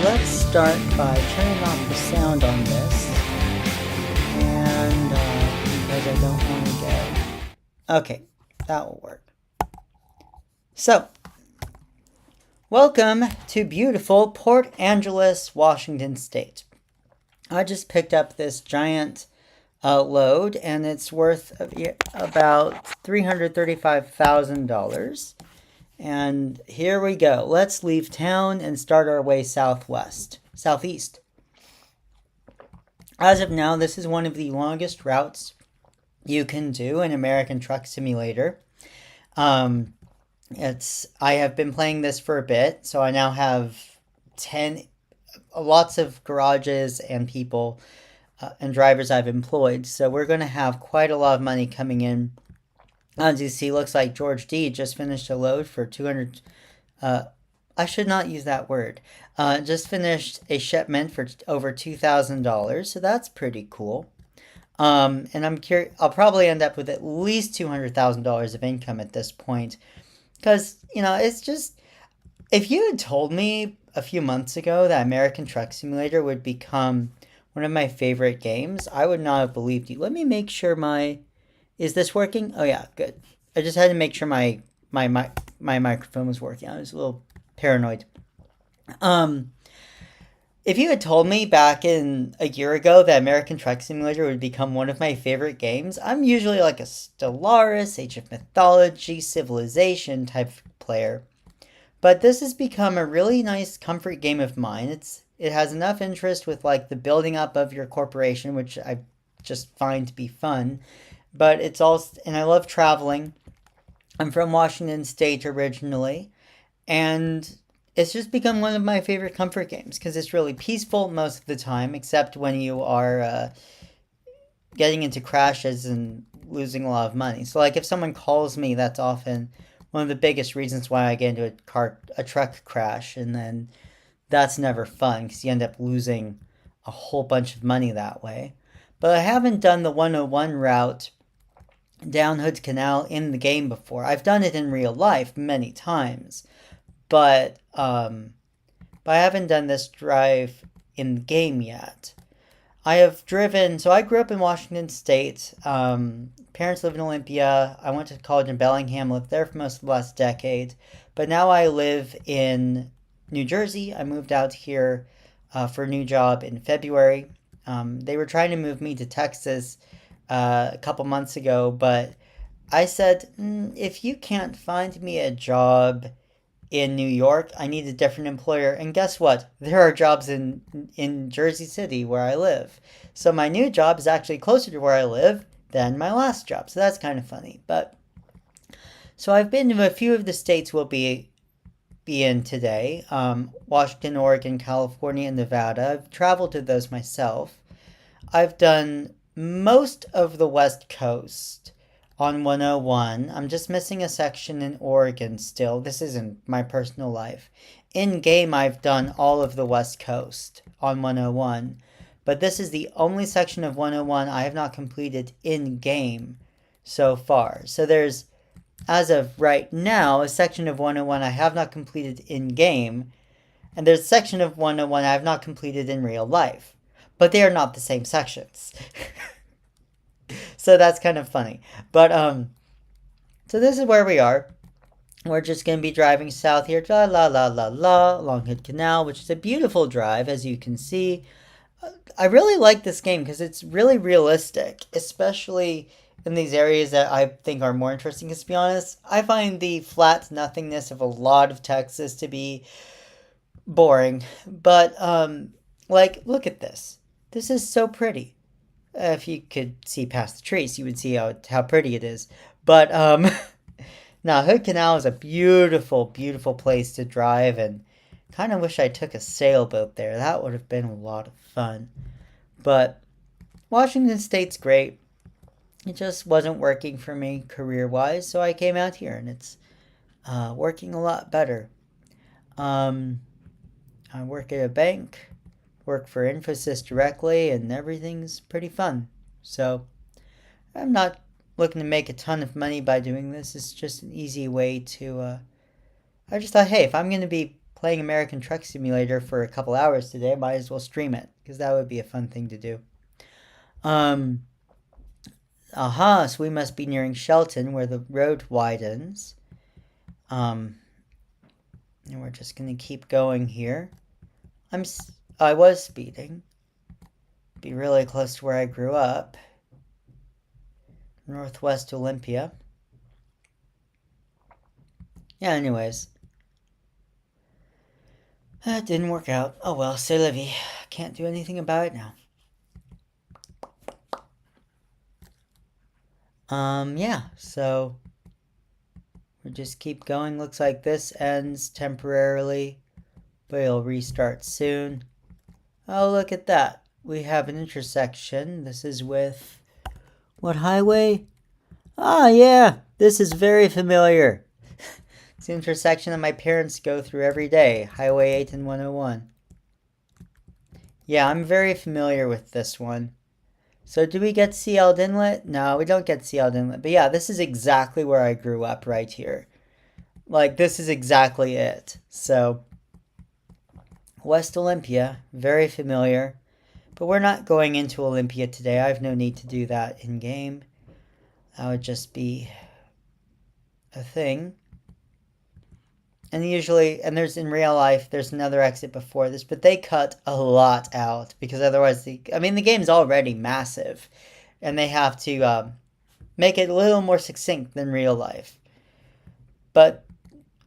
let's start by turning off the sound on this. And because I don't want to get. Okay, that will work. So, welcome to beautiful Port Angeles, Washington State. I just picked up this giant load, and it's worth about $335,000. And here we go. Let's leave town and start our way southeast. As of now, this is one of the longest routes you can do in American Truck Simulator. I have been playing this for a bit, so I now have lots of garages and people and drivers I've employed. So we're going to have quite a lot of money coming in. As you see, looks like George D just finished a load for 200. I should not use that word. Just finished a shipment for over $2,000, so that's pretty cool. And I'm curious. I'll probably end up with at least $200,000 of income at this point, because it's just, if you had told me a few months ago that American Truck Simulator would become one of my favorite games, I would not have believed you. Let me make sure is this working? Oh yeah, good. I just had to make sure my microphone was working. I was a little paranoid. If you had told me back in a year ago that American Truck Simulator would become one of my favorite games, I'm usually like a Stellaris, Age of Mythology, Civilization type of player. But this has become a really nice comfort game of mine. It has enough interest with like the building up of your corporation, which I just find to be fun. But it's also, and I love traveling. I'm from Washington State originally, and it's just become one of my favorite comfort games because it's really peaceful most of the time, except when you are getting into crashes and losing a lot of money. So like if someone calls me, that's often one of the biggest reasons why I get into a truck crash, and then that's never fun because you end up losing a whole bunch of money that way. But I haven't done the 101 route down Hood Canal in the game before. I've done it in real life many times, but I haven't done this drive in the game yet. I have driven, so I grew up in Washington State. Parents live in Olympia. I went to college in Bellingham, lived there for most of the last decade. But now I live in New Jersey. I moved out here for a new job in February. They were trying to move me to Texas a couple months ago, but I said, if you can't find me a job in New York, I need a different employer. And guess what? There are jobs in Jersey City where I live. So my new job is actually closer to where I live than my last job. So that's kind of funny. But so I've been to a few of the states we'll be in today. Washington, Oregon, California, and Nevada. I've traveled to those myself. I've done most of the West Coast on 101. I'm just missing a section in Oregon still. This isn't my personal life. In game, I've done all of the West Coast on 101. But this is the only section of 101 I have not completed in game so far. So there's, as of right now, a section of 101 I have not completed in game. And there's a section of 101 I have not completed in real life. But they are not the same sections. So that's kind of funny. But so this is where we are. We're just going to be driving south here, la la la la la, along Hood Canal, which is a beautiful drive, as you can see. I really like this game because it's really realistic, especially in these areas that I think are more interesting. Because to be honest, I find the flat nothingness of a lot of Texas to be boring. But like, look at this. This is so pretty. If you could see past the trees, you would see how pretty it is. But now Hood Canal is a beautiful, beautiful place to drive, and kind of wish I took a sailboat there. That would have been a lot of fun. But Washington State's great. It just wasn't working for me career-wise, so I came out here, and it's working a lot better. I work at a bank, work for Infosys directly, and everything's pretty fun. So I'm not looking to make a ton of money by doing this. It's just an easy way to. I just thought, hey, if I'm going to be playing American Truck Simulator for a couple hours today. Might as well stream it, because that would be a fun thing to do. So we must be nearing Shelton, where the road widens. And we're just gonna keep going here. I was speeding. Be really close to where I grew up. Northwest Olympia. Yeah, anyways. That didn't work out. Oh well, c'est la vie. Can't do anything about it now. Yeah, so we'll just keep going. Looks like this ends temporarily, but it'll restart soon. Oh, look at that. We have an intersection. This is with what highway? Ah, yeah, this is very familiar. It's the intersection that my parents go through every day, Highway 8 and 101. Yeah, I'm very familiar with this one. So do we get Sea Inlet? No, we don't get Sea Inlet. But yeah, this is exactly where I grew up right here. Like, this is exactly it. So, West Olympia, very familiar. But we're not going into Olympia today. I have no need to do that in-game. That would just be a thing. And usually, and there's in real life, there's another exit before this, but they cut a lot out because otherwise, the game's already massive, and they have to make it a little more succinct than real life. But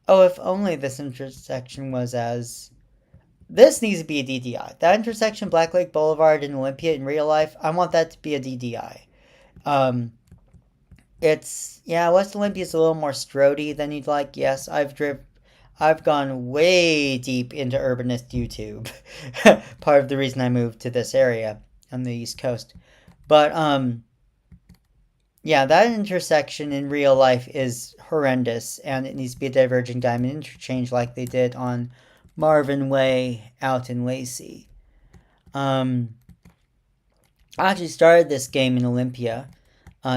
oh, if only this intersection was as. This needs to be a DDI. That intersection, Black Lake Boulevard and Olympia in real life, I want that to be a DDI. West Olympia is a little more strody than you'd like. Yes, I've gone way deep into urbanist YouTube. Part of the reason I moved to this area on the East Coast. But, yeah, that intersection in real life is horrendous, and it needs to be a diverging diamond interchange like they did on Marvin Way out in Lacey. I actually started this game in Olympia,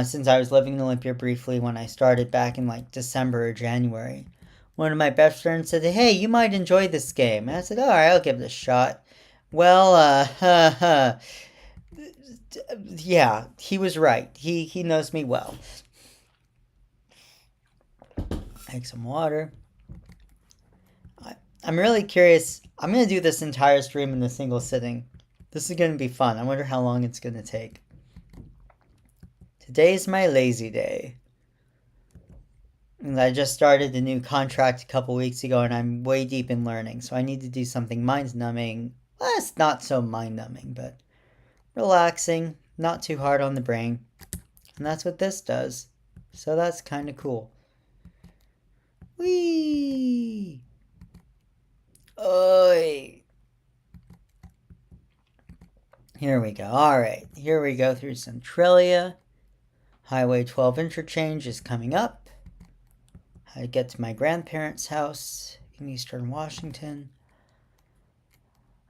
since I was living in Olympia briefly when I started back in like December or January. One of my best friends said, hey, you might enjoy this game. And I said, alright, I'll give it a shot. Well, yeah, he was right. He knows me well. Take some water. I'm really curious. I'm going to do this entire stream in a single sitting. This is going to be fun. I wonder how long it's going to take. Today's my lazy day. And I just started a new contract a couple weeks ago, and I'm way deep in learning, so I need to do something mind-numbing. Well, it's not so mind-numbing, but relaxing, not too hard on the brain. And that's what this does. So that's kind of cool. Whee! Oi! Here we go. Alright, here we go through Centralia. Highway 12 interchange is coming up. How to get to my grandparents' house in Eastern Washington.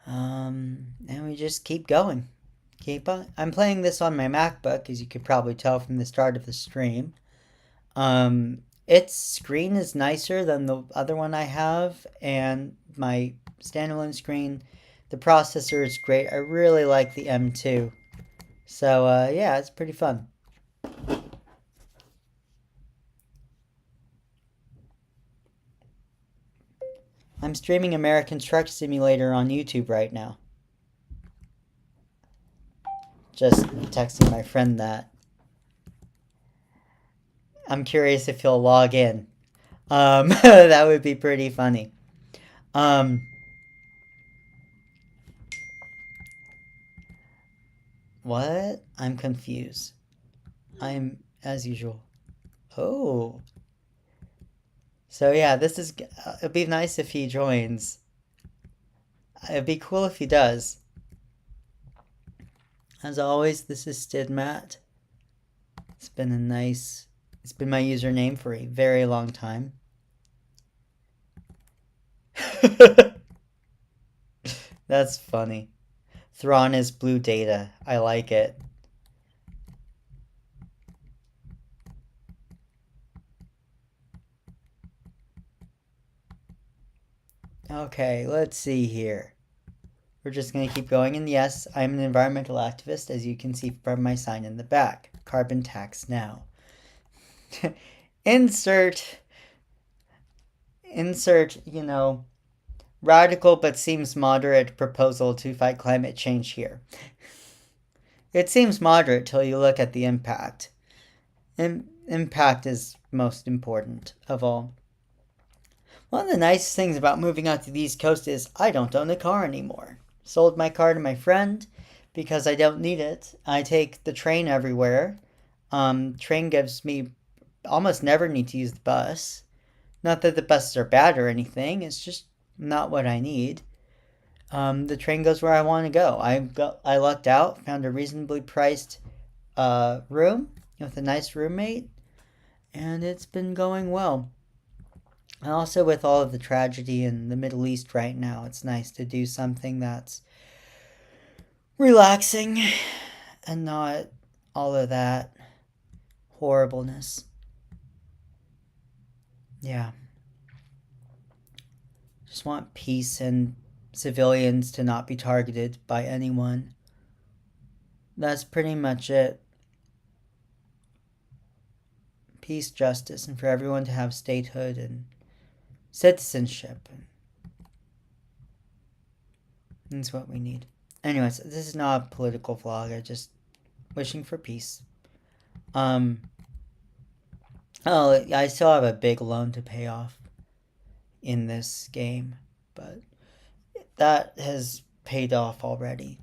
And we just keep going. Keep on. I'm playing this on my MacBook, as you could probably tell from the start of the stream. Its screen is nicer than the other one I have, and my standalone screen. The processor is great. I really like the M2. So, yeah, it's pretty fun. I'm streaming American Truck Simulator on YouTube right now. Just texting my friend that. I'm curious if he'll log in. That would be pretty funny. What? I'm confused. I'm, as usual. Oh. So yeah, this is, it'd be nice if he joins. It'd be cool if he does. As always, this is Stidmat. It's been my username for a very long time. That's funny. Thrawn is blue data. I like it. Okay, let's see here. We're just going to keep going. And yes, I'm an environmental activist, as you can see from my sign in the back. Carbon tax now. insert, insert, radical but seems moderate proposal to fight climate change here. It seems moderate till you look at the impact. Impact is most important of all. One of the nice things about moving out to the East Coast is I don't own a car anymore. Sold my car to my friend because I don't need it. I take the train everywhere. Train gives me almost never need to use the bus. Not that the buses are bad or anything. It's just not what I need. The train goes where I want to go. I lucked out, found a reasonably priced room with a nice roommate, and it's been going well. And also, with all of the tragedy in the Middle East right now, it's nice to do something that's relaxing and not all of that horribleness. Yeah. Just want peace and civilians to not be targeted by anyone. That's pretty much it. Peace, justice, and for everyone to have statehood and citizenship. That's what we need. Anyways, this is not a political vlog. I just wishing for peace. Oh, I still have a big loan to pay off in this game, but that has paid off already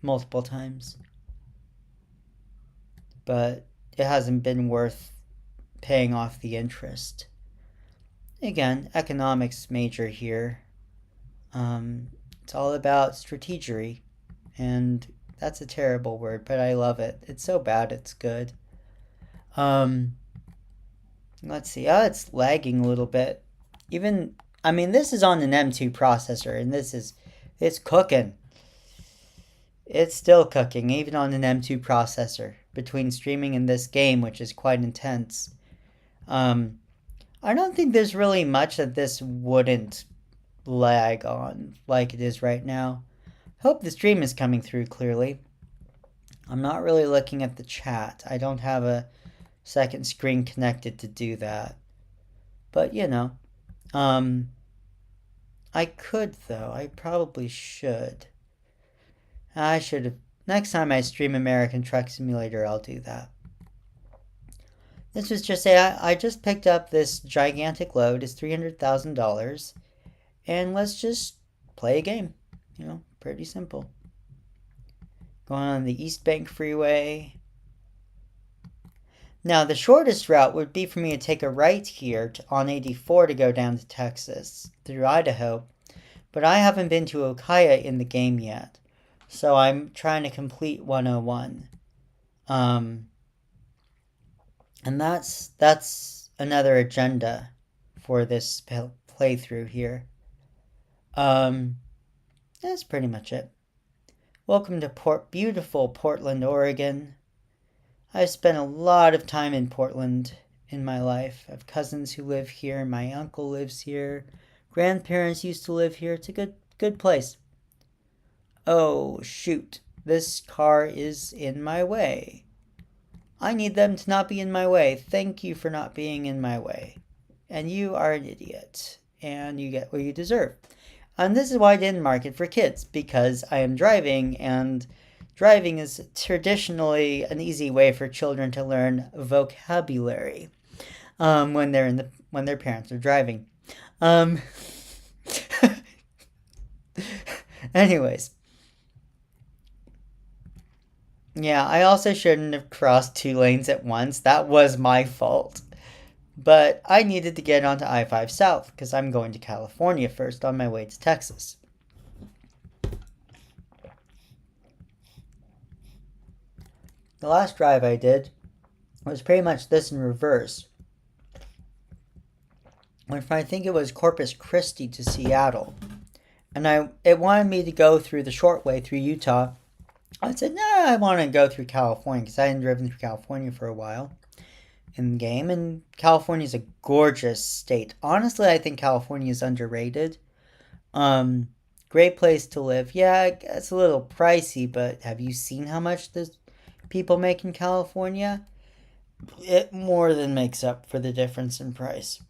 multiple times. But it hasn't been worth paying off the interest. Again, economics major here. It's all about strategery, and that's a terrible word, but I love it. It's so bad, it's good. Let's see. Oh, it's lagging a little bit. This is on an M2 processor, and it's cooking. It's still cooking, even on an M2 processor, between streaming and this game, which is quite intense. I don't think there's really much that this wouldn't lag on like it is right now. Hope the stream is coming through clearly. I'm not really looking at the chat. I don't have a second screen connected to do that. But, I could, though. I probably should. I should have. Next time I stream American Truck Simulator, I'll do that. Let's just say I just picked up this gigantic load. It's $300,000. And let's just play a game. Pretty simple. Going on the East Bank Freeway. Now, the shortest route would be for me to take a right here on 84 to go down to Texas through Idaho. But I haven't been to Ukiah in the game yet. So I'm trying to complete 101. And that's another agenda for this playthrough here. That's pretty much it. Welcome to beautiful Portland, Oregon. I've spent a lot of time in Portland in my life. I have cousins who live here. My uncle lives here. Grandparents used to live here. It's a good place. Oh, shoot. This car is in my way. I need them to not be in my way. Thank you for not being in my way. And you are an idiot. And you get what you deserve. And this is why I didn't mark it for kids. Because I am driving, and driving is traditionally an easy way for children to learn vocabulary. When their parents are driving. Anyways. Yeah, I also shouldn't have crossed 2 lanes at once. That was my fault. But I needed to get onto I-5 South because I'm going to California first on my way to Texas. The last drive I did was pretty much this in reverse. I think it was Corpus Christi to Seattle. And it wanted me to go through the short way through Utah. I said, nah, I want to go through California because I hadn't driven through California for a while in the game. And California is a gorgeous state. Honestly, I think California is underrated. Great place to live. Yeah, it's a little pricey, but have you seen how much the people make in California? It more than makes up for the difference in price.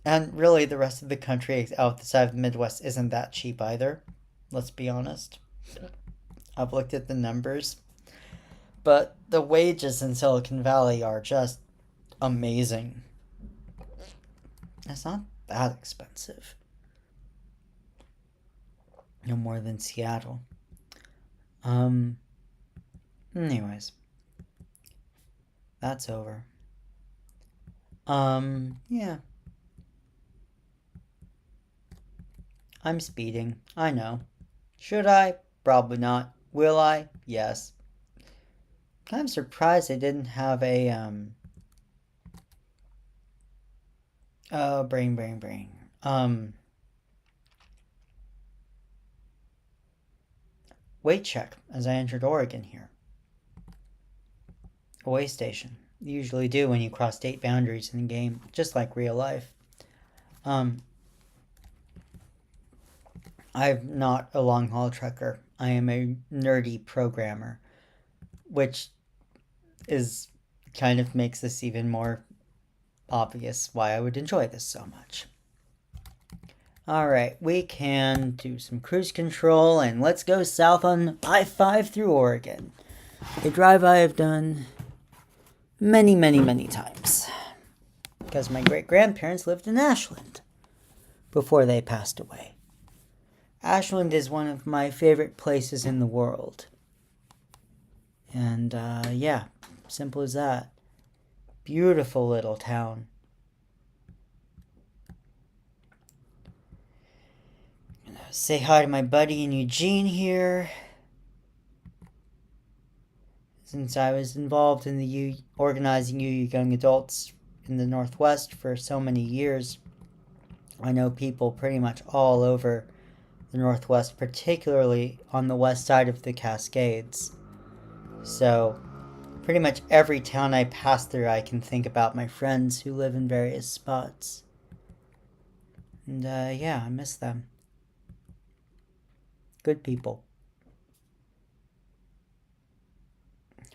And really, the rest of the country outside of the Midwest isn't that cheap either. Let's be honest. I've looked at the numbers, but the wages in Silicon Valley are just amazing. It's not that expensive. No more than Seattle. Anyways, that's over. Yeah. I'm speeding. I know. Should I? Probably not. Will I? Yes. I'm surprised I didn't have oh, brain. Weight check as I entered Oregon here. A way station. You usually do when you cross state boundaries in the game, just like real life. I'm not a long haul trucker. I am a nerdy programmer, which is kind of makes this even more obvious why I would enjoy this so much. Alright, we can do some cruise control and let's go south on I-5 through Oregon. A drive I have done many times. Because my great-grandparents lived in Ashland before they passed away. Ashland is one of my favorite places in the world. And, yeah, simple as that. Beautiful little town. Say hi to my buddy in Eugene here. Since I was involved in the organizing young adults in the Northwest for so many years, I know people pretty much all over the Northwest, particularly on the west side of the Cascades. So, pretty much every town I pass through, I can think about my friends who live in various spots. And, yeah, I miss them. Good people.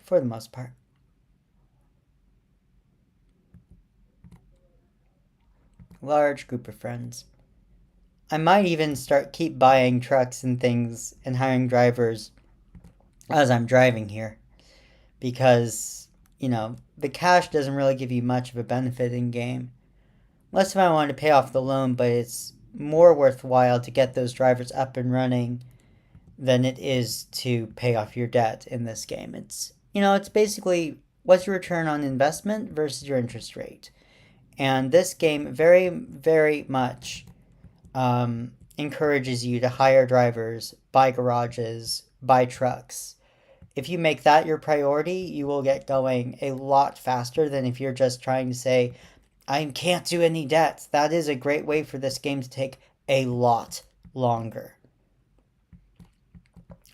For the most part. Large group of friends. I might even keep buying trucks and things and hiring drivers as I'm driving here. Because, the cash doesn't really give you much of a benefit in game. Unless if I wanted to pay off the loan, but it's more worthwhile to get those drivers up and running than it is to pay off your debt in this game. It's basically what's your return on investment versus your interest rate. And this game very much encourages you to hire drivers, buy garages, buy trucks. If you make that your priority, you will get going a lot faster than if you're just trying to say, I can't do any debts. That is a great way for this game to take a lot longer.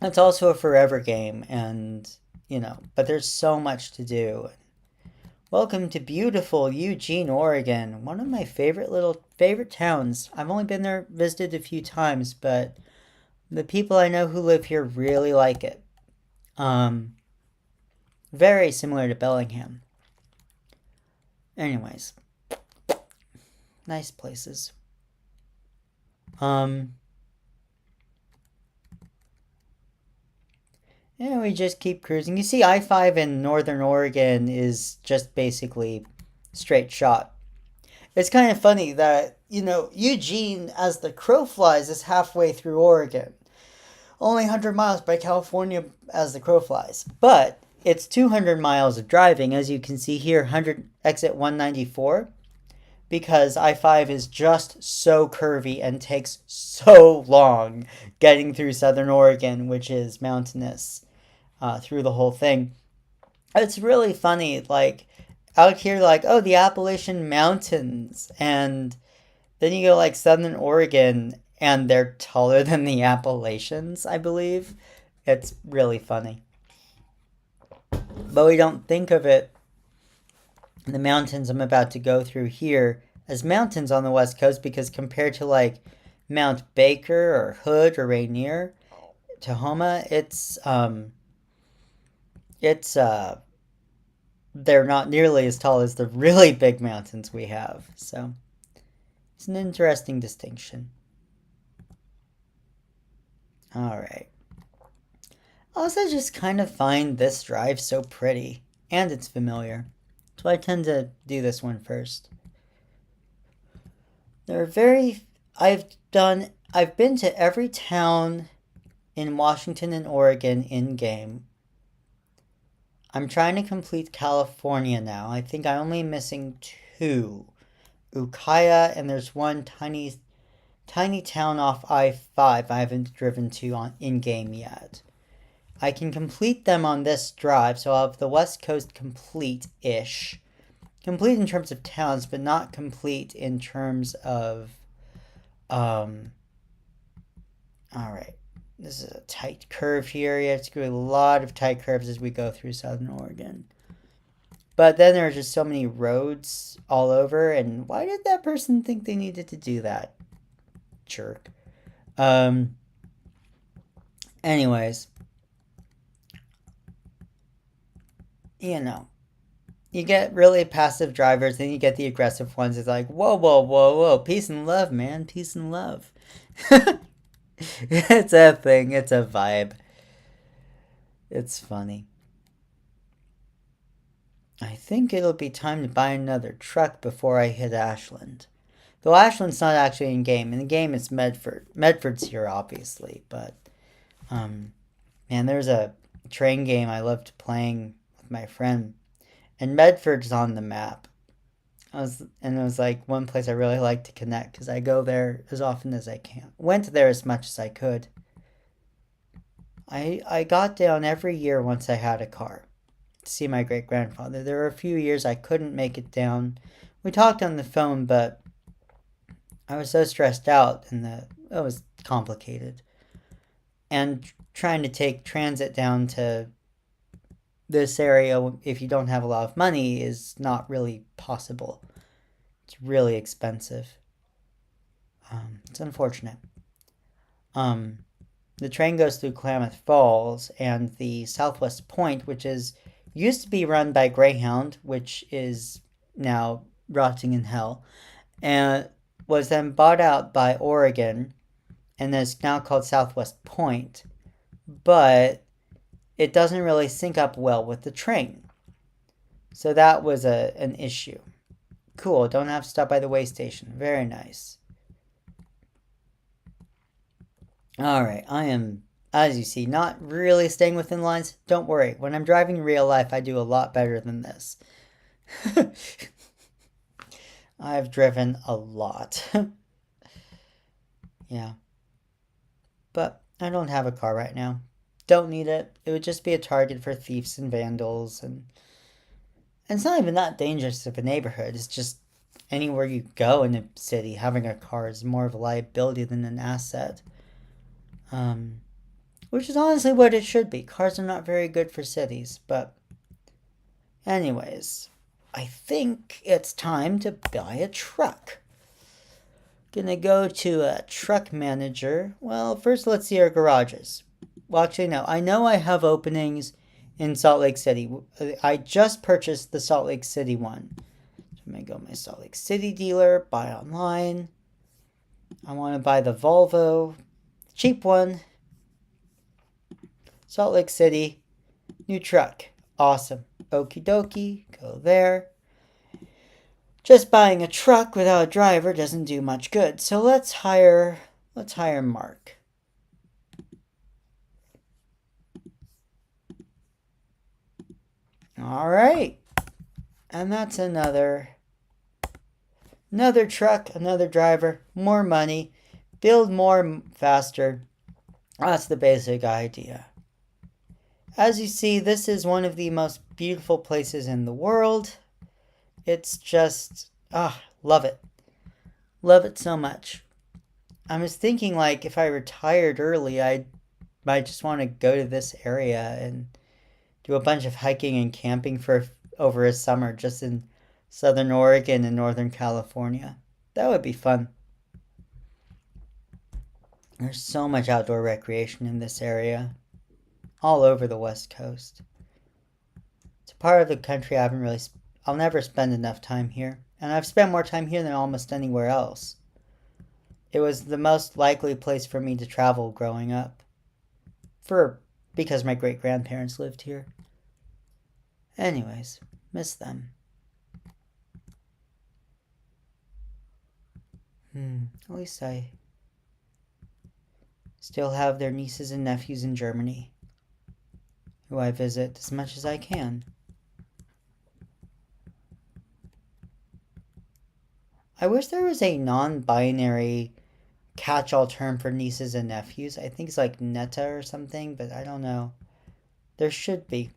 It's also a forever game, and, but there's so much to do. Welcome to beautiful Eugene, Oregon. One of my favorite towns. I've only been there, visited a few times, but the people I know who live here really like it. Very similar to Bellingham. Anyways. Nice places. And we just keep cruising. You see, I-5 in Northern Oregon is just basically straight shot. It's kind of funny that, Eugene, as the crow flies, is halfway through Oregon. Only 100 miles by California as the crow flies. But it's 200 miles of driving, as you can see here, exit 194. Because I-5 is just so curvy and takes so long getting through Southern Oregon, which is mountainous, through the whole thing. It's really funny, out here, the Appalachian Mountains, and then you go, Southern Oregon, and they're taller than the Appalachians, I believe. It's really funny. But we don't think of it, the mountains I'm about to go through here, as mountains on the West Coast, because compared to, Mount Baker or Hood or Rainier, Tahoma, it's they're not nearly as tall as the really big mountains we have. So it's an interesting distinction. All right. Also, just kind of find this drive so pretty, and it's familiar. So I tend to do this one first. There are very. I've been to every town in Washington and Oregon in game. I'm trying to complete California now. I think I'm only missing two. Ukiah, and there's one tiny town off I-5 I haven't driven to on in game yet. I can complete them on this drive, so I'll have the West Coast complete-ish. Complete in terms of towns, but not complete in terms of alright. This is a tight curve here. You have to go a lot of tight curves as we go through Southern Oregon. But then there are just so many roads all over, and why did that person think they needed to do that? Jerk. Anyways, you know, you get really passive drivers, then you get the aggressive ones. It's like, whoa, whoa, whoa, whoa, peace and love, man, peace and love. It's a thing, it's a vibe. It's funny. I think it'll be time to buy another truck before I hit Ashland. Though Ashland's not actually in game. In the game, it's Medford. Medford's here, obviously, but man, there's a train game I loved playing with my friend, and Medford's on the map. And it was like one place I really like to connect because I go there as often as I can. Went there as much as I could. I got down every year once I had a car to see my great grandfather. There were a few years I couldn't make it down. We talked on the phone, but I was so stressed out and it was complicated. And trying to take transit down to this area, if you don't have a lot of money, is not really possible. It's really expensive. It's unfortunate. The train goes through Klamath Falls and the Southwest Point, which is used to be run by Greyhound, which is now rotting in hell, and was then bought out by Oregon, and is now called Southwest Point. But it doesn't really sync up well with the train. So that was an issue. Cool, don't have to stop by the way station. Very nice. Alright, I am, as you see, not really staying within lines. Don't worry, when I'm driving in real life, I do a lot better than this. I've driven a lot. Yeah. But I don't have a car right now. Don't need it. It would just be a target for thieves and vandals, and it's not even that dangerous of a neighborhood. It's just anywhere you go in a city, having a car is more of a liability than an asset. Which is honestly what it should be. Cars are not very good for cities, but anyways, I think it's time to buy a truck. Gonna go to a truck manager. Well, first let's see our garages. Well, actually, no. I know I have openings in Salt Lake City. I just purchased the Salt Lake City one. So I'm going to go my Salt Lake City dealer, buy online. I want to buy the Volvo, cheap one. Salt Lake City, new truck. Awesome. Okie dokie, go there. Just buying a truck without a driver doesn't do much good. So let's hire Mark. All right. And that's another truck, another driver, more money, build more faster. That's the basic idea. As you see, this is one of the most beautiful places in the world. It's just, love it. Love it so much. I was thinking, like, if I retired early, I might just want to go to this area and do a bunch of hiking and camping for over a summer just in Southern Oregon and Northern California. That would be fun. There's so much outdoor recreation in this area, all over the West Coast. It's a part of the country I'll never spend enough time here, and I've spent more time here than almost anywhere else. It was the most likely place for me to travel growing up, for because my great grandparents lived here. Anyways, miss them. At least I still have their nieces and nephews in Germany, who I visit as much as I can. I wish there was a non-binary catch-all term for nieces and nephews. I think it's like neta or something, but I don't know. There should be.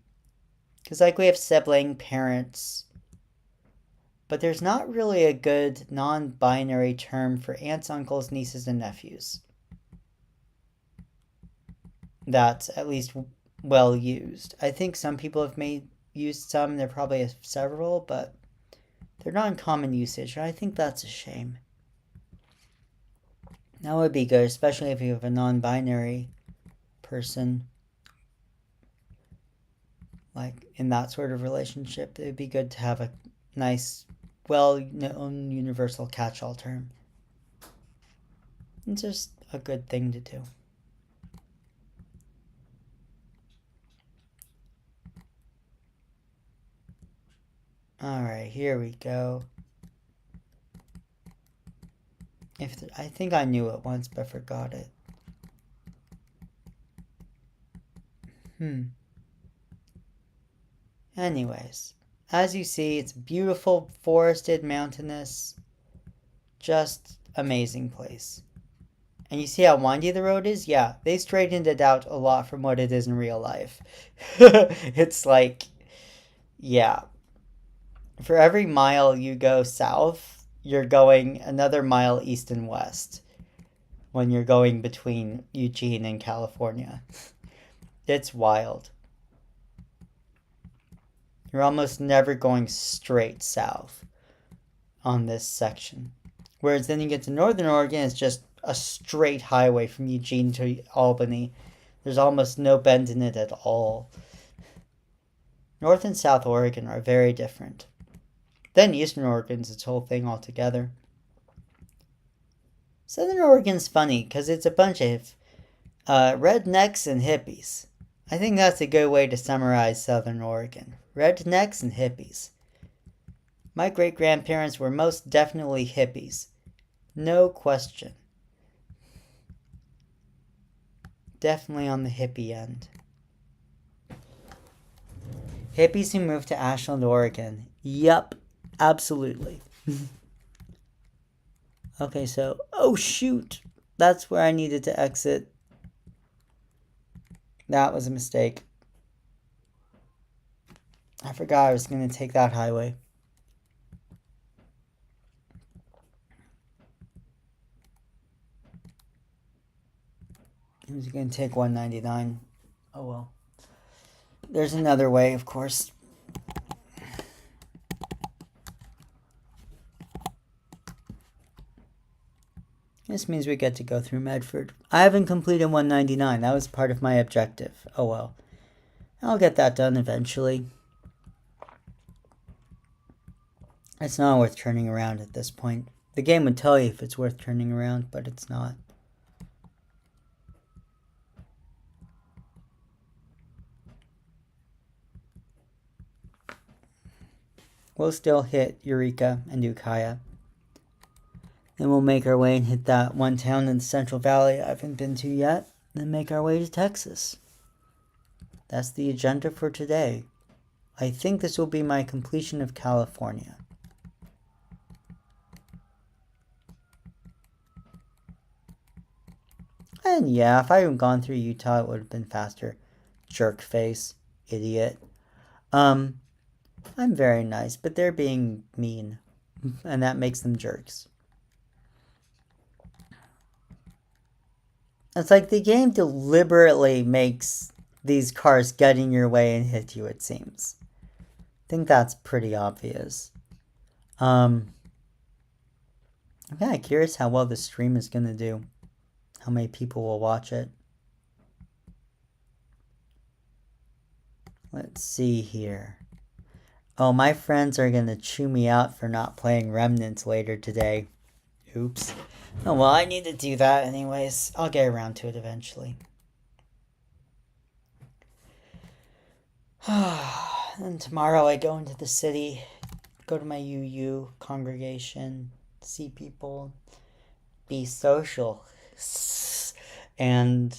Because, like, we have sibling, parents, but there's not really a good non-binary term for aunts, uncles, nieces, and nephews. That's at least well used. I think some people have used some, there probably are several, but they're not in common usage, and I think that's a shame. That would be good, especially if you have a non-binary person, like in that sort of relationship. It would be good to have a nice, well-known universal catch-all term. It's just a good thing to do. Alright, here we go. I think I knew it once, but forgot it. Anyways, as you see, it's beautiful, forested, mountainous, just amazing place. And you see how windy the road is? Yeah, they straightened it out a lot from what it is in real life. It's like, yeah. For every mile you go south, you're going another mile east and west when you're going between Eugene and California. It's wild. You're almost never going straight south on this section. Whereas then you get to Northern Oregon, it's just a straight highway from Eugene to Albany. There's almost no bend in it at all. North and South Oregon are very different. Then Eastern Oregon's its whole thing altogether. Southern Oregon's funny because it's a bunch of rednecks and hippies. I think that's a good way to summarize Southern Oregon. Rednecks and hippies. My great-grandparents were most definitely hippies. No question. Definitely on the hippie end. Hippies who moved to Ashland, Oregon. Yup, absolutely. Okay, so, oh shoot, that's where I needed to exit. That was a mistake. I forgot I was going to take that highway. I was going to take 199. Oh well. There's another way, of course. This means we get to go through Medford. I haven't completed 199. That was part of my objective. Oh well. I'll get that done eventually. It's not worth turning around at this point. The game would tell you if it's worth turning around, but it's not. We'll still hit Eureka and Ukiah. Then we'll make our way and hit that one town in the Central Valley I haven't been to yet. Then make our way to Texas. That's the agenda for today. I think this will be my completion of California. And yeah, if I hadn't gone through Utah, it would have been faster. Jerk face. Idiot. I'm very nice, but they're being mean. And that makes them jerks. It's like the game deliberately makes these cars get in your way and hit you, it seems. I think that's pretty obvious. I'm kind of curious how well this stream is going to do. how many people will watch it. Let's see here. Oh, my friends are gonna chew me out for not playing Remnants later today. Oops. Oh well, I need to do that anyways. I'll get around to it eventually. And tomorrow I go into the city, go to my UU congregation, see people, be social, and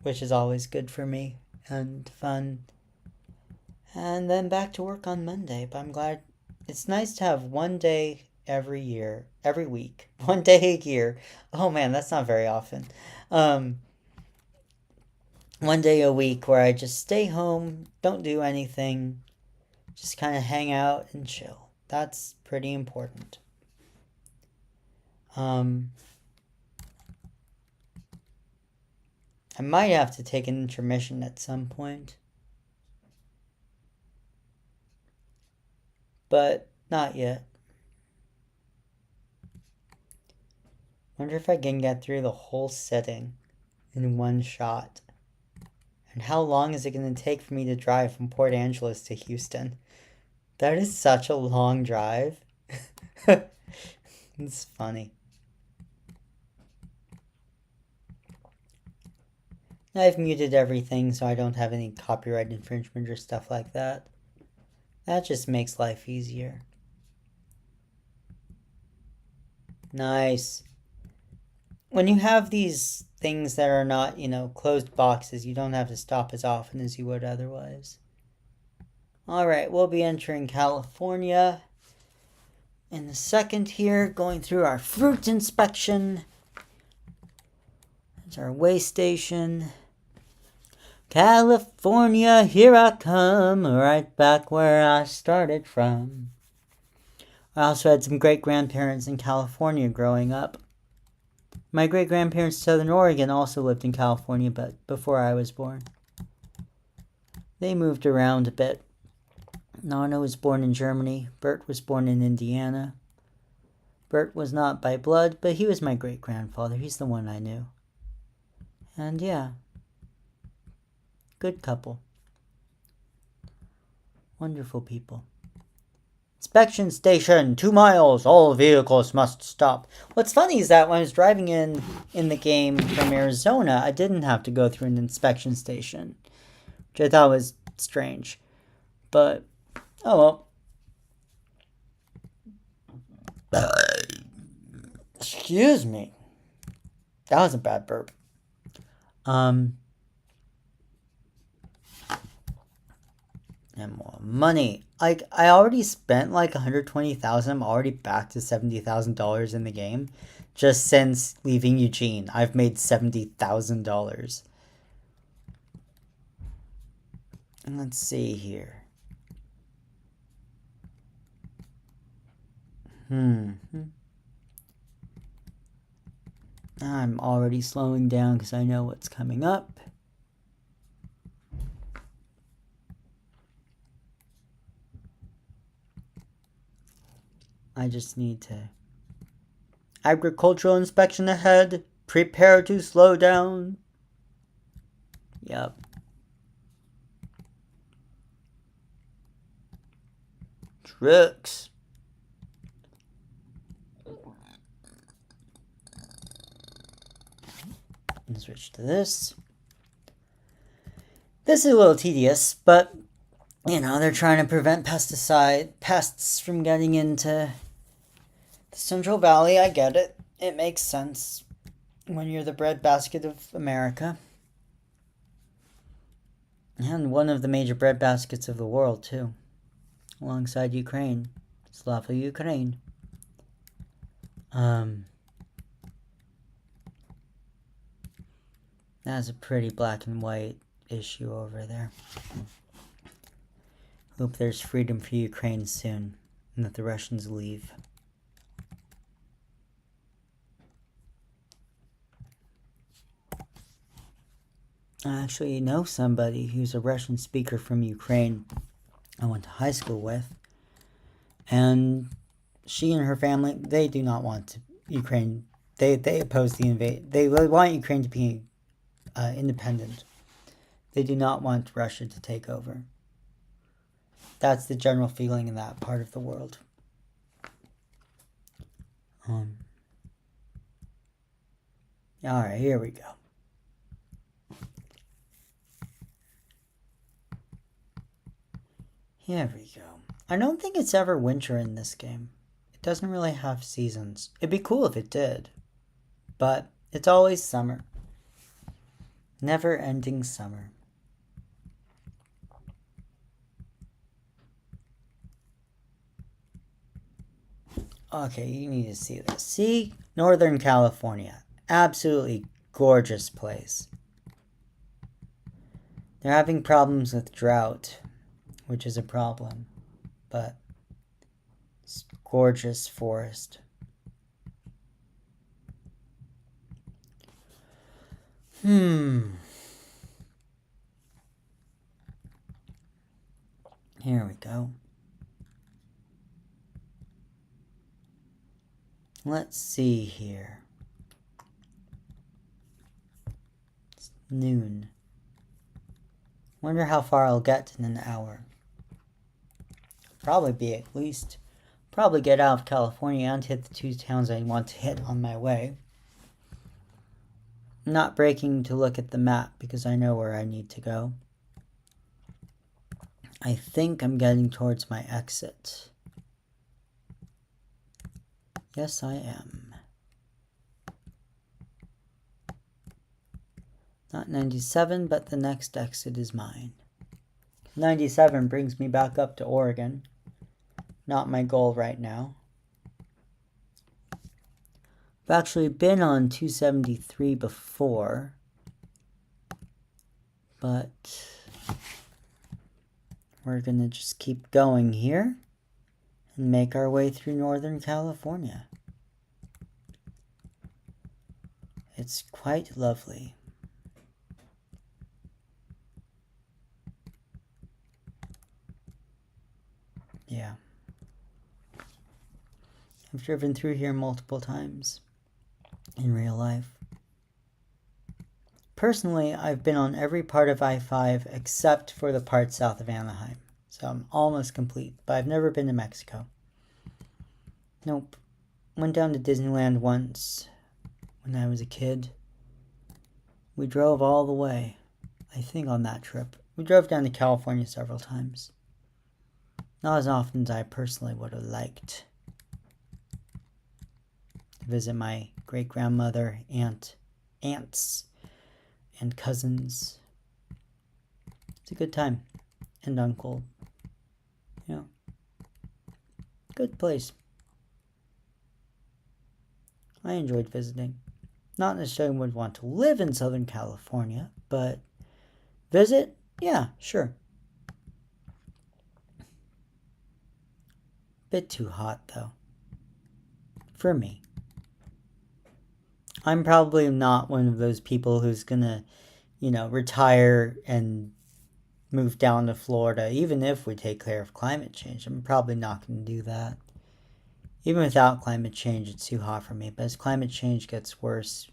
which is always good for me and fun. And then back to work on Monday. But I'm glad it's nice to have one day every week, 1 day a year. Oh man, that's not very often. Um, 1 day a week where I just stay home, don't do anything, just kind of hang out and chill. That's pretty important. I might have to take an intermission at some point, but not yet. Wonder if I can get through the whole setting in one shot. And how long is it going to take for me to drive from Port Angeles to Houston? That is such a long drive. It's funny. I've muted everything so I don't have any copyright infringement or stuff like that. That just makes life easier. Nice. When you have these things that are not, closed boxes, you don't have to stop as often as you would otherwise. Alright, we'll be entering California in a second here, going through our fruit inspection. That's our way station. California, here I come, right back where I started from. I also had some great-grandparents in California growing up. My great-grandparents in Southern Oregon also lived in California, but before I was born. They moved around a bit. Nana was born in Germany. Bert was born in Indiana. Bert was not by blood, but he was my great-grandfather. He's the one I knew. And yeah. Good couple. Wonderful people. Inspection station, 2 miles. All vehicles must stop. What's funny is that when I was driving in the game from Arizona, I didn't have to go through an inspection station, which I thought was strange. But, oh well. Excuse me. That was a bad burp. And more money. I already spent like $120,000. I'm already back to $70,000 in the game. Just since leaving Eugene, I've made $70,000. And let's see here. I'm already slowing down because I know what's coming up. I just need to... Agricultural inspection ahead. Prepare to slow down. Yep. Trucks. And switch to this. This is a little tedious, but they're trying to prevent pests from getting into the Central Valley. I get it. It makes sense when you're the breadbasket of America. And one of the major breadbaskets of the world, too. Alongside Ukraine. Slava Ukraine. That's a pretty black and white issue over there. Hope there's freedom for Ukraine soon, and that the Russians leave. I actually know somebody who's a Russian speaker from Ukraine I went to high school with, and she and her family, they do not want Ukraine They oppose the invade. They want Ukraine to be independent. They do not want Russia to take over. That's the general feeling in that part of the world. Alright, here we go. Here we go. I don't think it's ever winter in this game. It doesn't really have seasons. It'd be cool if it did. But it's always summer. Never-ending summer. Okay, you need to see this. See? Northern California. Absolutely gorgeous place. They're having problems with drought, which is a problem. But it's gorgeous forest. Here we go. Let's see here. It's noon. Wonder how far I'll get in an hour. Probably be at least. Probably get out of California and hit the 2 towns I want to hit on my way. I'm not breaking to look at the map because I know where I need to go. I think I'm getting towards my exit. Yes, I am. Not 97, but the next exit is mine. 97 brings me back up to Oregon. Not my goal right now. I've actually been on 273 before. But we're gonna just keep going here and make our way through Northern California. It's quite lovely. Yeah. I've driven through here multiple times in real life. Personally, I've been on every part of I-5 except for the part south of Anaheim. So I'm almost complete, but I've never been to Mexico. Nope. Went down to Disneyland once when I was a kid. We drove all the way, I think, on that trip. We drove down to California several times. Not as often as I personally would have liked. To visit my great-grandmother, aunts, and cousins. It's a good time. And uncle. Yeah. Good place. I enjoyed visiting. Not necessarily would want to live in Southern California, but visit? Yeah, sure. Bit too hot, though. For me. I'm probably not one of those people who's gonna, retire and move down to Florida, even if we take care of climate change. I'm probably not gonna do that. Even without climate change, it's too hot for me. But as climate change gets worse,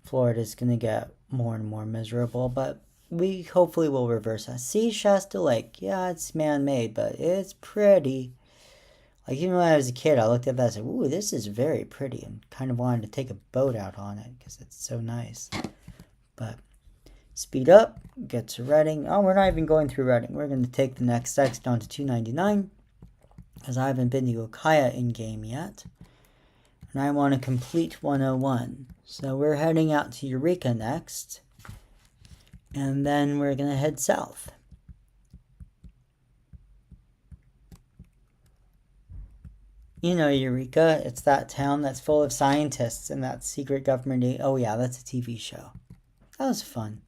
Florida's gonna get more and more miserable. But we hopefully will reverse that. See Shasta Lake. Yeah, it's man-made, but it's pretty. Like, even when I was a kid, I looked at that and said, ooh, this is very pretty, and kind of wanted to take a boat out on it because it's so nice. But speed up, get to Redding. Oh, we're not even going through Redding. We're going to take the next exit down to 299 because I haven't been to Ukiah in-game yet. And I want to complete 101. So we're heading out to Eureka next. And then we're going to head south. You know Eureka, it's that town that's full of scientists and that secret government. Oh yeah, that's a TV show. That was fun.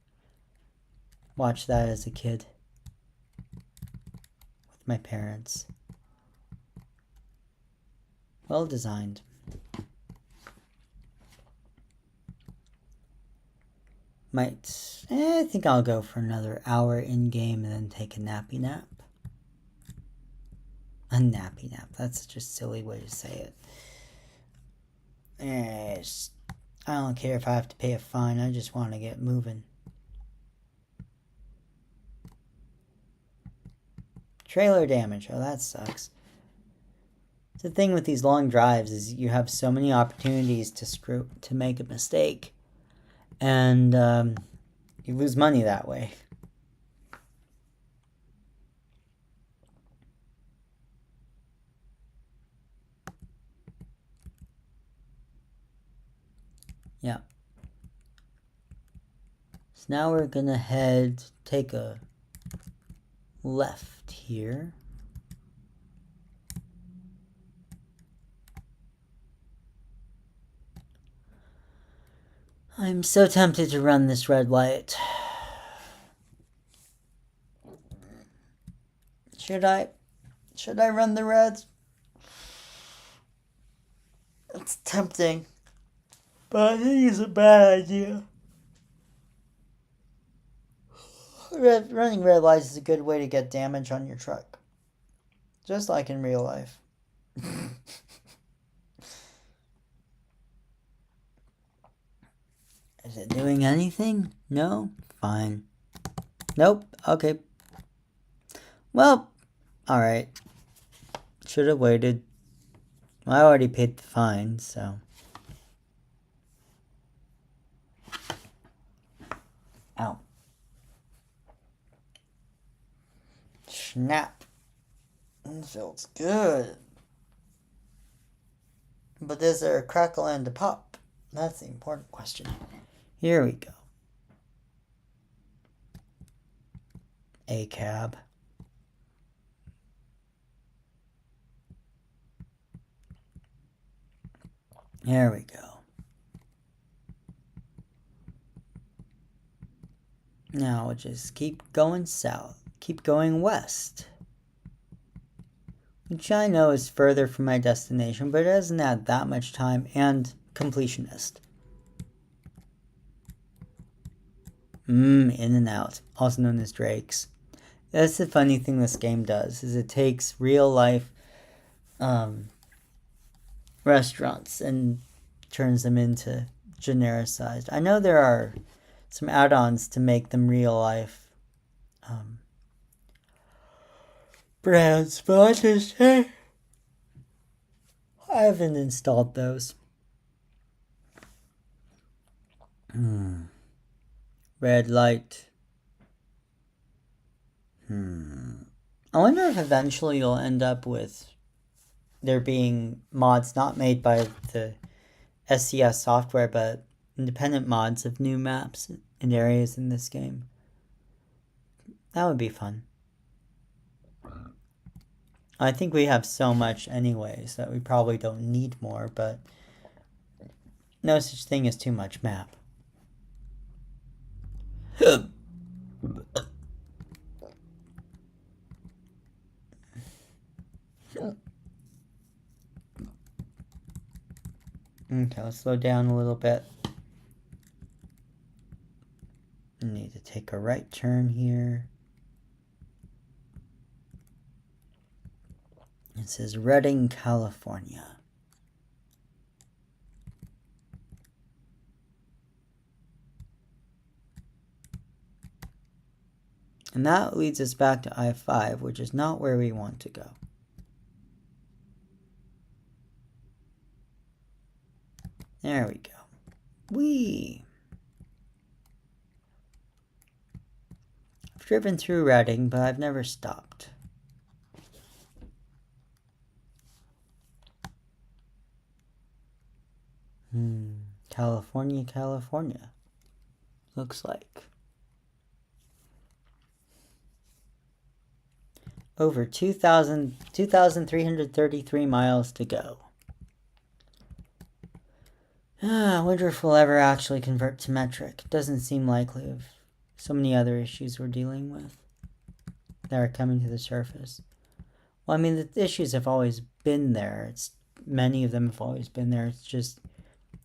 Watched that as a kid. With my parents. Well designed. I think I'll go for another hour in-game and then take a nappy nap. A nappy nap. That's such a silly way to say it. Yes. I don't care if I have to pay a fine. I just want to get moving. Trailer damage. Oh, that sucks. The thing with these long drives is you have so many opportunities to make a mistake, and you lose money that way. Yeah. So now we're gonna take a left here. I'm so tempted to run this red light. Should I run the reds? It's tempting, but I think it's a bad idea. Running red lights is a good way to get damage on your truck. Just like in real life. Is it doing anything? No? Fine. Nope. Okay. Well, alright. Should have waited. I already paid the fine, so. Ow. Snap. It feels good. But is there a crackle and a pop? That's the important question. Here we go. A cab. There we go. Now we'll just keep going south. Keep going west. Which I know is further from my destination, but it doesn't add that much time, and completionist. In and out, also known as Drake's. That's the funny thing this game does, is it takes real life restaurants and turns them into genericized. I know there are some add-ons to make them real life brands, but I haven't installed those. Red light. I wonder if eventually you'll end up with there being mods not made by the SCS software, but independent mods of new maps and areas in this game. That would be fun. I think we have so much anyways that we probably don't need more, but no such thing as too much map. Okay, let's slow down a little bit. Need to take a right turn here. It says Redding, California. And that leads us back to I-5, which is not where we want to go. There we go. Whee! I've driven through Redding, but I've never stopped. California, California. Looks like. Over 2,333 miles to go. I wonder if we'll ever actually convert to metric. Doesn't seem likely of so many other issues we're dealing with that are coming to the surface. Well, I mean, the issues have always been there. Many of them have always been there. It's just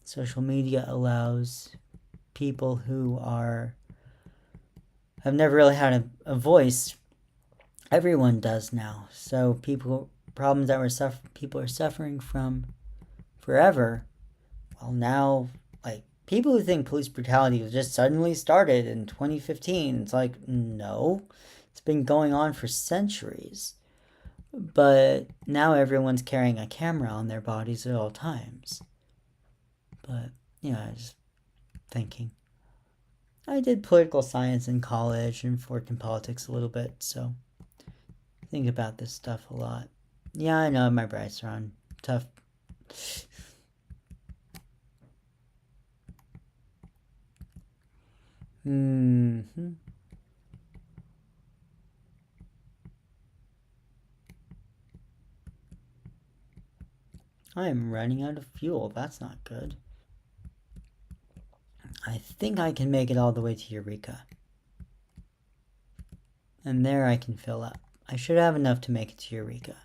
social media allows people who have never really had a voice. Everyone does now. So problems that people are suffering from forever, well, now, like, people who think police brutality was just suddenly started in 2015, it's like, no, it's been going on for centuries. But now everyone's carrying a camera on their bodies at all times. But, I was thinking. I did political science in college and worked in politics a little bit, so I think about this stuff a lot. Yeah, I know my brights are on. Tough. Mm-hmm. I am running out of fuel. That's not good. I think I can make it all the way to Eureka. And there I can fill up. I should have enough to make it to Eureka.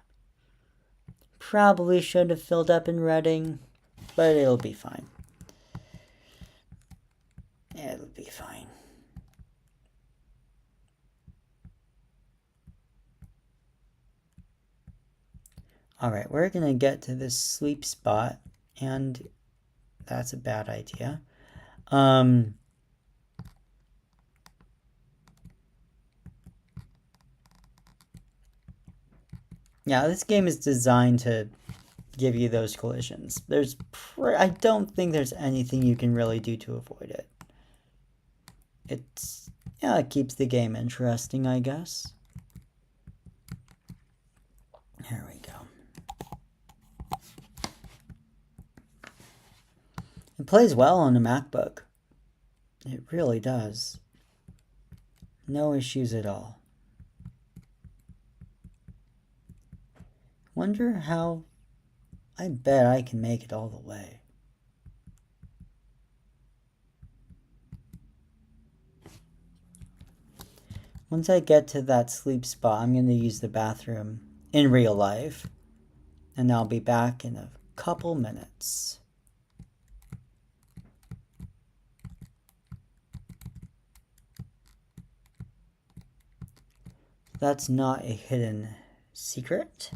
Probably should have filled up in Reading, but it'll be fine. It'll be fine. Alright, we're gonna get to this sleep spot, and that's a bad idea. Yeah, this game is designed to give you those collisions. I don't think there's anything you can really do to avoid it. It keeps the game interesting, I guess. Here we go. It plays well on a MacBook. It really does. No issues at all. Wonder how... I bet I can make it all the way. Once I get to that sleep spot, I'm going to use the bathroom in real life. And I'll be back in a couple minutes. That's not a hidden secret.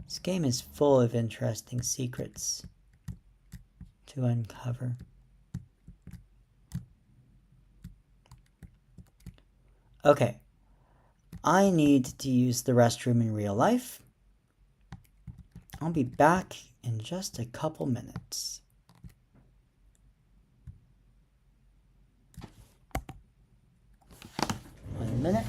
This game is full of interesting secrets to uncover. Okay, I need to use the restroom in real life. I'll be back in just a couple minutes. One minute.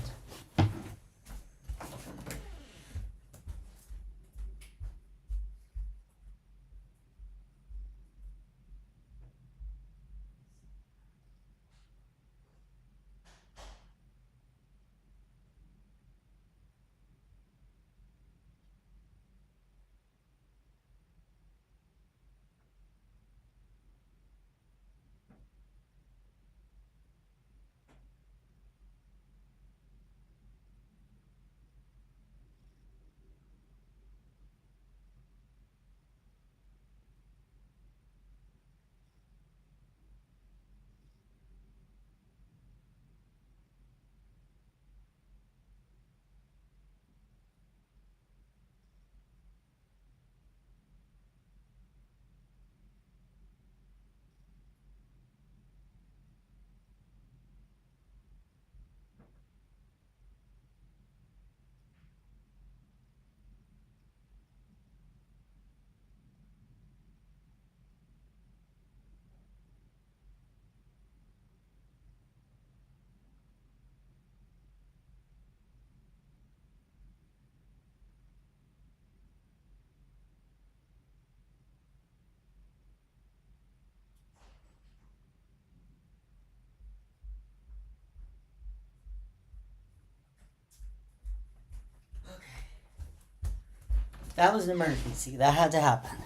That was an emergency. That had to happen.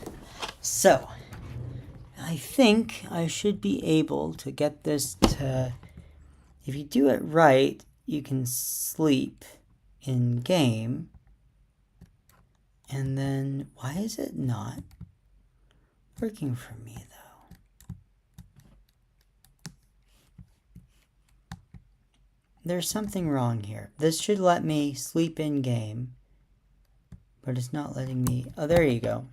So, I think I should be able to get this to... If you do it right, you can sleep in game. And then, why is it not working for me, though? There's something wrong here. This should let me sleep in game. But it's not letting me... Oh, there you go.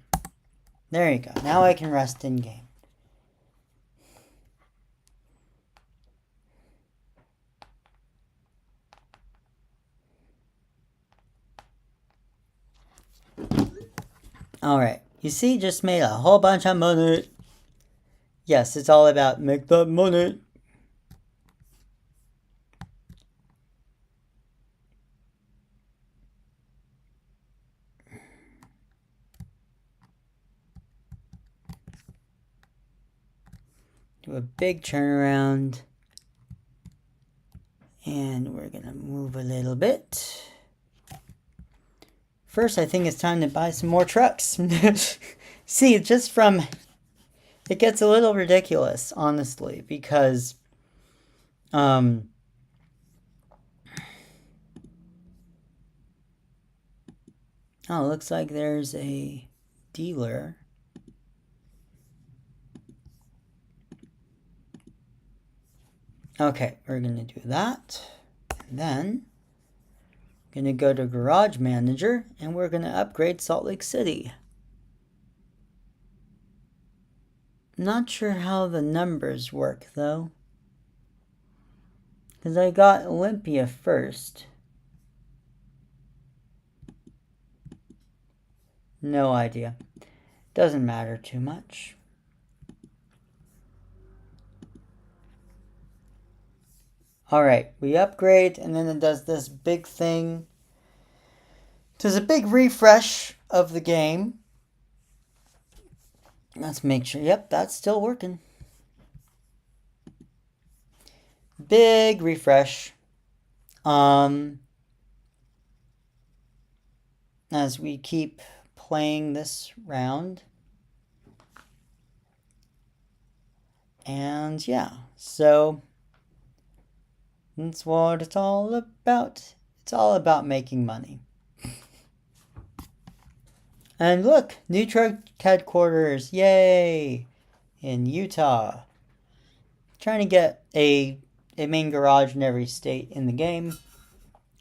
There you go. Now I can rest in game. Alright. You see, just made a whole bunch of money. Yes, it's all about make that money. Do a big turnaround. And we're going to move a little bit. First, I think it's time to buy some more trucks. See, just from... It gets a little ridiculous, honestly, because... Oh, looks like there's a dealer. Okay, we're going to do that. And then, going to go to Garage Manager, and we're going to upgrade Salt Lake City. Not sure how the numbers work, though. Because I got Olympia first. No idea. Doesn't matter too much. Alright, we upgrade, and then it does this big thing. Does a big refresh of the game. Let's make sure. Yep, that's still working. Big refresh. As we keep playing this round. And yeah, so that's what it's all about. It's all about making money. And look, new truck headquarters, yay! In Utah. Trying to get a main garage in every state in the game.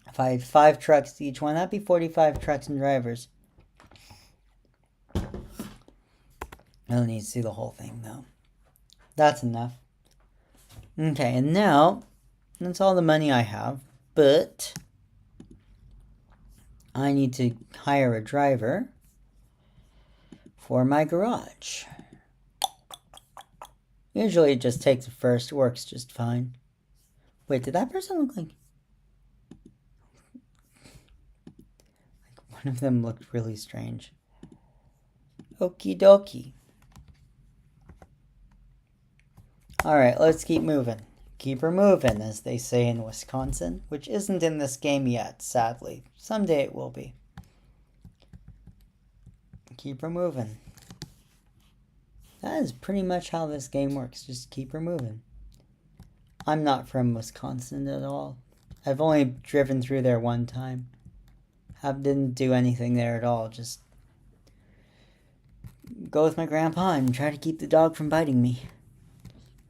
If I had 5 trucks to each one, that'd be 45 trucks and drivers. I don't need to see the whole thing, though. That's enough. Okay, and now, that's all the money I have, but I need to hire a driver for my garage. Usually it just takes a first, works just fine. Wait, did that person look like... One of them looked really strange. Okie dokie. Alright, let's keep moving. Keep her moving, as they say in Wisconsin, which isn't in this game yet, sadly. Someday it will be. Keep her moving. That is pretty much how this game works. Just keep her moving. I'm not from Wisconsin at all. I've only driven through there one time. Didn't do anything there at all. Just go with my grandpa and try to keep the dog from biting me.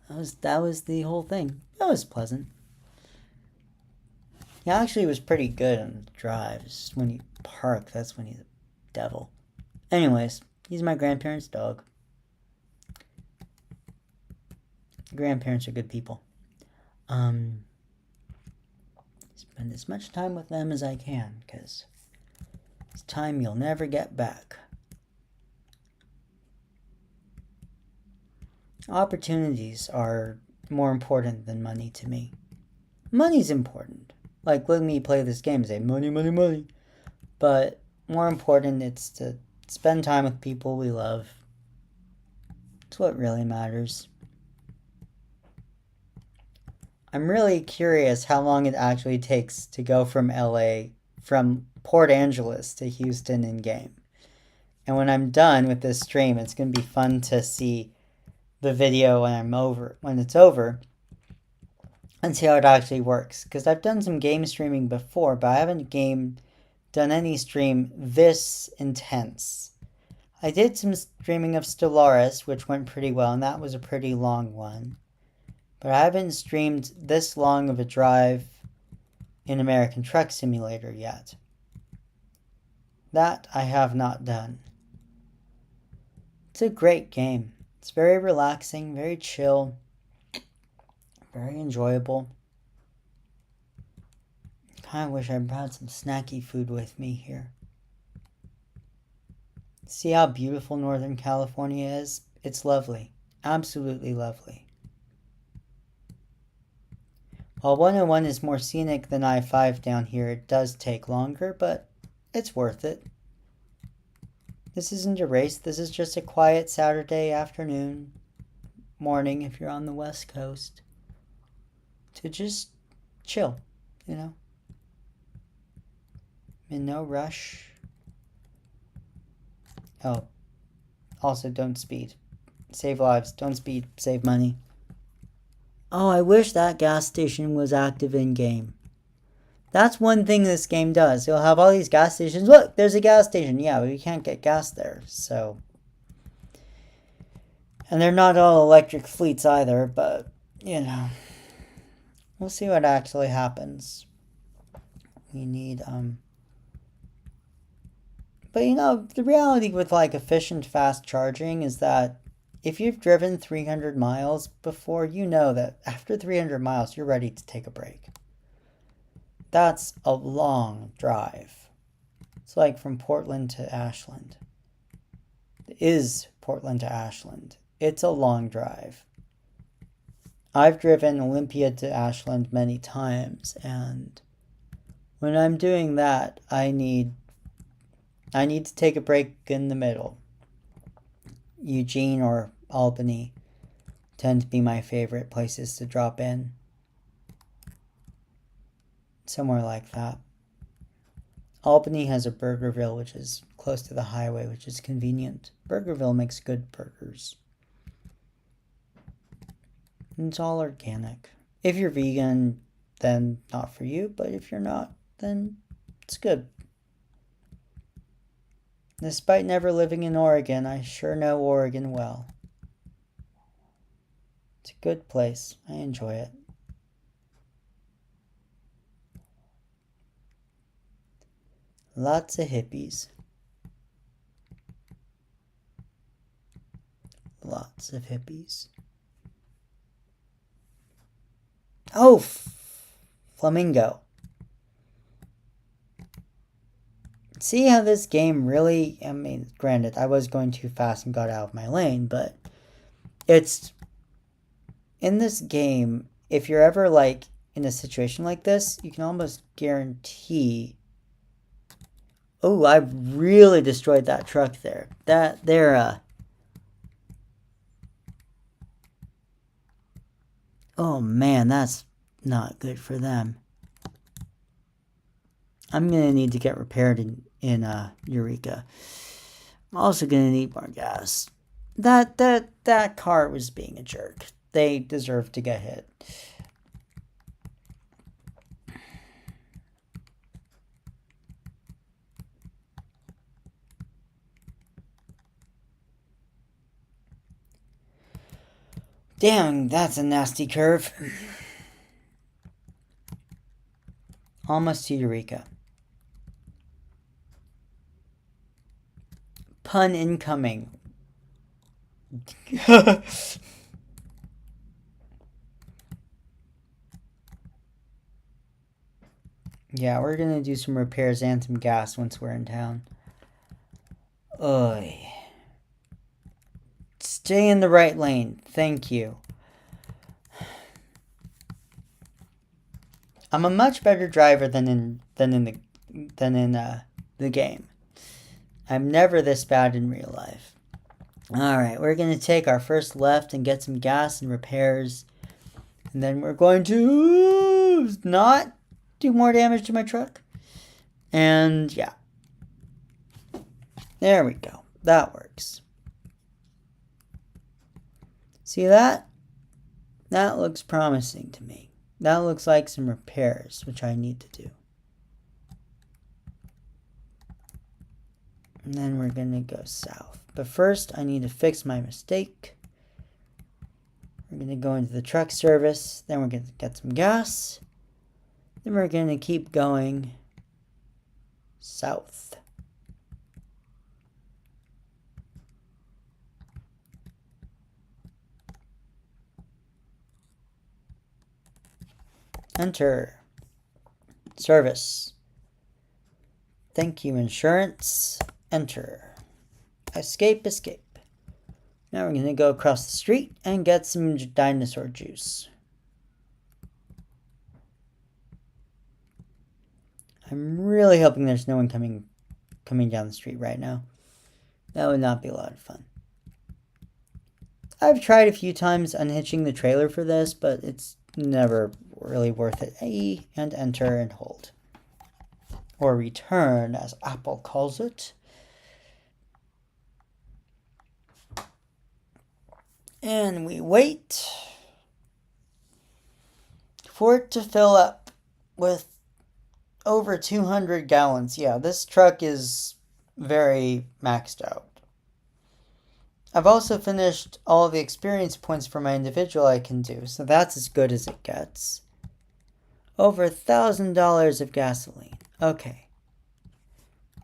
That was the whole thing. That was pleasant. He actually was pretty good on the drives. When you park, that's when he's a devil. Anyways, he's my grandparents' dog. Grandparents are good people. Spend as much time with them as I can, because it's time you'll never get back. Opportunities are more important than money to me. Money's important. Like, let me play this game and say, money, money, money. But more important, it's to spend time with people we love. It's what really matters. I'm really curious how long it actually takes to go from from Port Angeles to Houston in game. And when I'm done with this stream, it's going to be fun to see the video when it's over, and see how it actually works. Because I've done some game streaming before, but I haven't done any stream this intense. I did some streaming of Stellaris, which went pretty well, and that was a pretty long one. But I haven't streamed this long of a drive in American Truck Simulator yet. That I have not done. It's a great game. It's very relaxing, very chill, very enjoyable. Kind of wish I brought some snacky food with me here. See how beautiful Northern California is? It's lovely. Absolutely lovely. While 101 is more scenic than I-5 down here, it does take longer, but it's worth it. This isn't a race. This is just a quiet Saturday afternoon, morning if you're on the West Coast, to just chill, you know? In no rush. Oh, also don't speed. Save lives. Don't speed. Save money. Oh, I wish that gas station was active in-game. That's one thing this game does. You'll have all these gas stations. Look, there's a gas station. Yeah, but you can't get gas there, so... And they're not all electric fleets either, but, you know... We'll see what actually happens. We need, But, you know, the reality with, like, efficient fast charging is that if you've driven 300 miles before, you know that after 300 miles, you're ready to take a break. That's a long drive. It's like from Portland to Ashland. It is Portland to Ashland. It's a long drive. I've driven Olympia to Ashland many times, and when I'm doing that, I need to take a break in the middle. Eugene or Albany tend to be my favorite places to drop in. Somewhere like that. Albany has a Burgerville, which is close to the highway, which is convenient. Burgerville makes good burgers. And it's all organic. If you're vegan, then not for you, but if you're not, then it's good. Despite never living in Oregon, I sure know Oregon well. It's a good place. I enjoy it. Lots of hippies. Lots of hippies. Oh, flamingo. See how this game really, I mean, granted, I was going too fast and got out of my lane, but it's, in this game, if you're ever, like, in a situation like this, you can almost guarantee, oh, I really destroyed that truck there. Oh man, that's not good for them. I'm gonna need to get repaired in Eureka. I'm also gonna need more gas. That car was being a jerk. They deserve to get hit. Damn, that's a nasty curve. Almost to Eureka. Pun incoming. Yeah, we're gonna do some repairs and some gas once we're in town. Oy. Stay in the right lane. Thank you. I'm a much better driver than in the game. I'm never this bad in real life. Alright, we're going to take our first left and get some gas and repairs. And then we're going to not do more damage to my truck. And yeah. There we go. That works. See that? That looks promising to me. That looks like some repairs, which I need to do. And then we're going to go south. But first, I need to fix my mistake. We're going to go into the truck service. Then we're going to get some gas. Then we're going to keep going south. Enter. Service. Thank you, insurance. Enter. Escape, escape. Now we're going to go across the street and get some dinosaur juice. I'm really hoping there's no one coming down the street right now. That would not be a lot of fun. I've tried a few times unhitching the trailer for this, but it's never really worth it. A and enter and hold. Or return, as Apple calls it. And we wait for it to fill up with over 200 gallons. Yeah, this truck is very maxed out. I've also finished all of the experience points for my individual I can do, so that's as good as it gets. Over $1,000 of gasoline. Okay.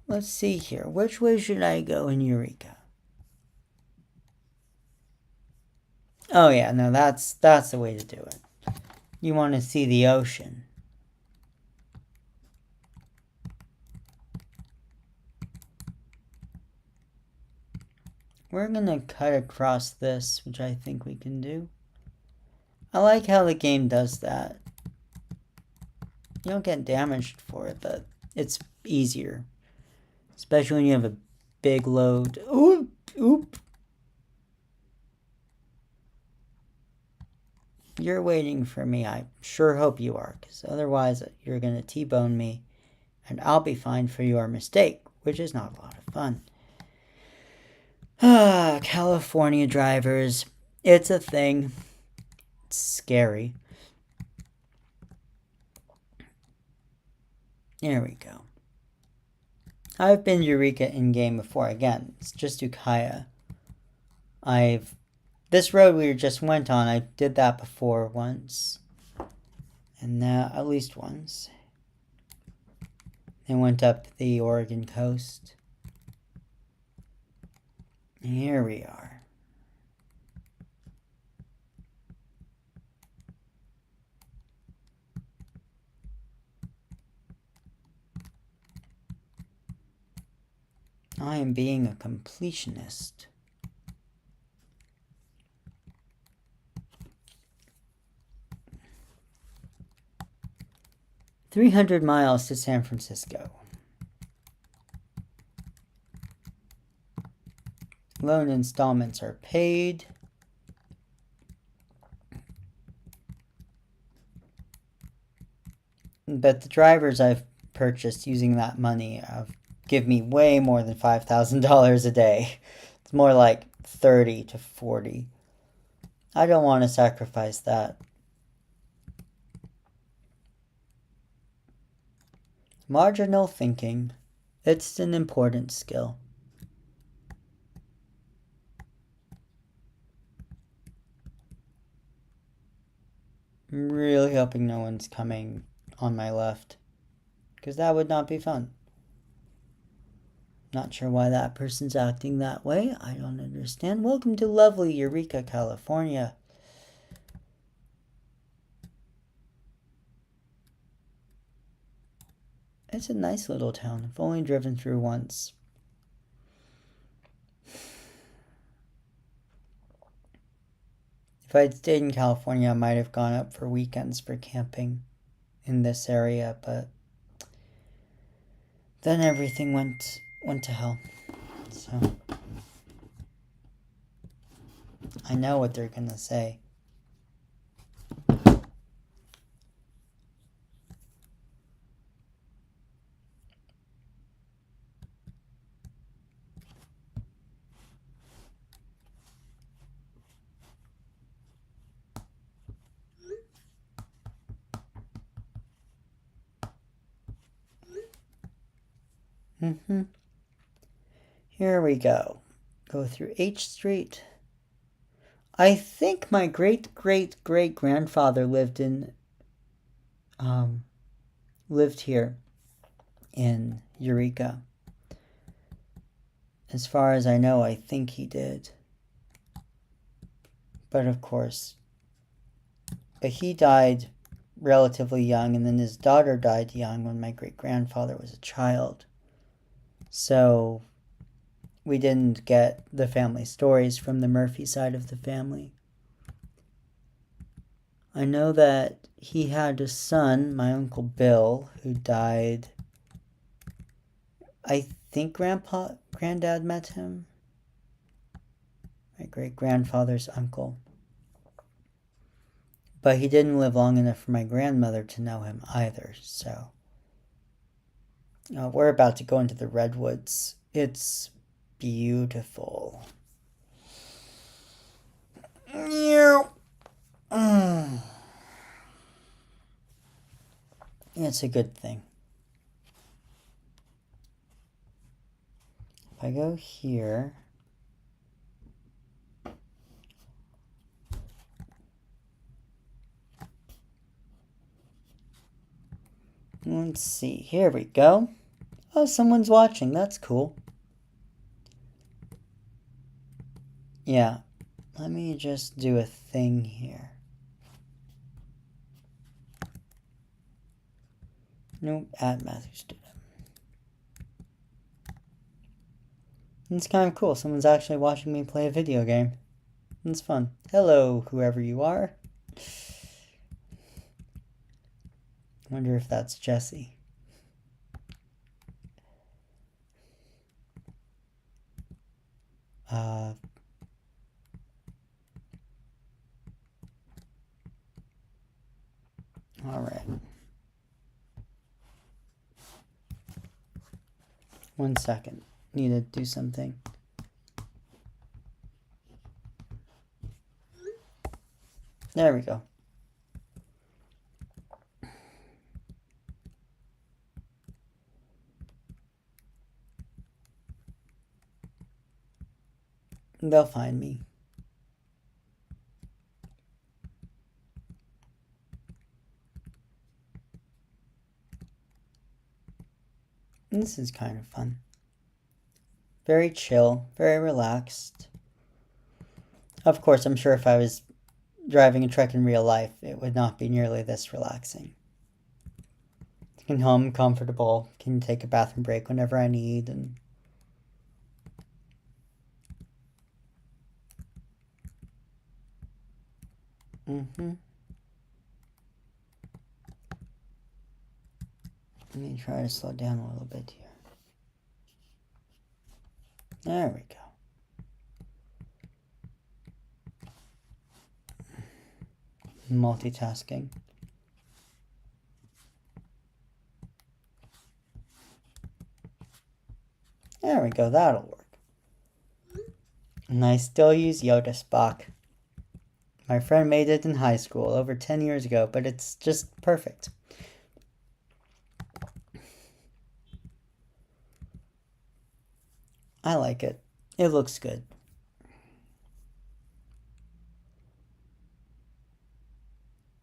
Let's see here. Which way should I go in Eureka? Oh yeah, no, that's the way to do it. You want to see the ocean. We're gonna cut across this, which I think we can do. I like how the game does that. You don't get damaged for it, but it's easier. Especially when you have a big load. Oop, oop. You're waiting for me. I sure hope you are, because otherwise you're gonna T-bone me, and I'll be fined for your mistake, which is not a lot of fun. California drivers. It's a thing. It's scary. There we go. I've been Eureka in-game before. Again, it's just Ukiah. This road we just went on, I did that before once. And now, at least once. I went up the Oregon coast. Here we are. I am being a completionist. $300 miles to San Francisco. Loan installments are paid. But the drivers I've purchased using that money give me way more than $5,000 a day. It's more like 30 to 40. I don't want to sacrifice that. Marginal thinking. It's an important skill. I'm really hoping no one's coming on my left, because that would not be fun. Not sure why that person's acting that way. I don't understand. Welcome to lovely Eureka, California. It's a nice little town. I've only driven through once. If I'd stayed in California, I might have gone up for weekends for camping in this area, but then everything went to hell. So I know what they're gonna say. Here we go. Go through H Street. I think my great-great-great-grandfather lived here in Eureka. As far as I know, I think he did. But of course, he died relatively young, and then his daughter died young when my great-grandfather was a child. So we didn't get the family stories from the Murphy side of the family. I know that he had a son, my Uncle Bill, who died. I think Granddad met him. My great-grandfather's uncle. But he didn't live long enough for my grandmother to know him either, so. We're about to go into the redwoods. It's beautiful. It's a good thing. If I go here, let's see, here we go. Oh, someone's watching, that's cool. Yeah, let me just do a thing here. Nope, add Matthew Student. It's kind of cool, someone's actually watching me play a video game. It's fun. Hello, whoever you are. Wonder if that's Jesse. Alright. 1 second. Need to do something. There we go. They'll find me. This is kind of fun. Very chill, very relaxed. Of course, I'm sure if I was driving a truck in real life, it would not be nearly this relaxing. I can home comfortable, can take a bathroom break whenever I need, and let me try to slow down a little bit here. There we go. Multitasking. There we go, that'll work. And I still use Yoda Spock. My friend made it in high school over 10 years ago, but it's just perfect. I like it. It looks good.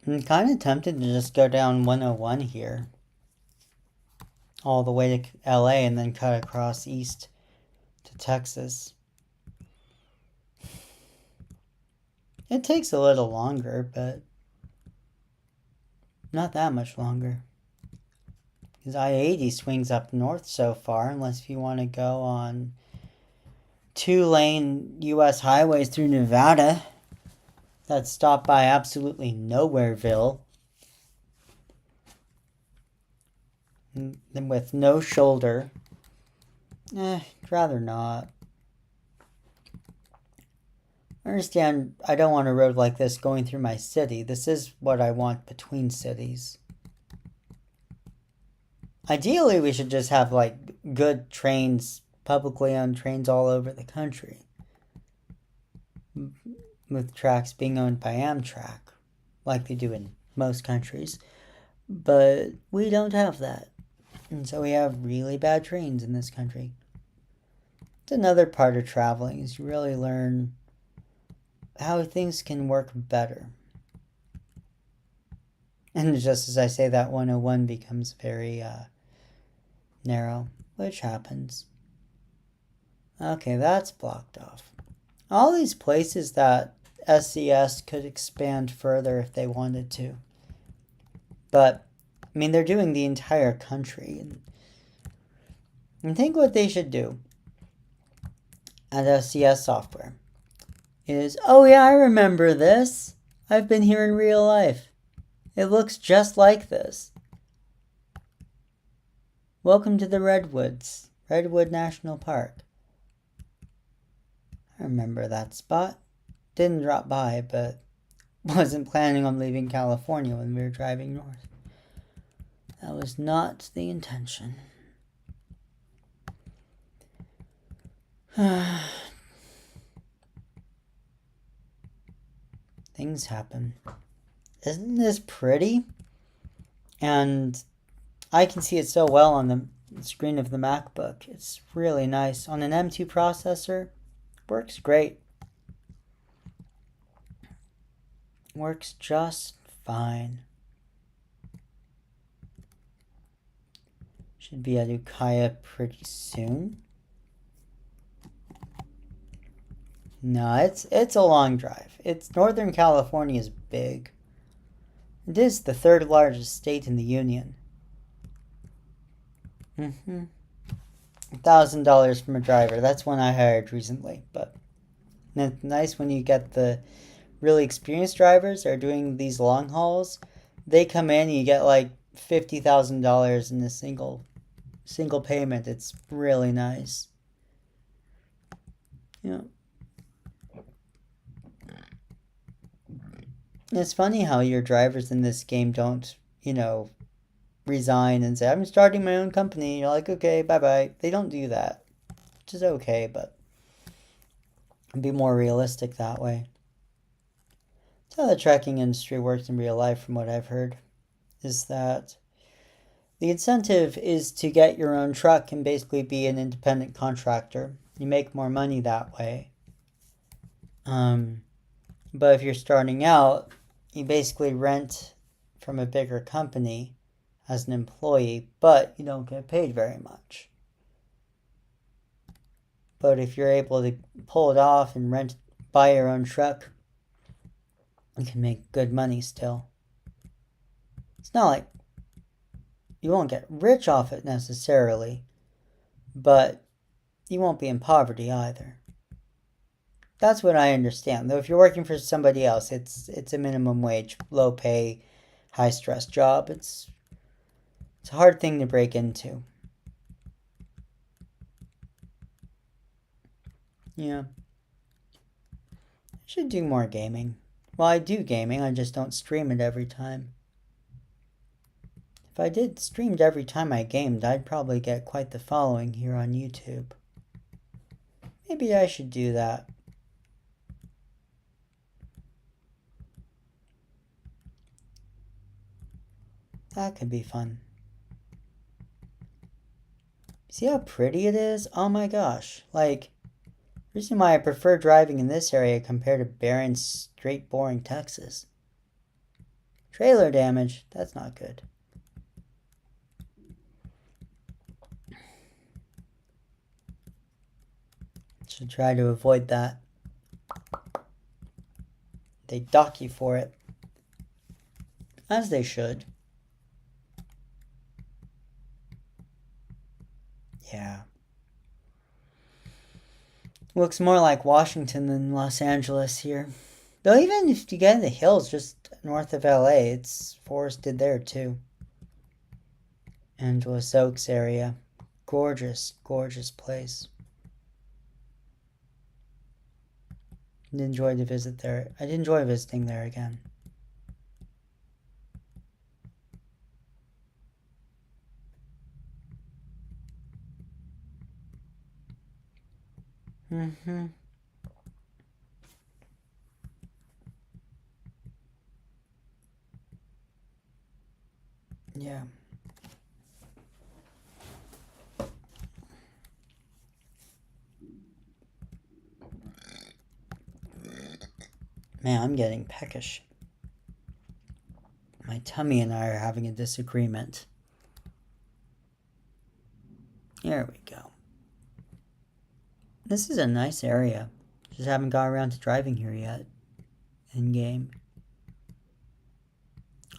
I'm kind of tempted to just go down 101 here. All the way to LA and then cut across east to Texas. It takes a little longer, but not that much longer. Because I-80 swings up north so far, unless if you want to go on 2-lane U.S. highways through Nevada that stop by absolutely nowhereville. And with no shoulder. Rather not. I understand I don't want a road like this going through my city. This is what I want between cities. Ideally, we should just have, like, good trains, publicly owned trains all over the country. With tracks being owned by Amtrak, like they do in most countries. But we don't have that. And so we have really bad trains in this country. It's another part of traveling, is you really learn how things can work better. And just as I say that, 101 becomes very narrow, which happens. Okay, that's blocked off. All these places that SES could expand further if they wanted to. But, I mean, they're doing the entire country. And think what they should do at SCS Software is, oh yeah, I remember this. I've been here in real life. It looks just like this. Welcome to the Redwoods, Redwood National Park. I remember that spot. Didn't drop by, but wasn't planning on leaving California when we were driving north. That was not the intention. Things happen. Isn't this pretty? And I can see it so well on the screen of the MacBook. It's really nice. On an M2 processor, works great. Works just fine. Should be at Ukiah pretty soon. No, it's a long drive. Northern California is big. It is the third largest state in the union. $1,000 from a driver. That's one I hired recently, but it's nice when you get the really experienced drivers that are doing these long hauls. They come in and you get like $50,000 in a single payment. It's really nice. Yeah. It's funny how your drivers in this game don't, resign and say, I'm starting my own company. You're like, okay, bye-bye. They don't do that, which is okay, but it'd be more realistic that way. That's how the trucking industry works in real life, from what I've heard, is that the incentive is to get your own truck and basically be an independent contractor. You make more money that way. But if you're starting out, you basically rent from a bigger company as an employee, but you don't get paid very much. But if you're able to pull it off and buy your own truck, you can make good money still. It's not like you won't get rich off it necessarily, but you won't be in poverty either. That's what I understand. Though if you're working for somebody else, it's a minimum wage, low pay, high stress job. It's a hard thing to break into. Yeah. I should do more gaming. Well, I do gaming, I just don't stream it every time. If I did streamed every time I gamed, I'd probably get quite the following here on YouTube. Maybe I should do that. That could be fun. See how pretty it is? Oh my gosh. Like, the reason why I prefer driving in this area compared to barren, straight, boring Texas. Trailer damage. That's not good. Should try to avoid that. They dock you for it. As they should. Yeah. Looks more like Washington than Los Angeles here. Though even if you get in the hills just north of LA, it's forested there too. Angeles Oaks area. Gorgeous, gorgeous place. I'd enjoy to visit there. I'd enjoy visiting there again. Yeah. Man, I'm getting peckish. My tummy and I are having a disagreement. There we go. This is a nice area. Just haven't got around to driving here yet. In game.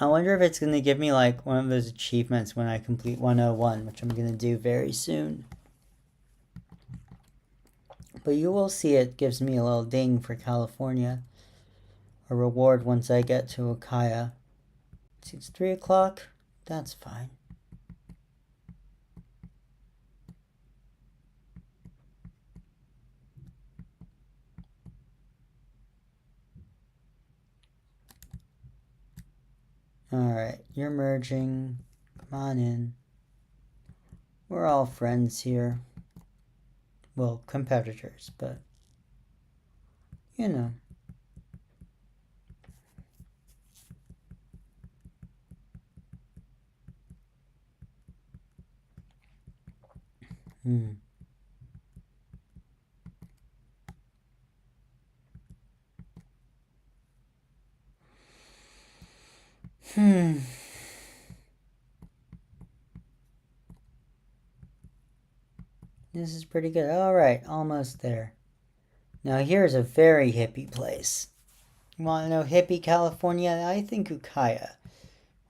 I wonder if it's going to give me like one of those achievements when I complete 101, which I'm going to do very soon. But you will see it gives me a little ding for California. A reward once I get to Ukiah. See, it's 3 o'clock. That's fine. Alright, you're merging. Come on in. We're all friends here. Well, competitors, but you know. Hmm. This is pretty good. Alright, almost there. Now here's a very hippie place. You want to know hippie California? I think Ukiah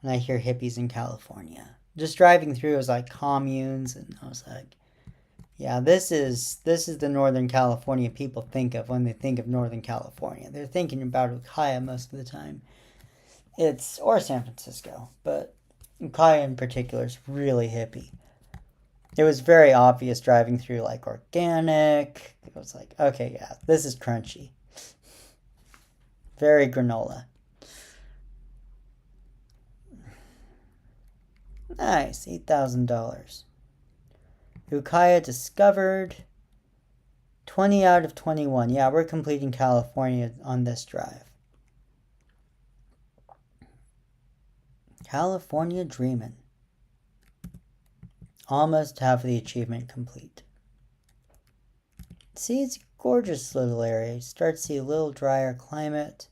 when I hear hippies in California. Just driving through, it was like communes, and I was like, yeah, this is the Northern California people think of when they think of Northern California. They're thinking about Ukiah most of the time. Or San Francisco, but Ukiah in particular is really hippie. It was very obvious driving through like organic. It was like, okay, yeah, this is crunchy. Very granola. Nice, $8,000. Ukiah discovered. 20 out of 21. Yeah, we're completing California on this drive. California dreamin'. Almost half of the achievement complete. See, it's a gorgeous little area. You start to see a little drier climate.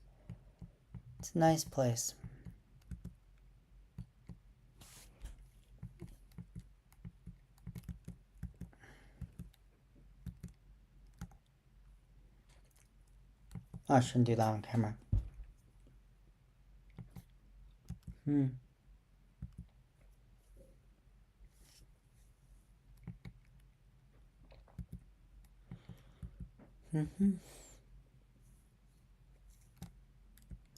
It's a nice place. Oh, I shouldn't do that on camera.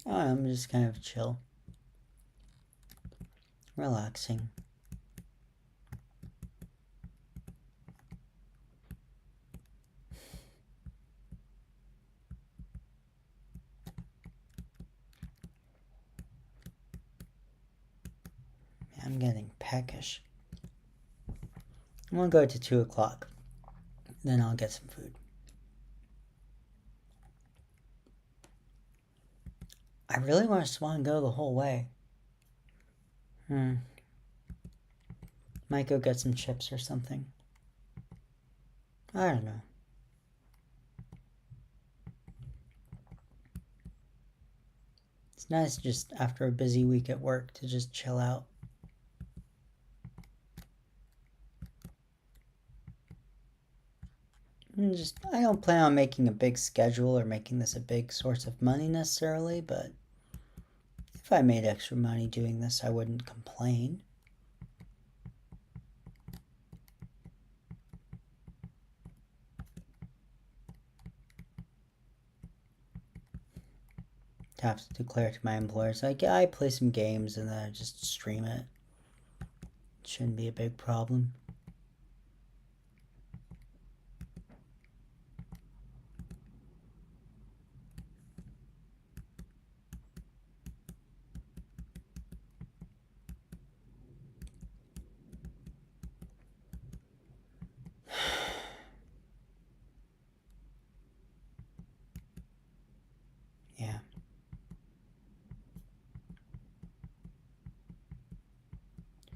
I'm just kind of chill. Relaxing. I'm getting peckish. I'm gonna go to 2 o'clock. Then I'll get some food. I really want to Swan go the whole way. Might go get some chips or something. I don't know. It's nice just after a busy week at work to just chill out. I don't plan on making a big schedule or making this a big source of money necessarily, but if I made extra money doing this, I wouldn't complain. To have to declare to my employers, like, yeah, I play some games and then I just stream it. Shouldn't be a big problem. Yeah.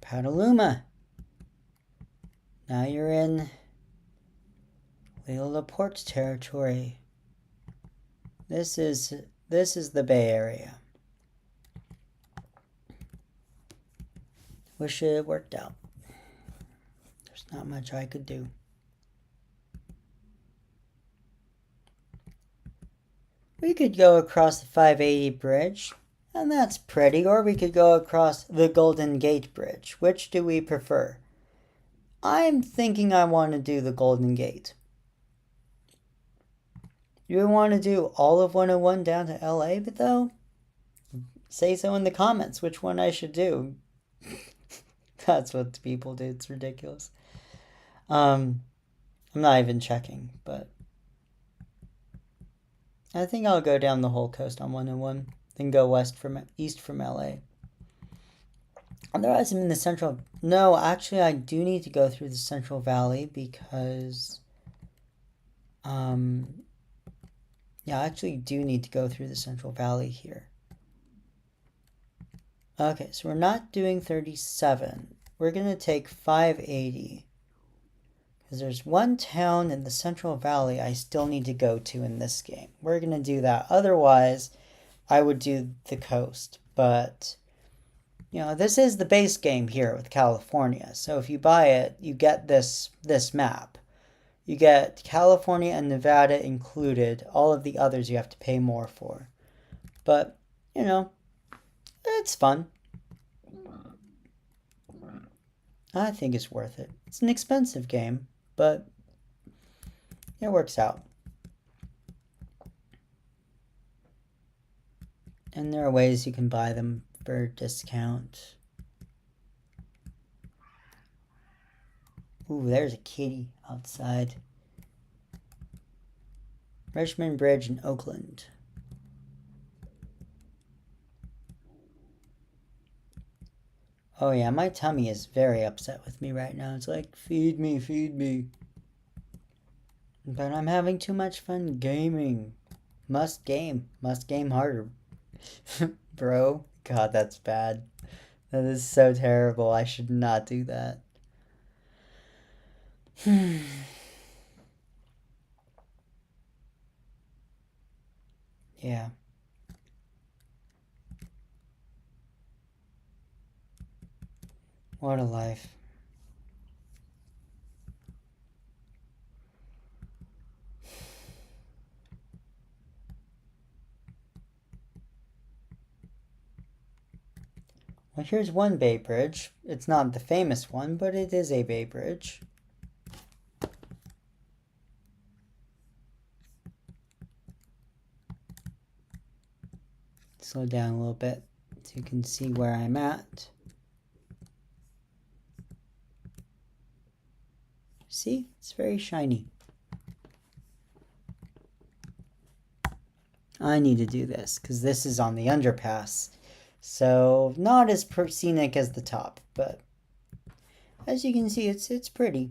Petaluma. Now you're in Wheel Laporte territory. This is the Bay Area. Wish it worked out. There's not much I could do. We could go across the 580 bridge. And that's pretty. Or we could go across the Golden Gate Bridge. Which do we prefer? I'm thinking I want to do the Golden Gate. You want to do all of 101 down to LA, but though? Say so in the comments which one I should do. That's what the people do. It's ridiculous. I'm not even checking, but I think I'll go down the whole coast on 101, then go east from LA. Otherwise, I'm in the central. No, actually, I do need to go through the Central Valley because, yeah, I actually do need to go through the Central Valley here. Okay, so we're not doing 37. We're gonna take 580 because there's one town in the Central Valley I still need to go to in this game. We're gonna do that. Otherwise, I would do the coast, but you know, this is the base game here with California. So if you buy it, you get this map. You get California and Nevada included. All of the others you have to pay more for. But, you know, it's fun. I think it's worth it. It's an expensive game, but it works out. And there are ways you can buy them for discount. Ooh, there's a kitty outside. Richmond Bridge in Oakland. Oh yeah, my tummy is very upset with me right now. It's like, feed me, feed me. But I'm having too much fun gaming. Must game harder. Bro, God, that's bad. That is so terrible. I should not do that. Yeah. What a life. Well, here's one Bay Bridge. It's not the famous one, but it is a Bay Bridge. Slow down a little bit so you can see where I'm at. See? It's very shiny. I need to do this because this is on the underpass. So not as scenic as the top, but as you can see, it's pretty.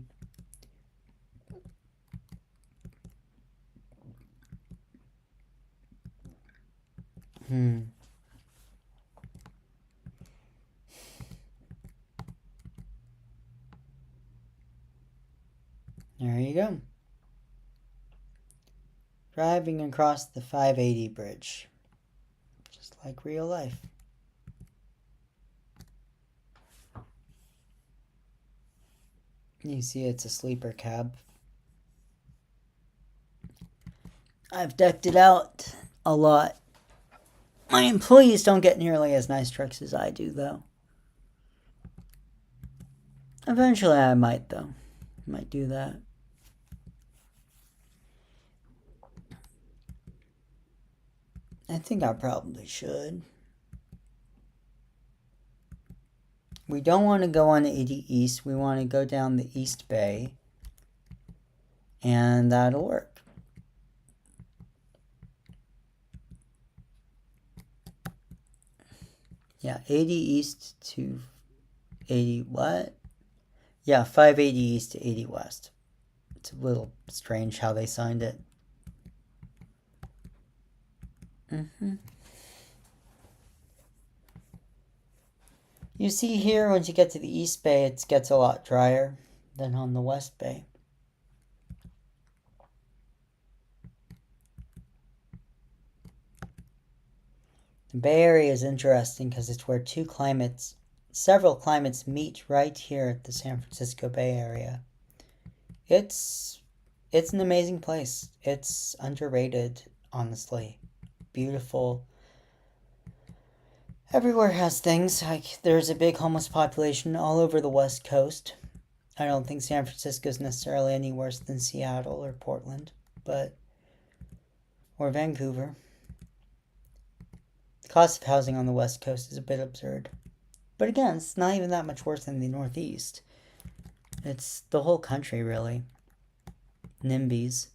There you go. Driving across the 580 bridge. Just like real life. You see it's a sleeper cab. I've decked it out a lot. My employees don't get nearly as nice trucks as I do, though. Eventually I might, though. Might do that. I think I probably should. We don't want to go on 80 East. We want to go down the East Bay. And that'll work. Yeah, 80 East to 80 what? Yeah, 580 East to 80 West. It's a little strange how they signed it. You see here, once you get to the East Bay, it gets a lot drier than on the West Bay. The Bay Area is interesting because it's where several climates meet right here at the San Francisco Bay Area. It's an amazing place. It's underrated, honestly. Beautiful. Everywhere has things. Like, there's a big homeless population all over the West Coast. I don't think San Francisco's necessarily any worse than Seattle or Portland, or Vancouver. The cost of housing on the West Coast is a bit absurd. But again, it's not even that much worse than the Northeast. It's the whole country, really. NIMBYs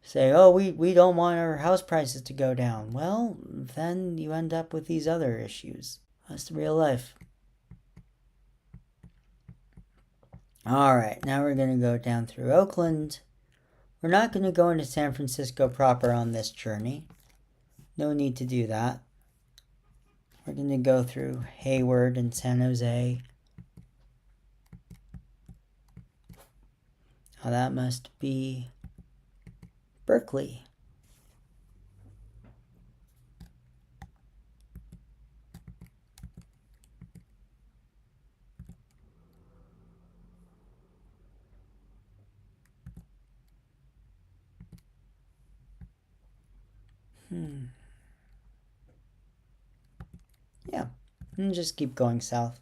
say, oh, we don't want our house prices to go down. Well, then you end up with these other issues. That's real life. Alright, now we're going to go down through Oakland. We're not going to go into San Francisco proper on this journey. No need to do that. We're going to go through Hayward and San Jose. Now that must be Berkeley. Yeah, and just keep going south.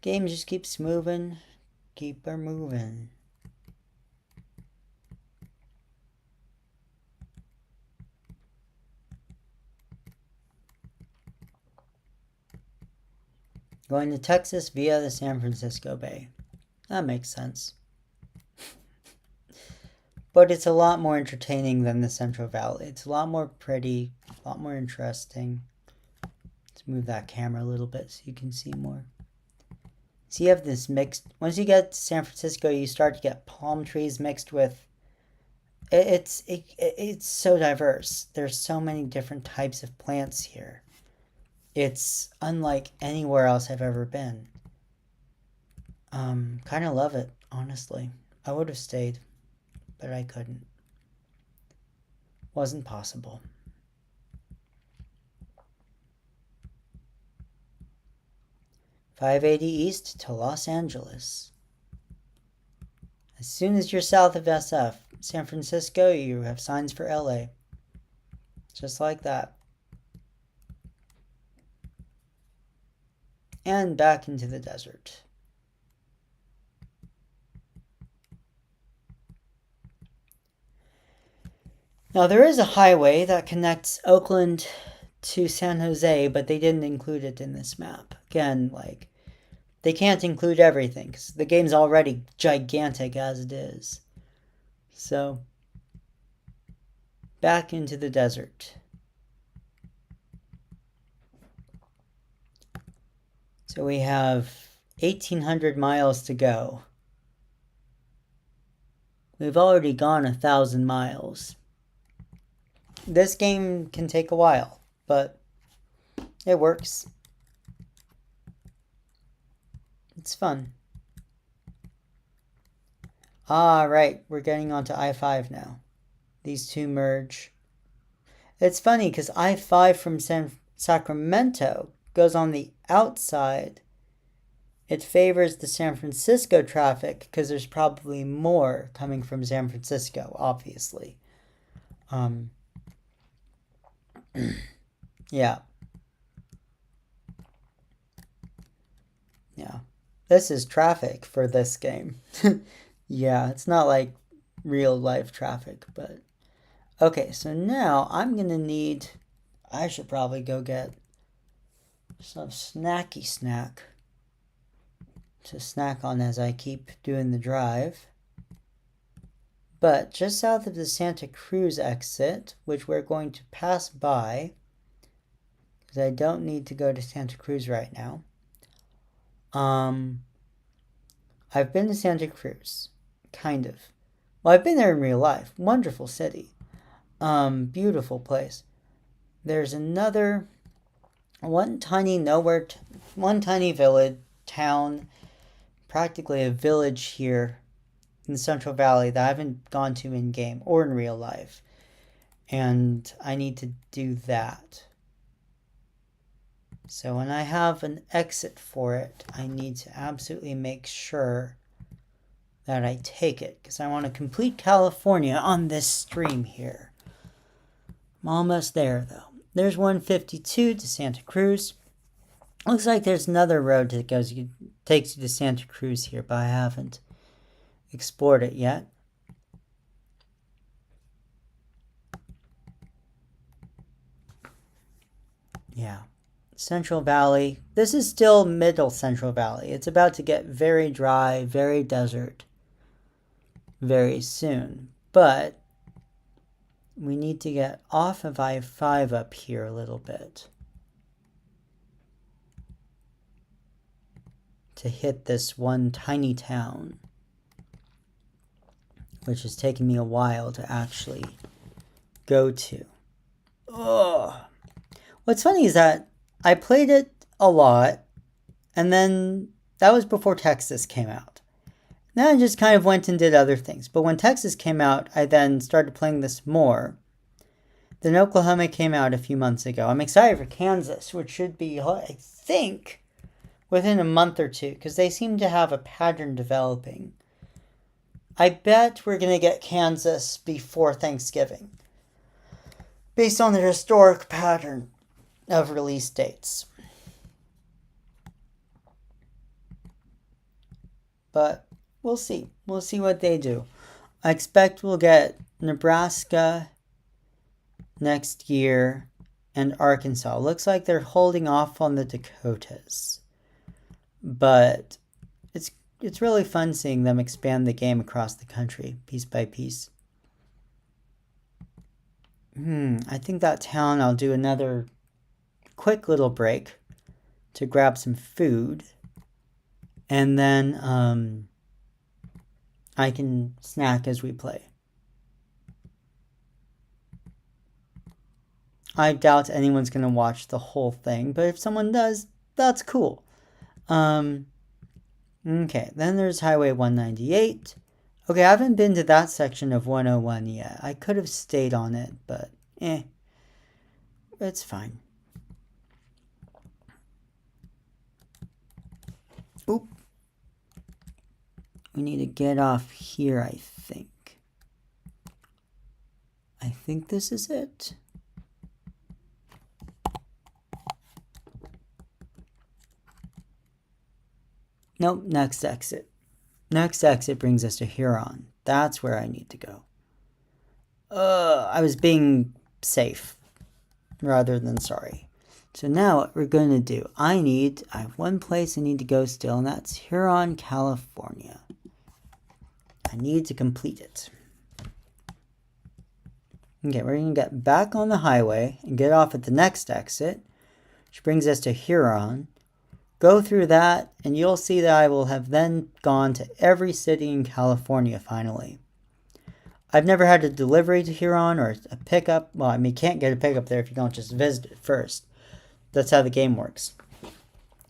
Game just keeps moving. Keep her moving. Going to Texas via the San Francisco Bay. That makes sense. But it's a lot more entertaining than the Central Valley. It's a lot more pretty, a lot more interesting. Let's move that camera a little bit so you can see more. So you have this mixed... Once you get to San Francisco, you start to get palm trees mixed with... It's so diverse. There's so many different types of plants here. It's unlike anywhere else I've ever been. Kind of love it, honestly. I would have stayed, but I couldn't. Wasn't possible. .580 east to Los Angeles. As soon as you're south of SF, San Francisco, you have signs for LA. Just like that. And back into the desert. Now there is a highway that connects Oakland to San Jose, but they didn't include it in this map. Again, like, they can't include everything because the game's already gigantic as it is. So, back into the desert. So we have 1,800 miles to go. We've already gone 1,000 miles. This game can take a while, but it works. It's fun. Right, we're getting onto I-5 now. These two merge. It's funny because I-5 from Sacramento goes on the outside. It favors the San Francisco traffic because there's probably more coming from San Francisco, obviously. Yeah. Yeah. This is traffic for this game. Yeah, it's not like real life traffic, but... Okay, so now I'm gonna need... I should probably go get some snacky snack to snack on as I keep doing the drive. But just south of the Santa Cruz exit, which we're going to pass by, because I don't need to go to Santa Cruz right now. I've been to Santa Cruz, kind of. Well, I've been there in real life. Wonderful city. Beautiful place. There's another, one tiny village, town, practically a village here in the Central Valley that I haven't gone to in game or in real life. And I need to do that. So when I have an exit for it, I need to absolutely make sure that I take it, because I want to complete California on this stream here. I'm almost there, though. there's 152 to Santa Cruz. Looks like there's another road that takes you to Santa Cruz here, but I haven't explored it yet. Yeah. Central Valley. This is still middle Central Valley. It's about to get very dry, very desert very soon. But we need to get off of I-5 up here a little bit to hit this one tiny town, which is taking me a while to actually go to. Ugh. What's funny is that I played it a lot, and then that was before Texas came out. Then I just kind of went and did other things. But when Texas came out, I then started playing this more. Then Oklahoma came out a few months ago. I'm excited for Kansas, which should be, I think, within a month or two, because they seem to have a pattern developing. I bet we're going to get Kansas before Thanksgiving, based on the historic pattern of release dates. But we'll see. We'll see what they do. I expect we'll get Nebraska next year and Arkansas. Looks like they're holding off on the Dakotas. But it's really fun seeing them expand the game across the country, piece by piece. I think that town I'll do another quick little break to grab some food, and then I can snack as we play. I doubt anyone's gonna watch the whole thing, but if someone does, that's cool. Okay, then there's Highway 198. Okay, I haven't been to that section of 101 yet. I could have stayed on it, but it's fine. Oop. We need to get off here, I think. I think this is it. Nope, next exit. Next exit brings us to Huron. That's where I need to go. I was being safe rather than sorry. So now what we're going to do, I have one place I need to go still, and that's Huron, California. I need to complete it. Okay, we're going to get back on the highway and get off at the next exit, which brings us to Huron. Go through that, and you'll see that I will have then gone to every city in California finally. I've never had a delivery to Huron or a pickup. Well, I mean, you can't get a pickup there if you don't just visit it first. That's how the game works.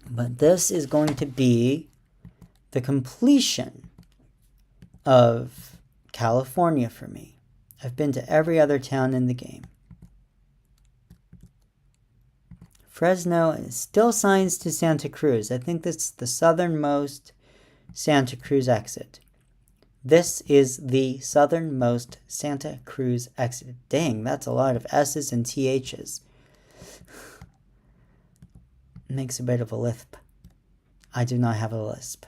But this is going to be the completion of California for me. I've been to every other town in the game. Fresno is still signs to Santa Cruz. I think that's the southernmost Santa Cruz exit. This is the southernmost Santa Cruz exit. Dang, that's a lot of S's and TH's. Makes a bit of a lisp. I do not have a lisp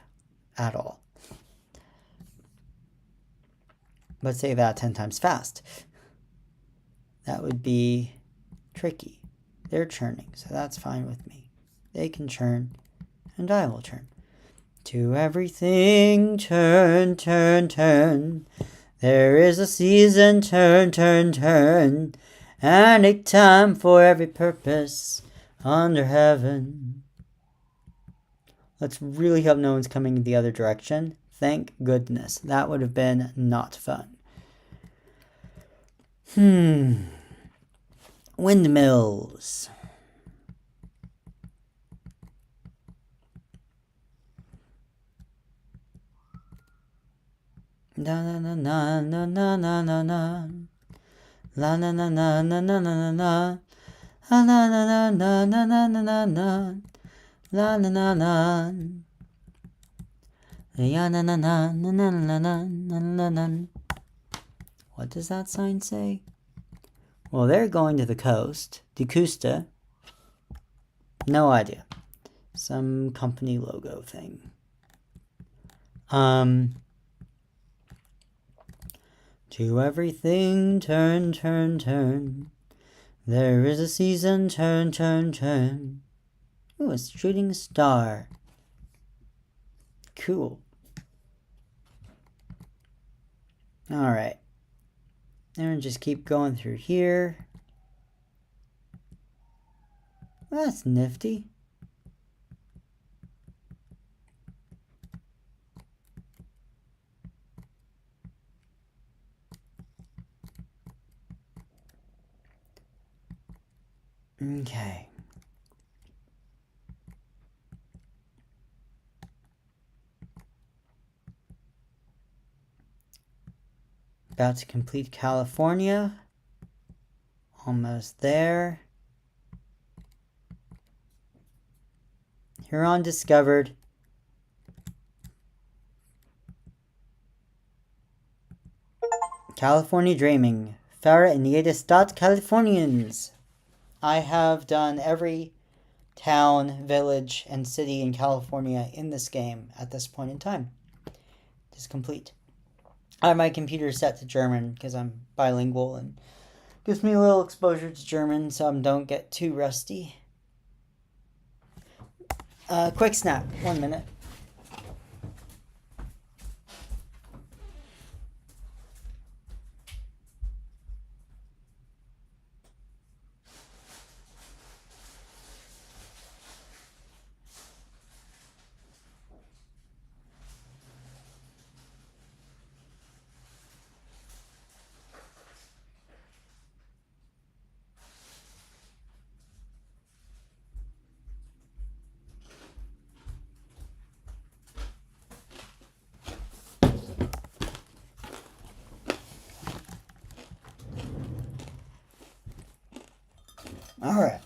at all. But say that 10 times fast. That would be tricky. They're churning, so that's fine with me. They can churn, and I will churn. To everything, turn, turn, turn. There is a season, turn, turn, turn. And a time for every purpose under heaven. Let's really hope no one's coming in the other direction. Thank goodness. That would have been not fun. Windmills. Na na na na na na na na na. La na na na na na na na. La na na na na na na na na. La na na na. Ya na na na na na na na na na. What does that sign say? Well, they're going to the coast. Die Küste. No idea. Some company logo thing. To everything, turn, turn, turn. There is a season, turn, turn, turn. Ooh, it's shooting star. Cool. Alright. And just keep going through here. That's nifty. Okay. About to complete California. Almost there. Huron discovered. California Dreaming. Farah and jede Stadt Californiens. I have done every town, village, and city in California in this game at this point in time. It is complete. I have my computer set to German because I'm bilingual and gives me a little exposure to German so I don't get too rusty. Quick snap. 1 minute. All right.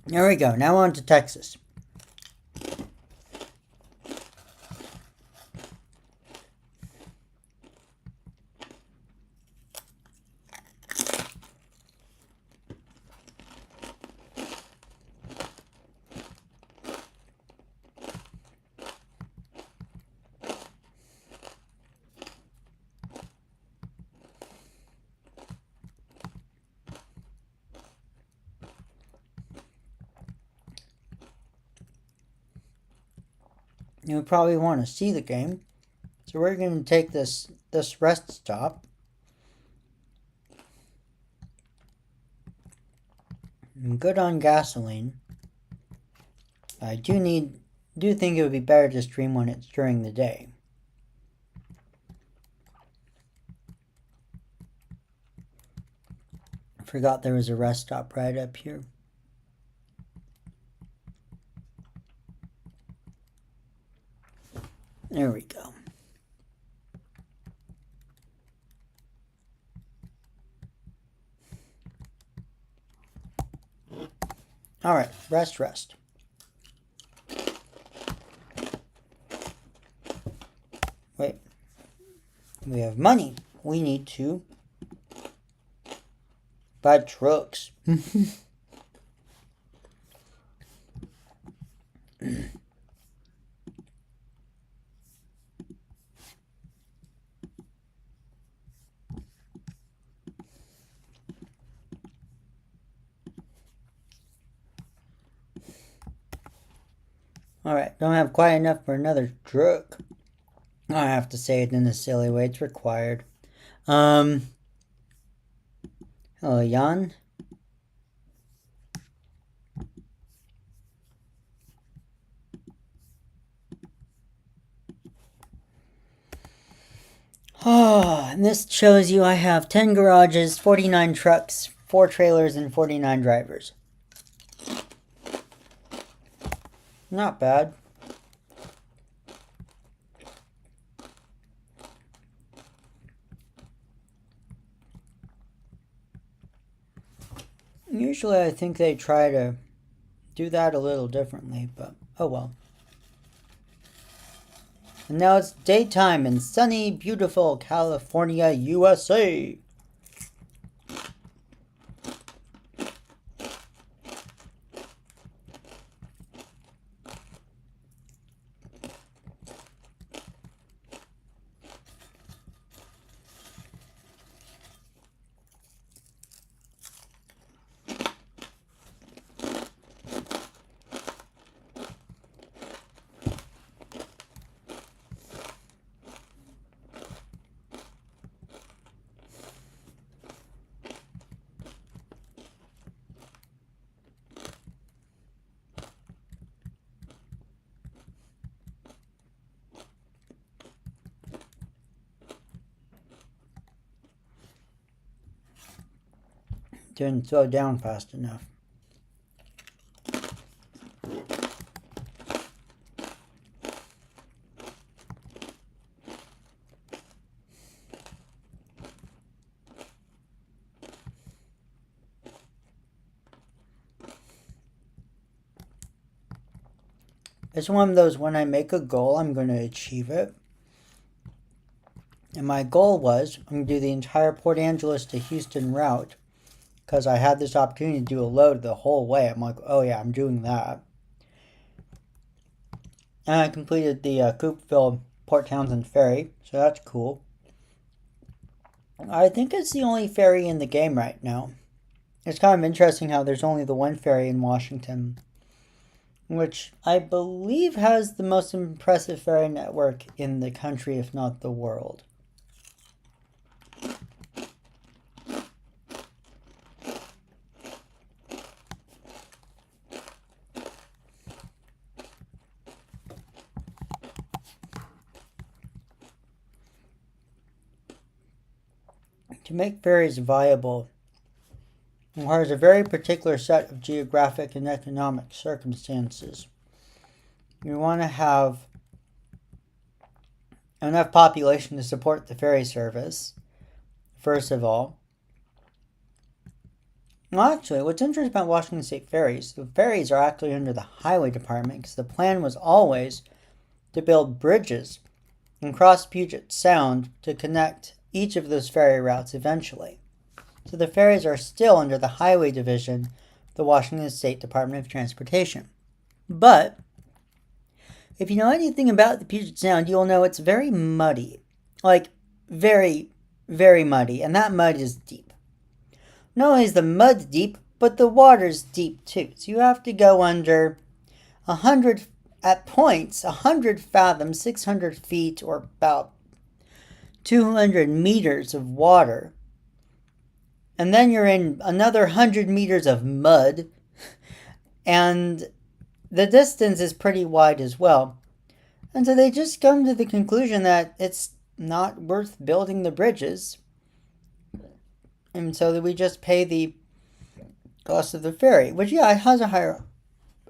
There we go. Now on to Texas. You would probably want to see the game. So we're going to take this rest stop. I'm good on gasoline. I do think it would be better to stream when it's during the day. I forgot there was a rest stop right up here. There we go. All right, rest. Wait, we have money. We need to buy trucks. Alright, don't have quite enough for another truck. I have to say it in a silly way, it's required. Hello, Jan. Oh, and this shows you I have 10 garages, 49 trucks, 4 trailers, and 49 drivers. Not bad. Usually I think they try to do that a little differently, but oh well. And now it's daytime in sunny, beautiful California, USA. Didn't slow down fast enough. It's one of those, when I make a goal, I'm going to achieve it. And my goal was, I'm going to do the entire Port Angeles to Houston route. Because I had this opportunity to do a load the whole way. I'm like, oh yeah, I'm doing that. And I completed the Coopville Port Townsend ferry, so that's cool. I think it's the only ferry in the game right now. It's kind of interesting how there's only the one ferry in Washington, which I believe has the most impressive ferry network in the country, if not the world. To make ferries viable requires a very particular set of geographic and economic circumstances. You want to have enough population to support the ferry service, first of all. Well, actually, what's interesting about Washington State ferries, the ferries are actually under the Highway Department because the plan was always to build bridges across Puget Sound to connect each of those ferry routes eventually. So the ferries are still under the Highway Division, the Washington State Department of Transportation. But if you know anything about the Puget Sound, you'll know it's very muddy. Like, very, very muddy. And that mud is deep. Not only is the mud deep, but the water's deep too. So you have to go under 100, at points, 100 fathoms, 600 feet, or about 200 meters of water. And then you're in another 100 meters of mud. And the distance is pretty wide as well. And so they just come to the conclusion that it's not worth building the bridges. And so that we just pay the cost of the ferry, which, yeah, it has a higher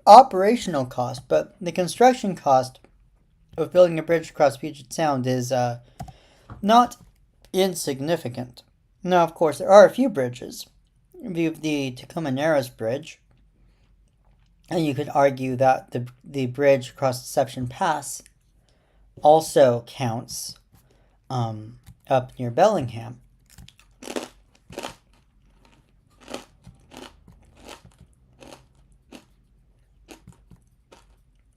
operational cost, but the construction cost of building a bridge across Puget Sound is not insignificant. Now, of course, there are a few bridges. We have the Tacoma Narrows Bridge, and you could argue that the bridge across Deception Pass also counts up near Bellingham.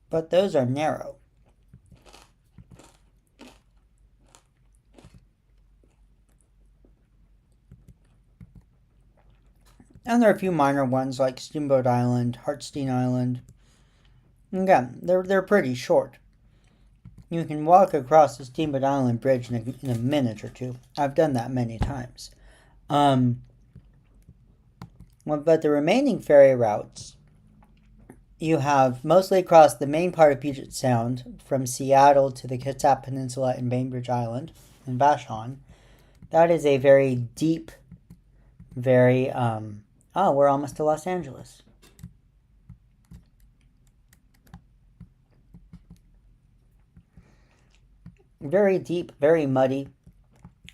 But those are narrow. And there are a few minor ones like Steamboat Island, Hartstein Island. Again, they're pretty short. You can walk across the Steamboat Island Bridge in a minute or two. I've done that many times. But the remaining ferry routes, you have mostly across the main part of Puget Sound, from Seattle to the Kitsap Peninsula and Bainbridge Island and Vashon. That is a very deep, very, we're almost to Los Angeles. very deep, very muddy,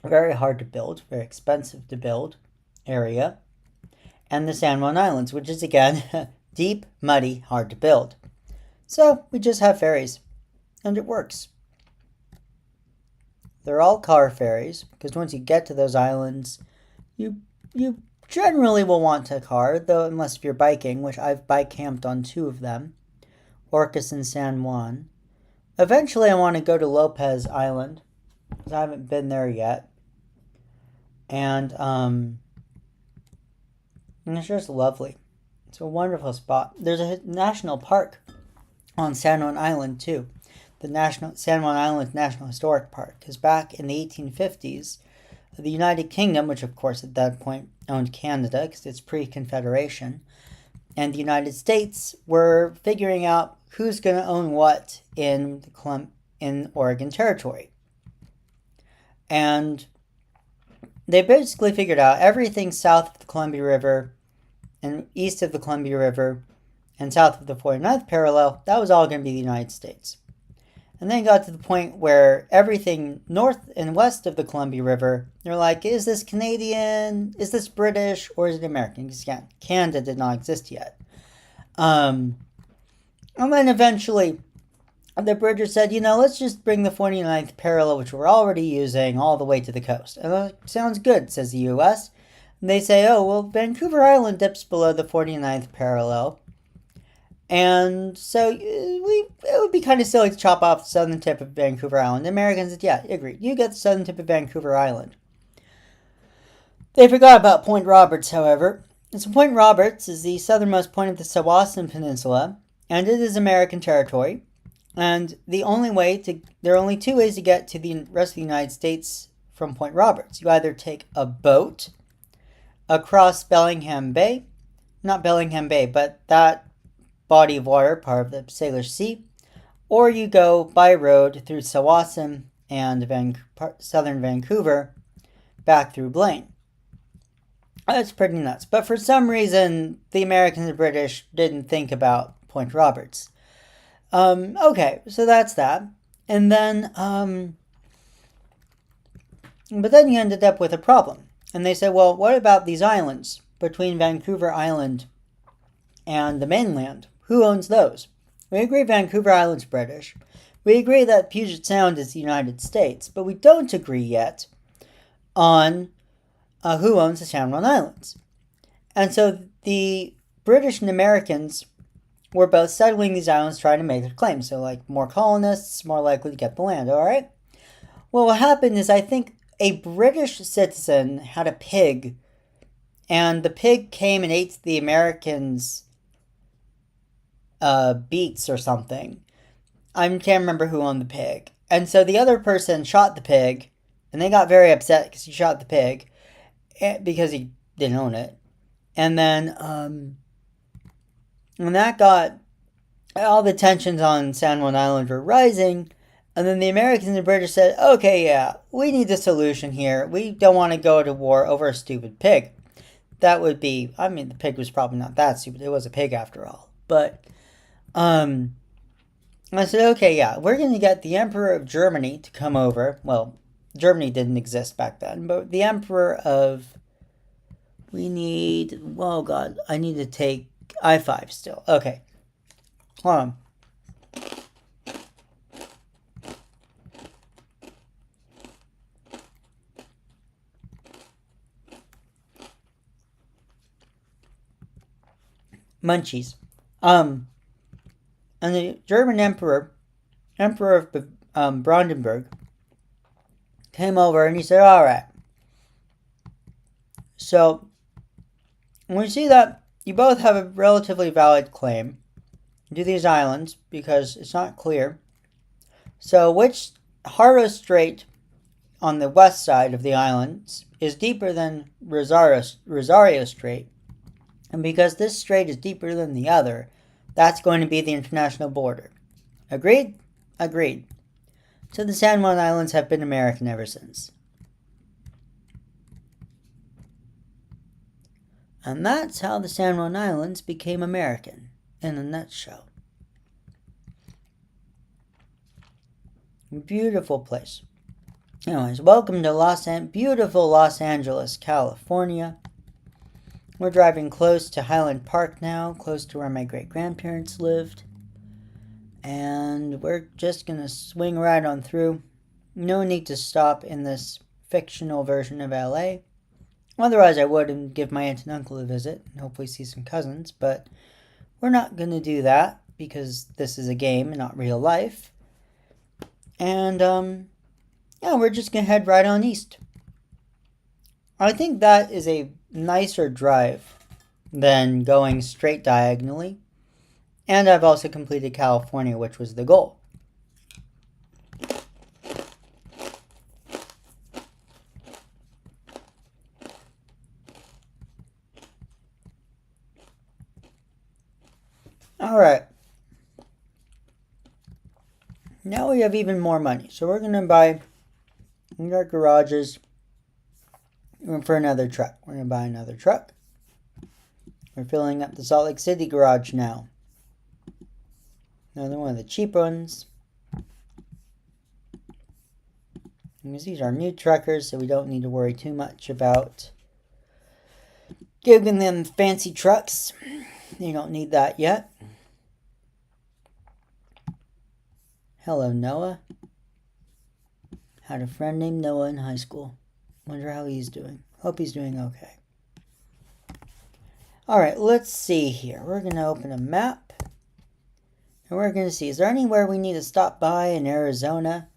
very hard to build, very expensive to build area, and the San Juan Islands, which is again deep, muddy, hard to build. So we just have ferries, and it works. They're all car ferries, because once you get to those islands, you generally will want a car, though unless if you're biking, which I've bike camped on 2 of them, Orcas and San Juan. Eventually I want to go to Lopez Island, because I haven't been there yet. And it's just lovely. It's a wonderful spot. There's a national park on San Juan Island too. The San Juan Island National Historic Park. Because back in the 1850s, the United Kingdom, which of course at that point owned Canada because it's pre-Confederation, and the United States were figuring out who's going to own what in Oregon Territory. And they basically figured out everything south of the Columbia River and east of the Columbia River and south of the 49th parallel, that was all going to be the United States. And then it got to the point where everything north and west of the Columbia River, they're like, is this Canadian, is this British, or is it American? Because again, Canada did not exist yet. And then eventually, the British said, let's just bring the 49th parallel, which we're already using, all the way to the coast. And that sounds good, says the U.S. And they say, oh, well, Vancouver Island dips below the 49th parallel. And so it would be kind of silly to chop off the southern tip of Vancouver Island. The Americans said, yeah, agreed. You get the southern tip of Vancouver Island. They forgot about Point Roberts, however. And so Point Roberts is the southernmost point of the Tsawwassen Peninsula, and it is American territory. And there are only 2 ways to get to the rest of the United States from Point Roberts. You either take a boat across Bellingham Bay, not Bellingham Bay, but that body of water, part of the Salish Sea, or you go by road through Tsawwassen and southern Vancouver back through Blaine. That's pretty nuts. But for some reason, the Americans and British didn't think about Point Roberts. Okay, so that's that. And then, but then you ended up with a problem. And they said, well, what about these islands between Vancouver Island and the mainland? Who owns those? We agree Vancouver Island's British. We agree that Puget Sound is the United States, but we don't agree yet on who owns the San Juan Islands. And so the British and Americans were both settling these islands trying to make their claims. So like more colonists, more likely to get the land, all right? Well, what happened is I think a British citizen had a pig, and the pig came and ate the Americans' beets or something. I can't remember who owned the pig. And so the other person shot the pig, and they got very upset because he shot the pig because he didn't own it. And then, and that got all the tensions on San Juan Island were rising. And then the Americans and British said, okay, yeah, we need a solution here. We don't want to go to war over a stupid pig. That would be, the pig was probably not that stupid. It was a pig after all. But, I said, okay, yeah, we're going to get the Emperor of Germany to come over. Well, Germany didn't exist back then, but the Emperor of, I need to take I-5 still. Okay, hold on. Munchies. And the German Emperor of Brandenburg, came over and he said, all right. So, we see that you both have a relatively valid claim to these islands because it's not clear. So, which Haro Strait on the west side of the islands is deeper than Rosario Strait? And because this strait is deeper than the other, that's going to be the international border. Agreed? Agreed. So the San Juan Islands have been American ever since. And that's how the San Juan Islands became American, in a nutshell. Beautiful place. Anyways, welcome to beautiful Los Angeles, California. We're driving close to Highland Park now, close to where my great-grandparents lived. And we're just gonna swing right on through. No need to stop in this fictional version of LA. Otherwise, I would and give my aunt and uncle a visit and hopefully see some cousins, but we're not gonna do that because this is a game and not real life. And, yeah, we're just gonna head right on east. I think that is a nicer drive than going straight diagonally. And I've also completed California, which was the goal. Alright. Now we have even more money. So we're going to buy in our garages for another truck. We're going to buy another truck. We're filling up the Salt Lake City garage now. Another one of the cheap ones. Because these are new truckers, so we don't need to worry too much about giving them fancy trucks. You don't need that yet. Hello, Noah. Had a friend named Noah in high school. Wonder how he's doing. Hope he's doing okay. Alright, let's see here. We're going to open a map. And we're going to see, is there anywhere we need to stop by in Arizona?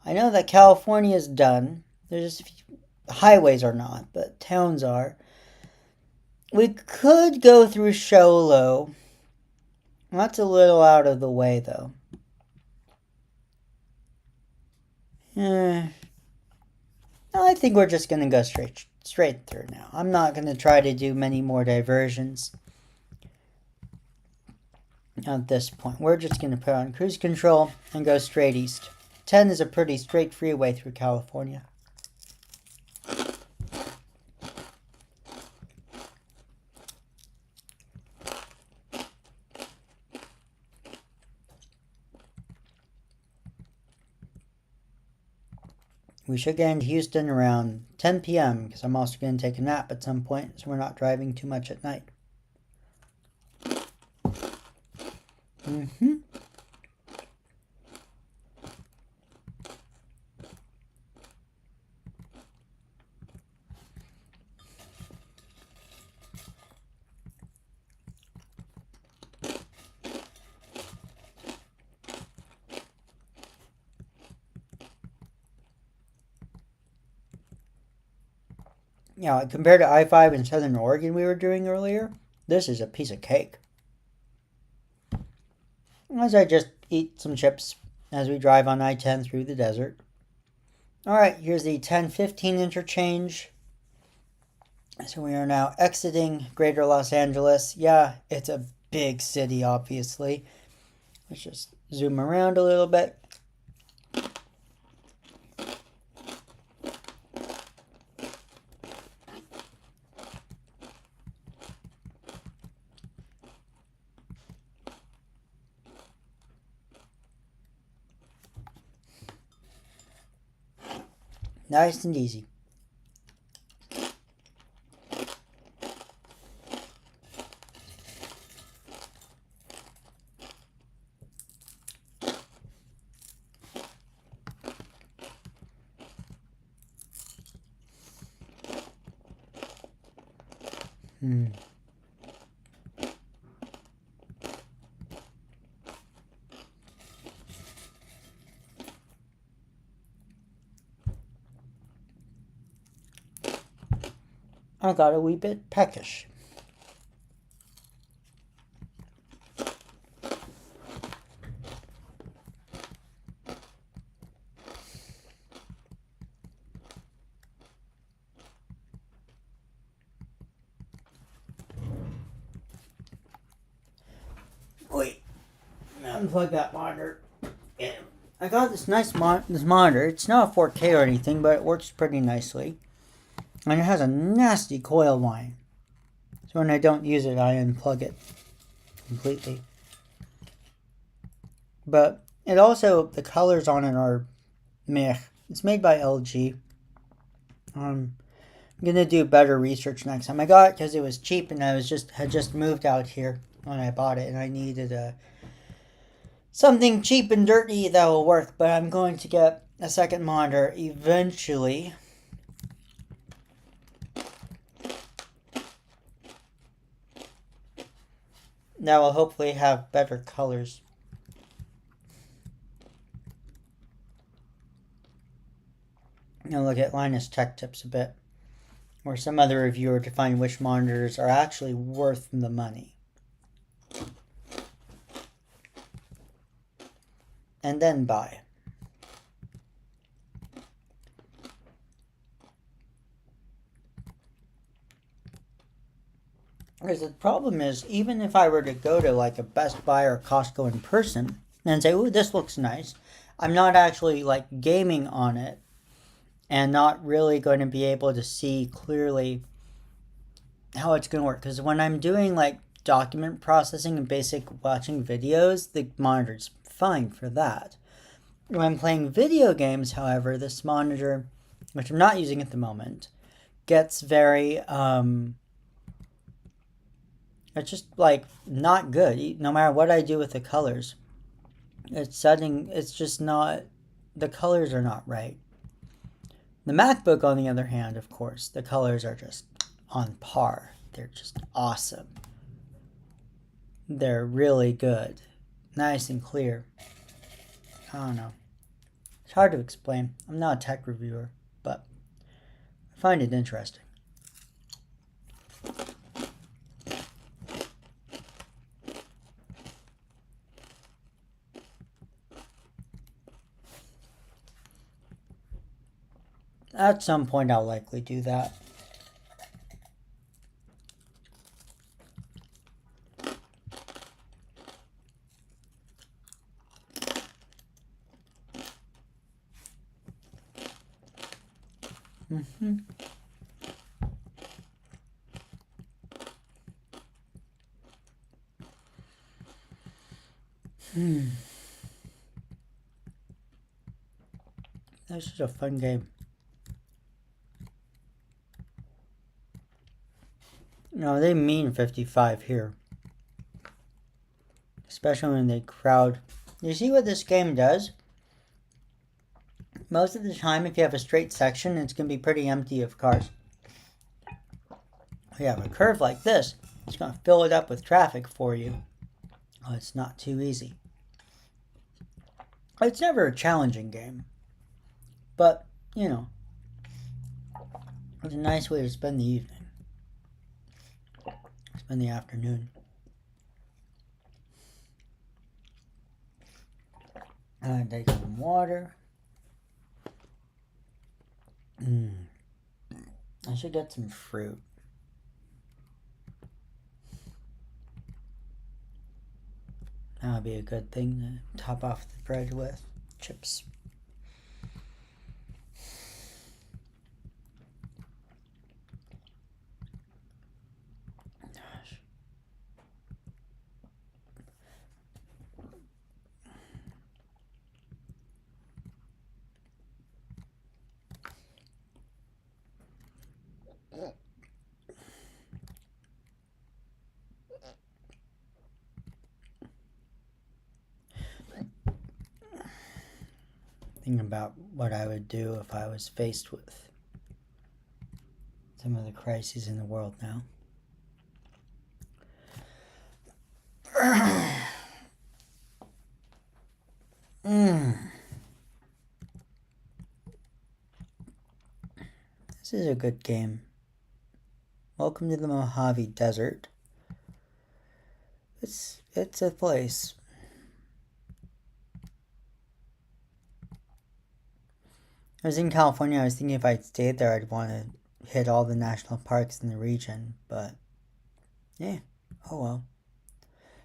I know that California is done. There's just a few, highways are not, but towns are. We could go through Show Low. That's a little out of the way, though. No, I think we're just going to go straight through now. I'm not going to try to do many more diversions at this point. We're just going to put on cruise control and go straight east. 10 is a pretty straight freeway through California. We should get into Houston around 10 p.m. because I'm also going to take a nap at some point, so we're not driving too much at night. Yeah, compared to I-5 in Southern Oregon we were doing earlier, this is a piece of cake. As I just eat some chips as we drive on I-10 through the desert. Alright, here's the 10-15 interchange. So we are now exiting Greater Los Angeles. Yeah, it's a big city, obviously. Let's just zoom around a little bit. Nice and easy. I got a wee bit peckish. Wait, unplug that monitor. Yeah. I got this nice this monitor. It's not a 4K or anything, but it works pretty nicely. And it has a nasty coil line. So when I don't use it, I unplug it completely. But it also, the colors on it are meh. It's made by LG. I'm gonna do better research next time. I got it because it was cheap, and I had just moved out here when I bought it, and I needed something cheap and dirty that will work. But I'm going to get a second monitor eventually. That will hopefully have better colors. Now look at Linus Tech Tips a bit, or some other reviewer to find which monitors are actually worth the money. And then buy. Because the problem is, even if I were to go to like a Best Buy or Costco in person and say, "Ooh, this looks nice," I'm not actually like gaming on it and not really going to be able to see clearly how it's going to work. Because when I'm doing like document processing and basic watching videos, the monitor's fine for that. When I'm playing video games, however, this monitor, which I'm not using at the moment, gets very it's just like not good. No matter what I do with the colors, it's just not, the colors are not right. The MacBook, on the other hand, of course, the colors are just on par. They're just awesome. They're really good. Nice and clear. I don't know. It's hard to explain. I'm not a tech reviewer, but I find it interesting. At some point, I'll likely do that. Mm-hmm. That's just a fun game. No, they mean 55 here. Especially when they crowd. You see what this game does? Most of the time, if you have a straight section, it's going to be pretty empty of cars. If you have a curve like this, it's going to fill it up with traffic for you. Oh, it's not too easy. It's never a challenging game. But, you know, it's a nice way to spend the evening. Spend the afternoon. And take some water. I should get some fruit. That would be a good thing to top off the bread with. Chips. Gosh. Thinking about what I would do if I was faced with some of the crises in the world now. This is a good game. Welcome to the Mojave Desert. It's a place. I was in California. I was thinking if I'd stayed there, I'd want to hit all the national parks in the region. But yeah, oh well.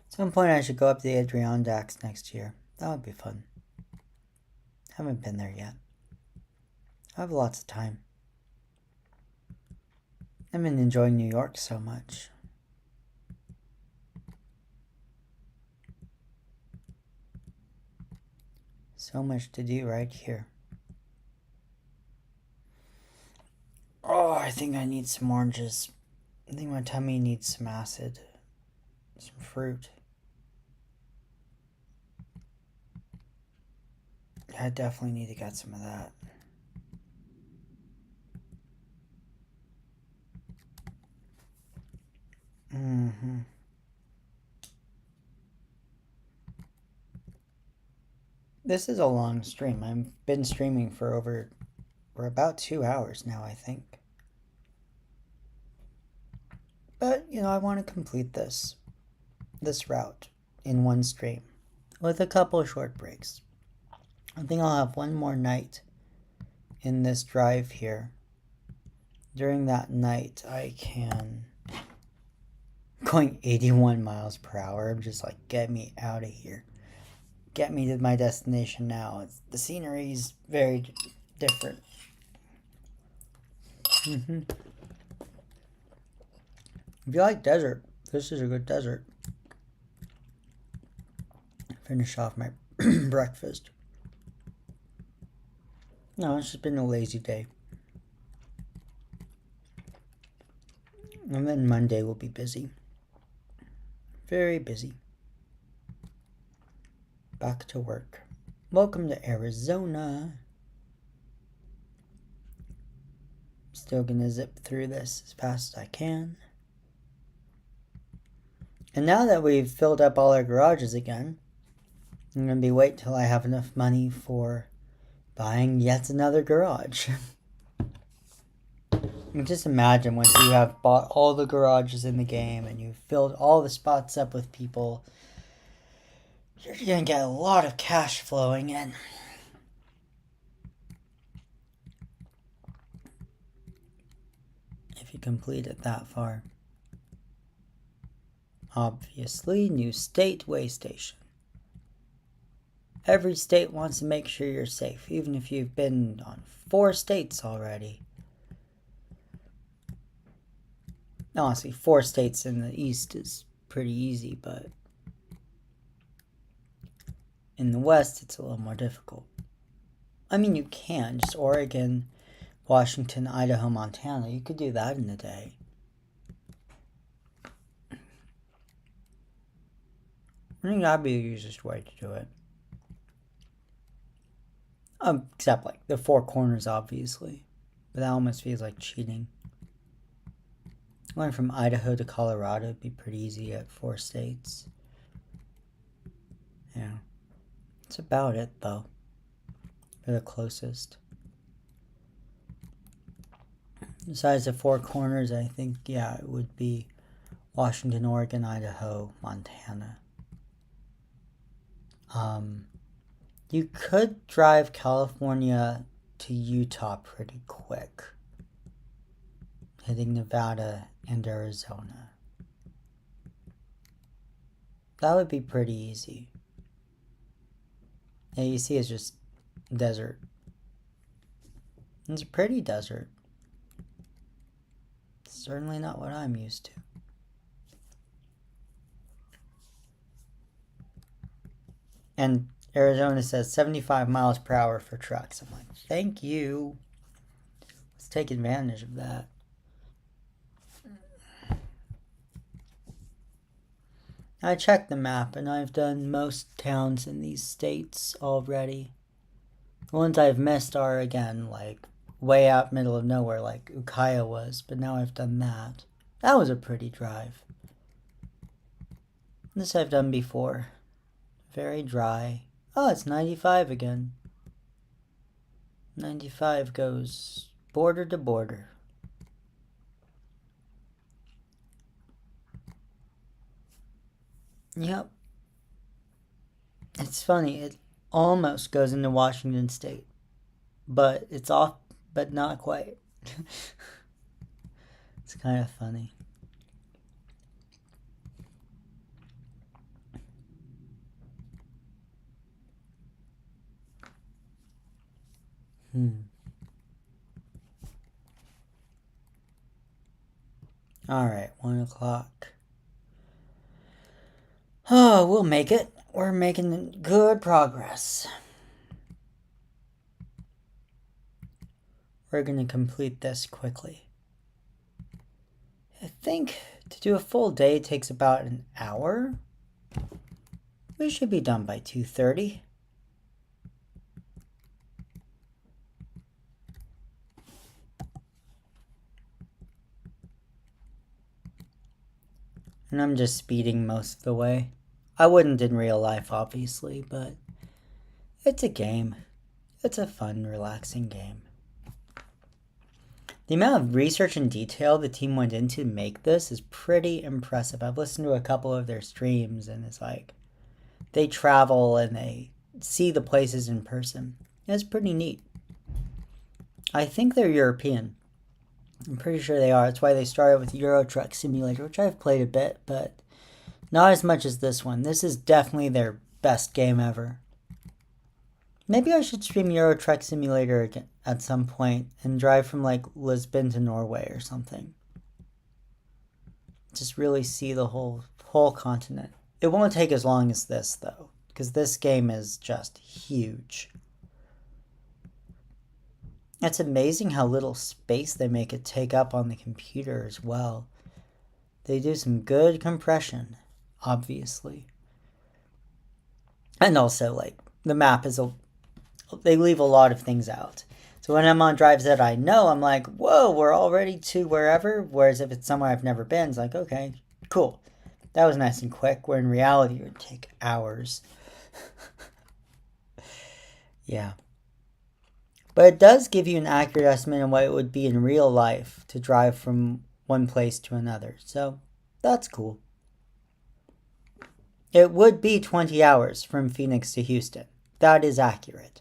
At some point, I should go up to the Adirondacks next year. That would be fun. Haven't been there yet. I have lots of time. I've been enjoying New York so much. So much to do right here. think I need some oranges. I think my tummy needs some acid. Some fruit. I definitely need to get some of that. This is a long stream. I've been streaming for about 2 hours now, I think. But, I want to complete this route in one stream with a couple of short breaks. I think I'll have one more night in this drive here. During that night, I can... Going 81 miles per hour. I'm just like, get me out of here. Get me to my destination now. The scenery is very different. If you like desert, this is a good desert. Finish off my breakfast. No, it's just been a lazy day. And then Monday will be busy. Very busy. Back to work. Welcome to Arizona. Still gonna zip through this as fast as I can. And now that we've filled up all our garages again, I'm gonna be wait till I have enough money for buying yet another garage. Just imagine once you have bought all the garages in the game and you've filled all the spots up with people, you're gonna get a lot of cash flowing in. If you complete it that far. Obviously, new state way station. Every state wants to make sure you're safe, even if you've been on 4 states already. Honestly, 4 states in the east is pretty easy, but in the west, it's a little more difficult. I mean, you can. Just Oregon, Washington, Idaho, Montana. You could do that in a day. I think that'd be the easiest way to do it. Except, like, the 4 corners, obviously. But that almost feels like cheating. Going from Idaho to Colorado would be pretty easy at 4 states. Yeah. That's about it, though. For the closest. Besides the 4 corners, I think, yeah, it would be Washington, Oregon, Idaho, Montana. You could drive California to Utah pretty quick. Hitting Nevada and Arizona. That would be pretty easy. Yeah, you see it's just desert. It's a pretty desert. Certainly not what I'm used to. And Arizona says 75 miles per hour for trucks. I'm like, thank you. Let's take advantage of that. I checked the map and I've done most towns in these states already. The ones I've missed are, again, like way out middle of nowhere like Ukiah was, but now I've done that. That was a pretty drive. This I've done before. Very dry. Oh, it's 95 again. 95 goes border to border. Yep. It's funny, it almost goes into Washington State. But it's off, but not quite. It's kind of funny. Alright, 1 o'clock. Oh, we'll make it. We're making good progress. We're going to complete this quickly. think to do a full day takes about an hour. We should be done by 2:30. And I'm just speeding most of the way. I wouldn't in real life, obviously, but it's a game. It's a fun, relaxing game. The amount of research and detail the team went into to make this is pretty impressive. I've listened to a couple of their streams, and it's like they travel and they see the places in person. It's pretty neat. I think they're European. I'm pretty sure they are. That's why they started with Euro Truck Simulator, which I've played a bit, but not as much as this one. This is definitely their best game ever. Maybe I should stream Euro Truck Simulator again at some point and drive from like Lisbon to Norway or something. Just really see the whole continent. It won't take as long as this though, because this game is just huge. It's amazing how little space they make it take up on the computer as well. They do some good compression, obviously. And also, like, the map is they leave a lot of things out. So when I'm on drives that I know, I'm like, whoa, we're already to wherever. Whereas if it's somewhere I've never been, it's like, okay, cool. That was nice and quick, where in reality it would take hours. Yeah. But it does give you an accurate estimate of what it would be in real life to drive from one place to another. So that's cool. It would be 20 hours from Phoenix to Houston. That is accurate.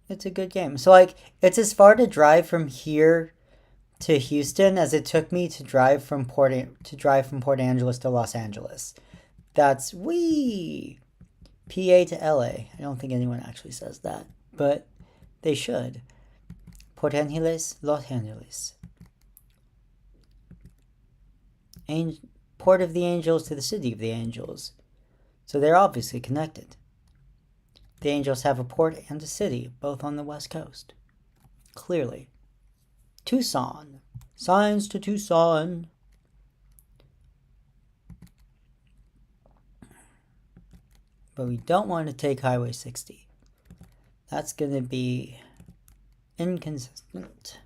It's a good game. So like it's as far to drive from here to Houston as it took me to drive from Port Angeles to Los Angeles. That's PA to LA. I don't think anyone actually says that, but they should. Port Angeles, Los Angeles. Port of the Angels to the City of the Angels. So they're obviously connected. The Angels have a port and a city, both on the West Coast. Clearly. Tucson. Signs to Tucson. But we don't want to take Highway 60. That's going to be inconsistent.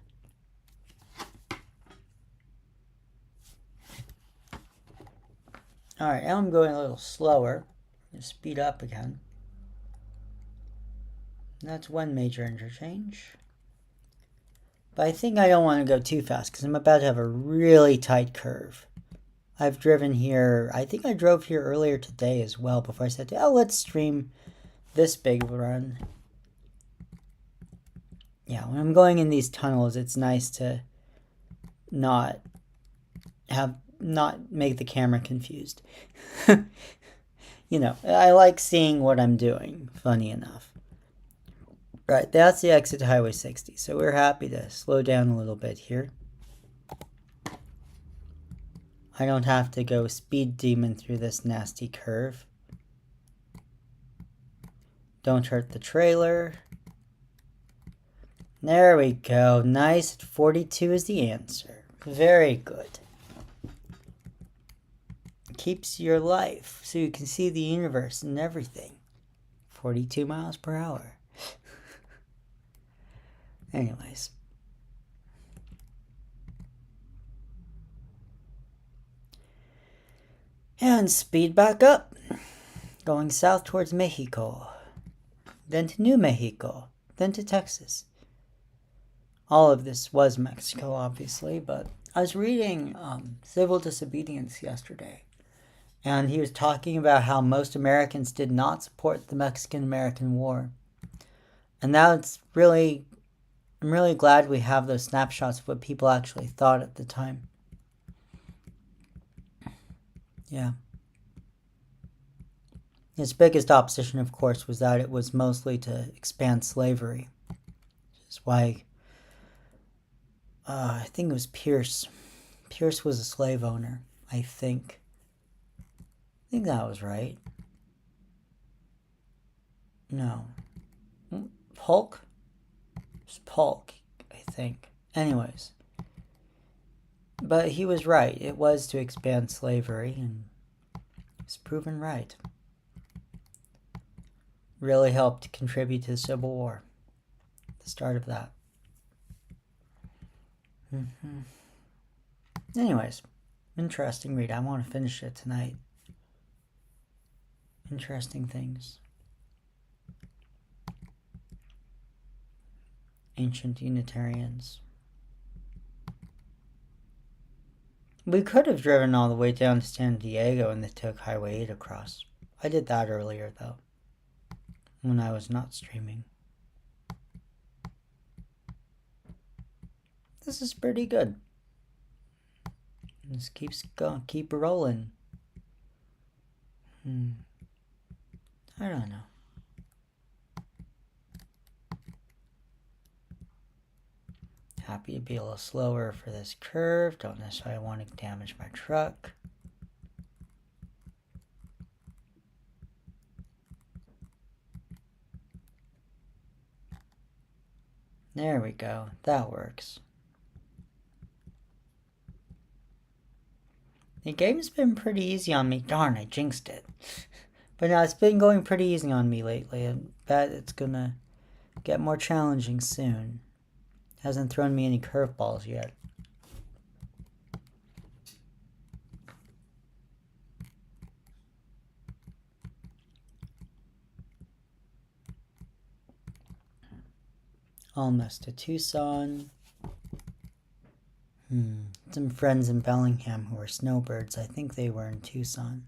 Alright, now I'm going a little slower. I'm going to speed up again. That's one major interchange. But I think I don't want to go too fast because I'm about to have a really tight curve. I've driven here, I think I drove here earlier today as well before I said, oh, let's stream this big run. Yeah, when I'm going in these tunnels, it's nice to not make the camera confused. You know, I like seeing what I'm doing, funny enough. Right, that's the exit to Highway 60, so we're happy to slow down a little bit here. I don't have to go speed demon through this nasty curve. Don't hurt the trailer. There we go. Nice. 42 is the answer. Very good. Keeps your life so you can see the universe and everything. 42 miles per hour. Anyways. And speed back up. Going south towards Mexico. Then to New Mexico. Then to Texas. All of this was Mexico, obviously, but I was reading Civil Disobedience yesterday. And he was talking about how most Americans did not support the Mexican-American War. And that's really, I'm really glad we have those snapshots of what people actually thought at the time. Yeah. His biggest opposition, of course, was that it was mostly to expand slavery. Which is why, I think it was Pierce. Pierce was a slave owner, I think. I think that was right. No. Polk? It was Polk, I think. Anyways. But he was right. It was to expand slavery, and he's proven right. Really helped contribute to the Civil War. The start of that. Anyways, interesting read. I want to finish it tonight. Interesting things. Ancient Unitarians. We could have driven all the way down to San Diego and then took Highway 8 across. I did that earlier, though, when I was not streaming. This is pretty good. This keeps going, keep rolling. I don't know. Happy to be a little slower for this curve. Don't necessarily want to damage my truck. There we go. That works. The game's been pretty easy on me. Darn, I jinxed it. But no, it's been going pretty easy on me lately. I bet it's gonna get more challenging soon. Hasn't thrown me any curveballs yet. Almost to Tucson. Some friends in Bellingham who were snowbirds. I think they were in Tucson.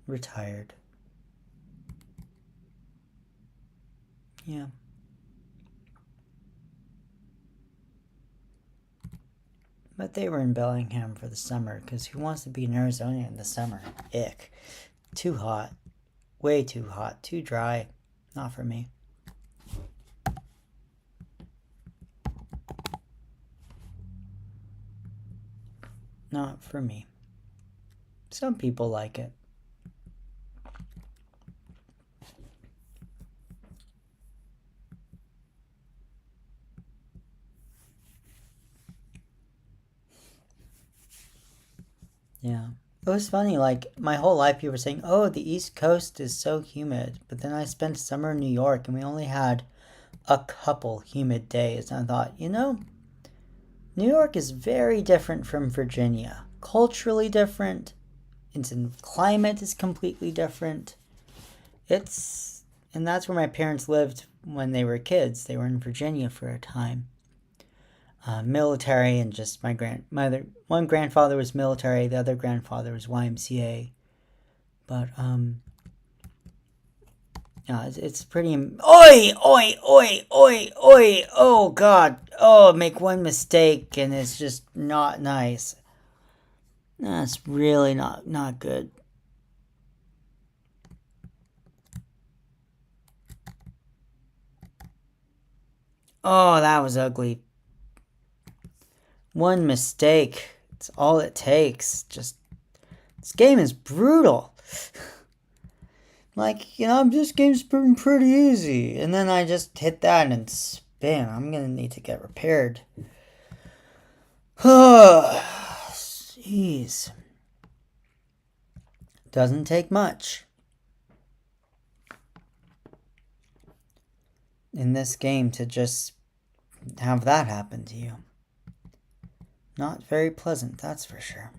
Retired. Yeah. But they were in Bellingham for the summer, because who wants to be in Arizona in the summer? Ick. Too hot. Way too hot. Too dry. Not for me. Not for me. Some people like it. Yeah. It was funny, like, my whole life people were saying, oh, the East Coast is so humid. But then I spent summer in New York and we only had a couple humid days. And I thought, New York is very different from Virginia. Culturally different. Its climate is completely different. And that's where my parents lived when they were kids. They were in Virginia for a time. Military, and just one grandfather was military, the other grandfather was YMCA. But yeah, it's pretty. Oi, oi, oi, oi, oi! Oh God! Oh, make one mistake and it's just not nice. That's really not good. Oh, that was ugly. One mistake. It's all it takes. Just this game is brutal. Like, this game's been pretty easy. And then I just hit that and spin. I'm gonna need to get repaired. Jeez. Doesn't take much in this game to just have that happen to you. Not very pleasant, that's for sure.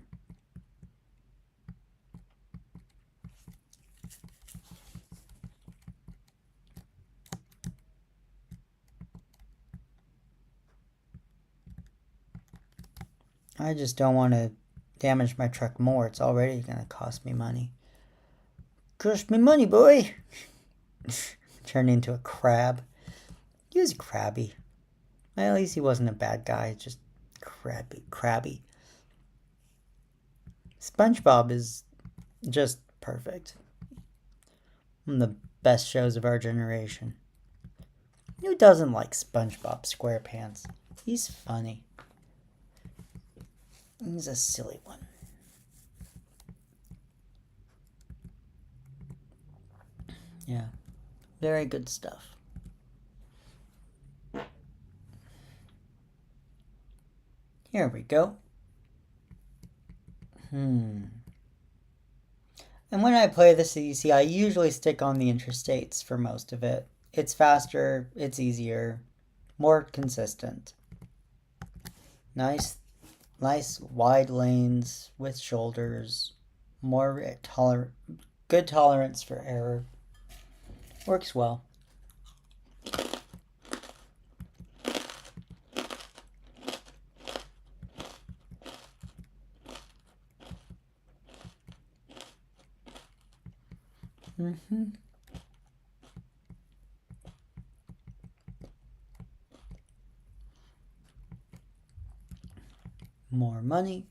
I just don't want to damage my truck more. It's already going to cost me money. Cost me money, boy! Turned into a crab. He was crabby. Well, at least he wasn't a bad guy, just crabby. SpongeBob is just perfect. One of the best shows of our generation. Who doesn't like SpongeBob SquarePants? He's funny. He's a silly one. Yeah. Very good stuff. Here we go. And when I play this easy, I usually stick on the interstates for most of it. It's faster, it's easier, more consistent. Nice wide lanes with shoulders, more good tolerance for error. Works well. More money.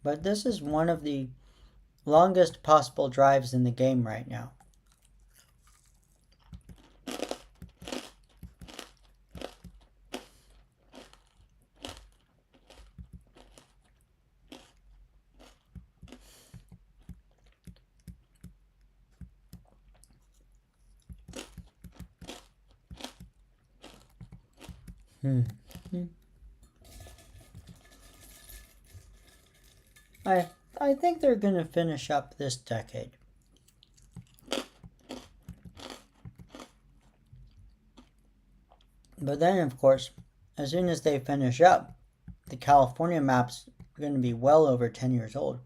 But this is one of the longest possible drives in the game right now. I think they're going to finish up this decade. But then, of course, as soon as they finish up, the California map's going to be well over 10 years old.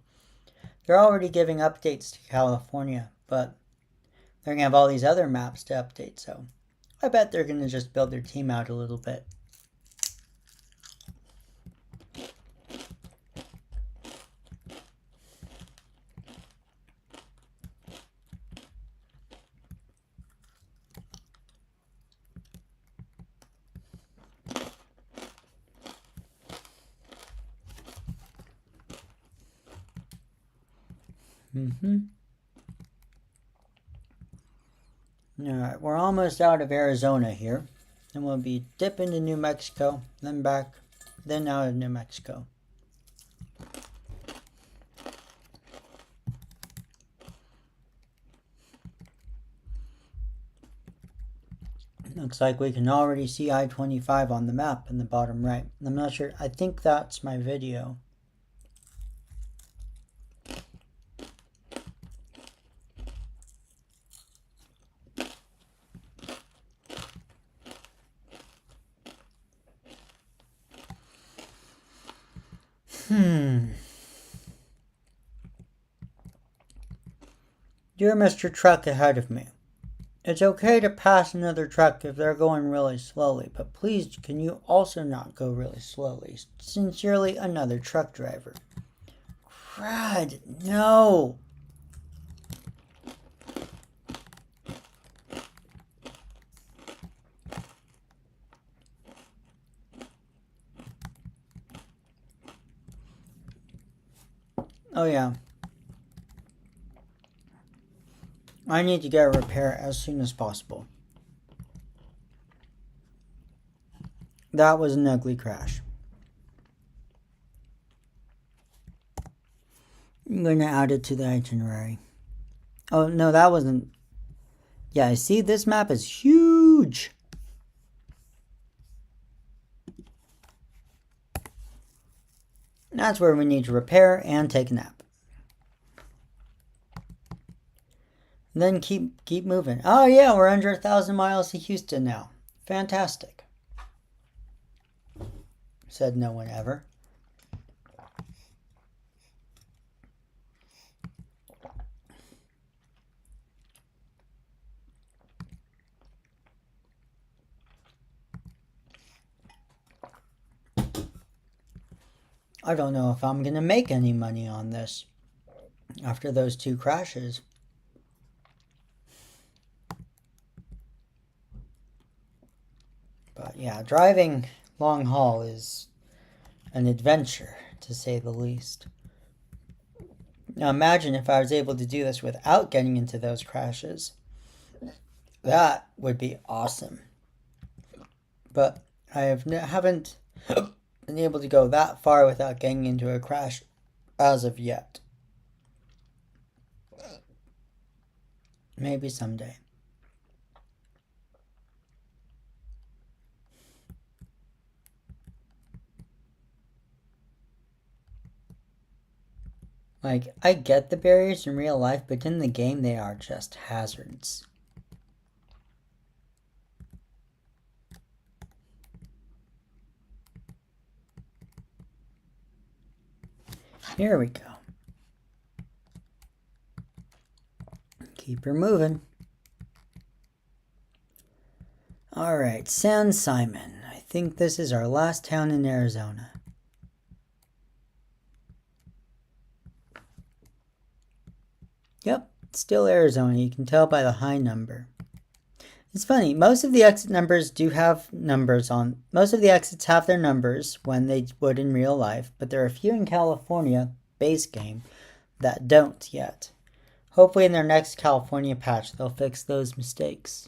They're already giving updates to California, but they're going to have all these other maps to update, so I bet they're going to just build their team out a little bit. Alright, we're almost out of Arizona here. And we'll be dipping to New Mexico, then back, then out of New Mexico. Looks like we can already see I-25 on the map in the bottom right. I'm not sure, I think that's my video. Dear Mr. Truck ahead of me, it's okay to pass another truck if they're going really slowly, but please can you also not go really slowly? Sincerely, another truck driver. Crud, no! Oh yeah. I need to get a repair as soon as possible. That was an ugly crash. I'm going to add it to the itinerary. Oh, no, that wasn't... Yeah, see, this map is huge. That's where we need to repair and take a nap. Then keep moving. Oh yeah, we're under 1,000 miles to Houston now. Fantastic. Said no one ever. I don't know if I'm gonna make any money on this after those two crashes. But yeah, driving long haul is an adventure, to say the least. Now imagine if I was able to do this without getting into those crashes. That would be awesome. But haven't been able to go that far without getting into a crash as of yet. Maybe someday. Like, I get the barriers in real life, but in the game they are just hazards. Here we go. Keep her moving. Alright, San Simon. I think this is our last town in Arizona. Yep, still Arizona. You can tell by the high number. It's funny, most of the exit numbers do have numbers on. Most of the exits have their numbers when they would in real life, but there are a few in California base game that don't yet. Hopefully in their next California patch they'll fix those mistakes.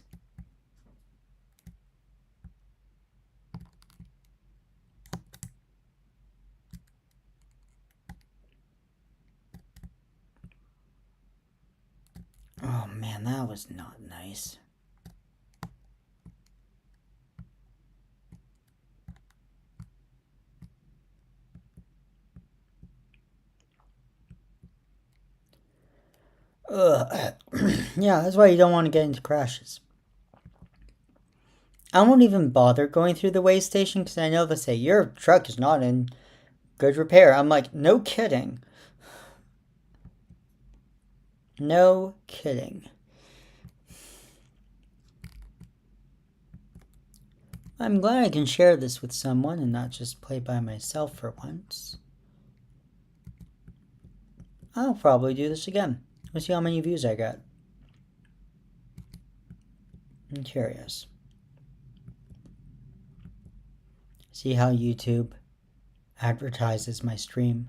Oh man, that was not nice. Ugh. Yeah, that's why you don't want to get into crashes. I won't even bother going through the way station because I know they'll say, your truck is not in good repair. I'm like, no kidding. No kidding. I'm glad I can share this with someone and not just play by myself for once. I'll probably do this again. We'll see how many views I got. I'm curious. See how YouTube advertises my stream.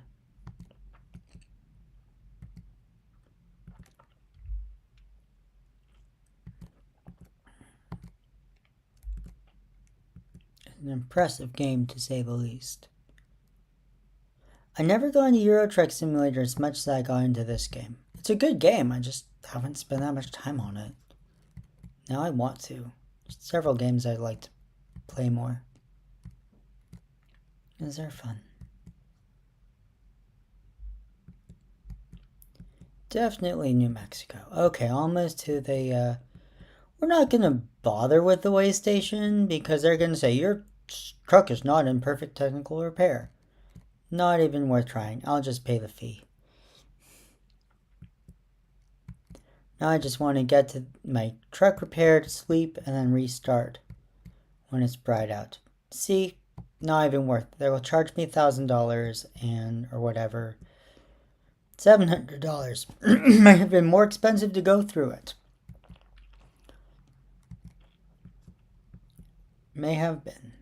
An impressive game, to say the least. I never got into Euro Truck Simulator as much as I got into this game. It's a good game, I just haven't spent that much time on it. Now I want to. There's several games I'd like to play more. Because they're fun. Definitely New Mexico. Okay, almost to the, we're not going to bother with the way station because they're going to say your truck is not in perfect technical repair. Not even worth trying. I'll just pay the fee. Now I just want to get to my truck repaired, sleep, and then restart when it's bright out. See? Not even worth it. They will charge me $1,000 and or whatever. $700 might have been more expensive to go through it. May have been.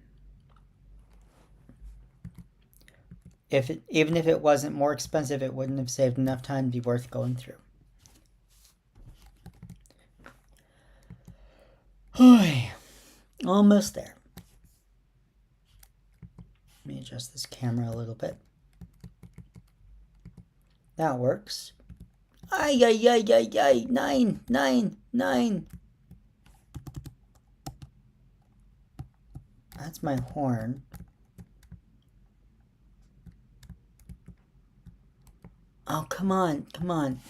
Even if it wasn't more expensive, it wouldn't have saved enough time to be worth going through. Almost there. Let me adjust this camera a little bit. That works. Ay, ay, ay, ay, ay, 9, 9, 9. That's my horn. Oh, come on, come on.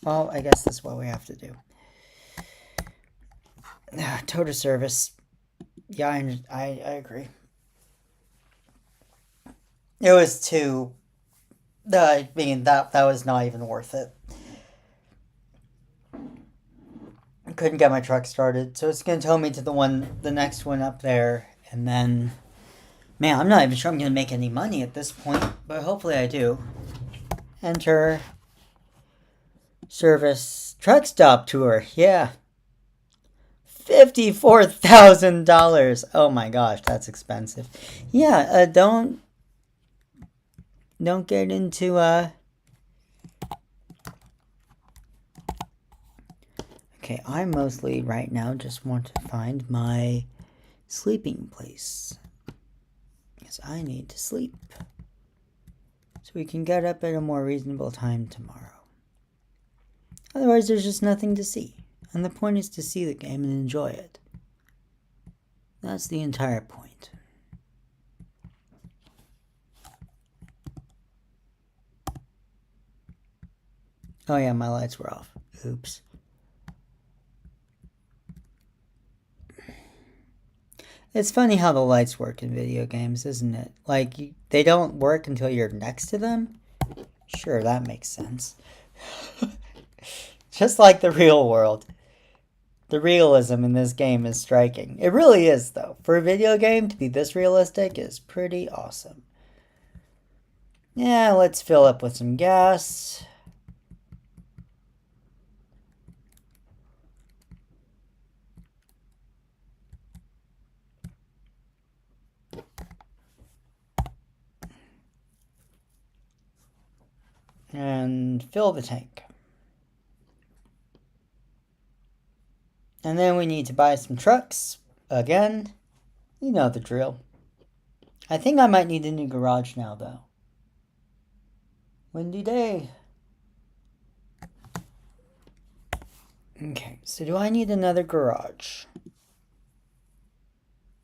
Well, I guess that's what we have to do. Total service. Yeah, I agree. It was too. I mean, that was not even worth it. I couldn't get my truck started, so it's gonna tow me to the next one up there, and then Man, I'm not even sure I'm going to make any money at this point, but hopefully I do. Enter service truck stop tour. Yeah. $54,000. Oh my gosh, that's expensive. Yeah, don't get into Okay, I mostly right now just want to find my sleeping place. Because I need to sleep. So we can get up at a more reasonable time tomorrow. Otherwise, there's just nothing to see. And the point is to see the game and enjoy it. That's the entire point. Oh yeah, my lights were off. Oops. It's funny how the lights work in video games, isn't it? Like, they don't work until you're next to them? Sure, that makes sense. Just like the real world. The realism in this game is striking. It really is, though. For a video game to be this realistic is pretty awesome. Yeah, let's fill up with some gas. And fill the tank. And then we need to buy some trucks. Again, you know the drill. I think I might need a new garage now, though. Windy day. Okay, so do I need another garage?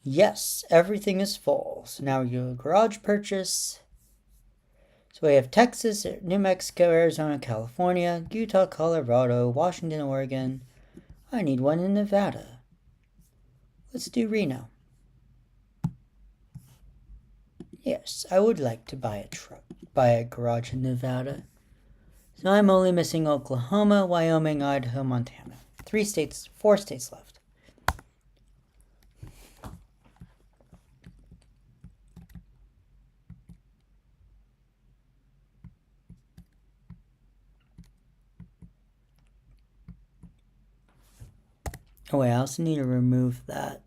Yes, everything is full. So now we do a garage purchase. So we have Texas, New Mexico, Arizona, California, Utah, Colorado, Washington, Oregon. I need one in Nevada. Let's do Reno. Yes, I would like to buy a garage in Nevada. So I'm only missing Oklahoma, Wyoming, Idaho, Montana. 4 states left. Oh wait, I also need to remove that.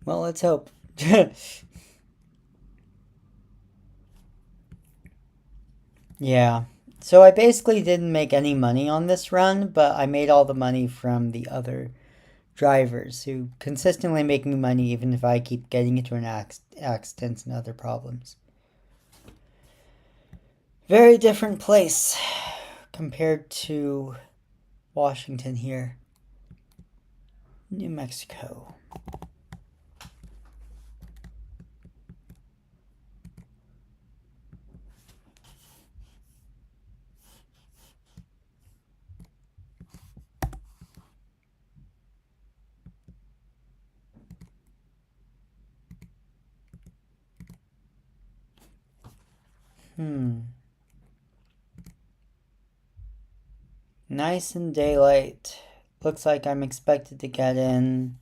Well, let's hope. Yeah. So I basically didn't make any money on this run, but I made all the money from the other drivers who consistently make me money even if I keep getting into accidents and other problems. Very different place compared to Washington here. New Mexico. Nice and daylight. Looks like I'm expected to get in.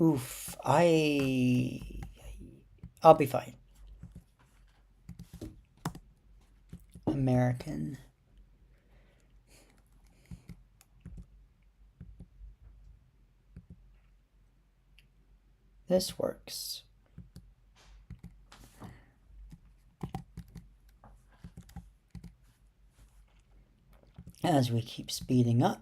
Oof, I'll be fine. American. This works. As we keep speeding up.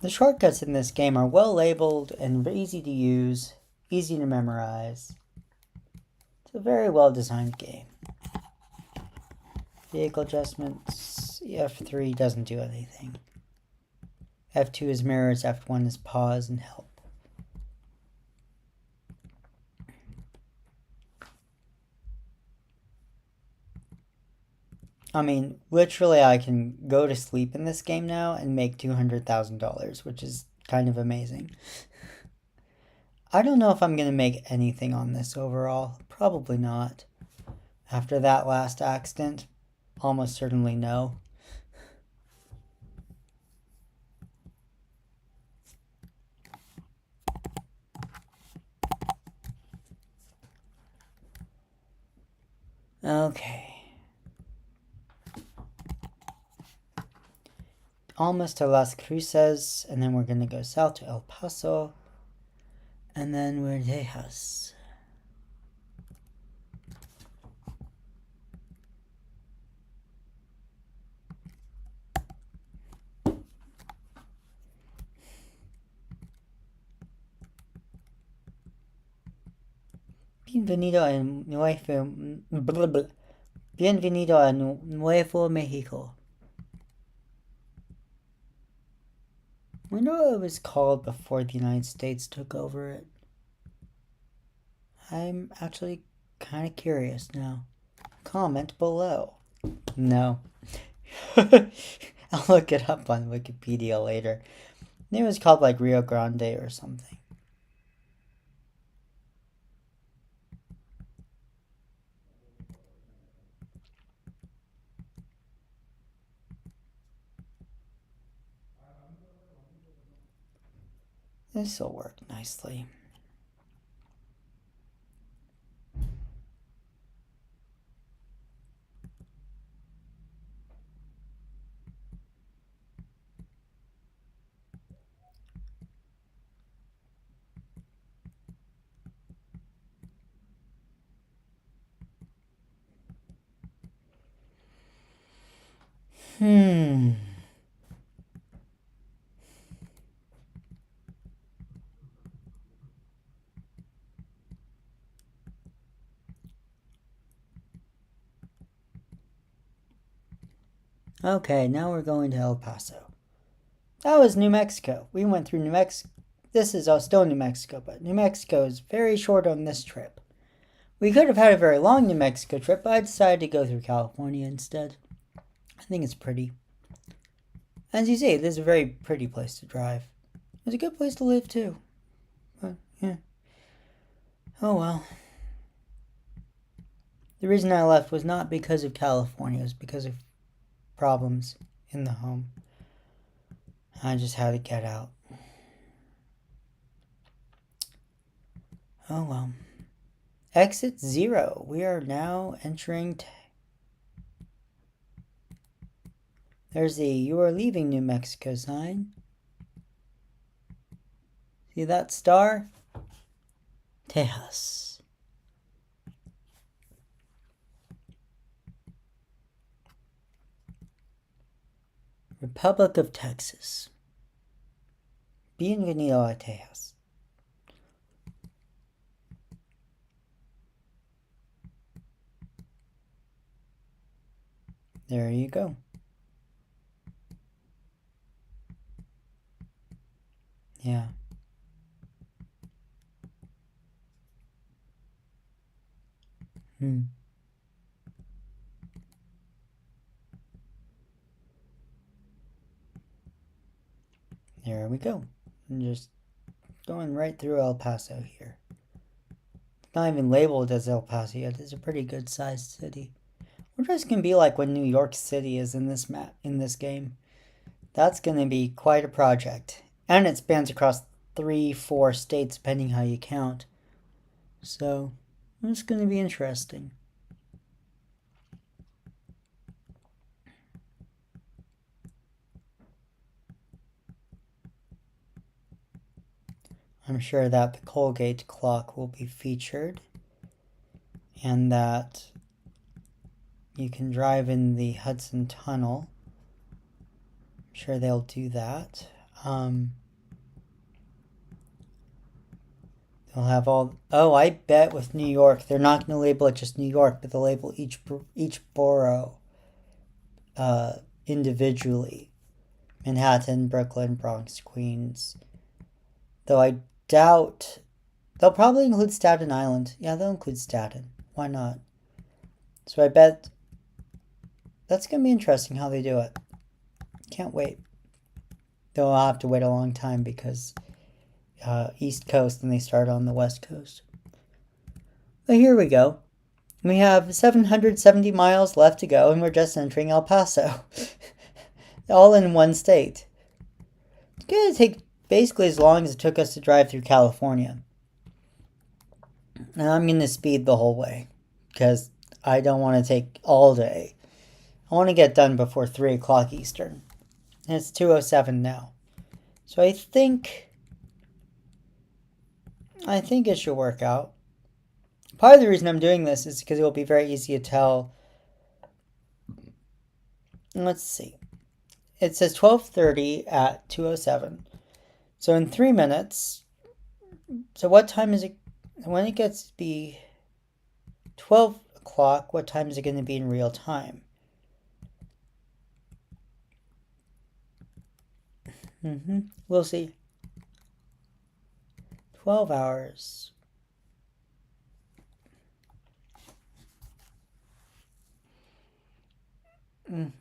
The shortcuts in this game are well labeled and easy to use, easy to memorize. It's a very well designed game. Vehicle adjustments, F3 doesn't do anything. F2 is mirrors, F1 is pause and help. I mean, literally, I can go to sleep in this game now and make $200,000, which is kind of amazing. I don't know if I'm going to make anything on this overall. Probably not. After that last accident, almost certainly no. Okay. Almost to Las Cruces, and then we're going to go south to El Paso, and then we're in Tejas. Bienvenido a Bienvenido a Nuevo Mexico. I wonder what it was called before the United States took over it. I'm actually kind of curious now. Comment below. No. I'll look it up on Wikipedia later. It was called like Rio Grande or something. This'll work nicely. Okay, now we're going to El Paso. That was New Mexico. We went through New Mexico. This is still New Mexico, but New Mexico is very short on this trip. We could have had a very long New Mexico trip, but I decided to go through California instead. I think it's pretty. As you see, this is a very pretty place to drive. It's a good place to live too. But, yeah. Oh well. The reason I left was not because of California, it was because of problems in the home. I just had to get out. Oh well. Exit 0. We are now entering. There's the "You are leaving New Mexico" sign. See that star? Tejas. Republic of Texas. Bienvenido a Tejas. There you go. Yeah. There we go. I'm just going right through El Paso here. It's not even labeled as El Paso yet. It's a pretty good sized city. What this can be like when New York City is in this game. That's gonna be quite a project. And it spans across 3-4 states depending how you count. So it's gonna be interesting. I'm sure that the Colgate clock will be featured and that you can drive in the Hudson Tunnel. I'm sure they'll do that. They'll have all. Oh, I bet with New York, they're not going to label it just New York, but they'll label each borough individually. Manhattan, Brooklyn, Bronx, Queens. Though I doubt they'll probably include Staten Island. Yeah, they'll include Staten. Why not? So I bet That's going to be interesting how they do it. Can't wait. Though I'll have to wait a long time because East Coast and they start on the West Coast. But here we go. We have 770 miles left to go and we're just entering El Paso. All in one state. It's going to take basically as long as it took us to drive through California. And I'm going to speed the whole way because I don't want to take all day. I want to get done before 3 o'clock Eastern. And it's 2:07 now. So I think it should work out. Part of the reason I'm doing this is because it will be very easy to tell. Let's see. It says 12:30 at 2:07. So in 3 minutes. So what time is it? When it gets to be 12 o'clock, what time is it going to be in real time? We'll see. 12 hours. I'm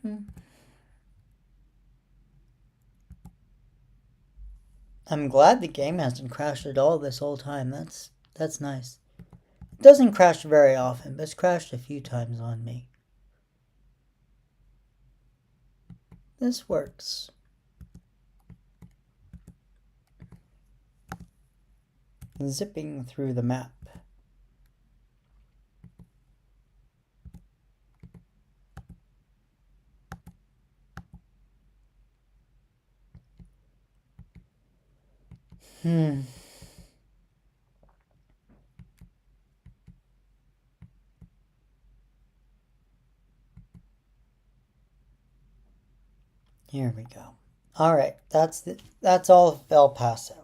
glad the game hasn't crashed at all this whole time. That's nice. It doesn't crash very often, but it's crashed a few times on me. This works. Zipping through the map. Here we go. All right, that's all of El Paso.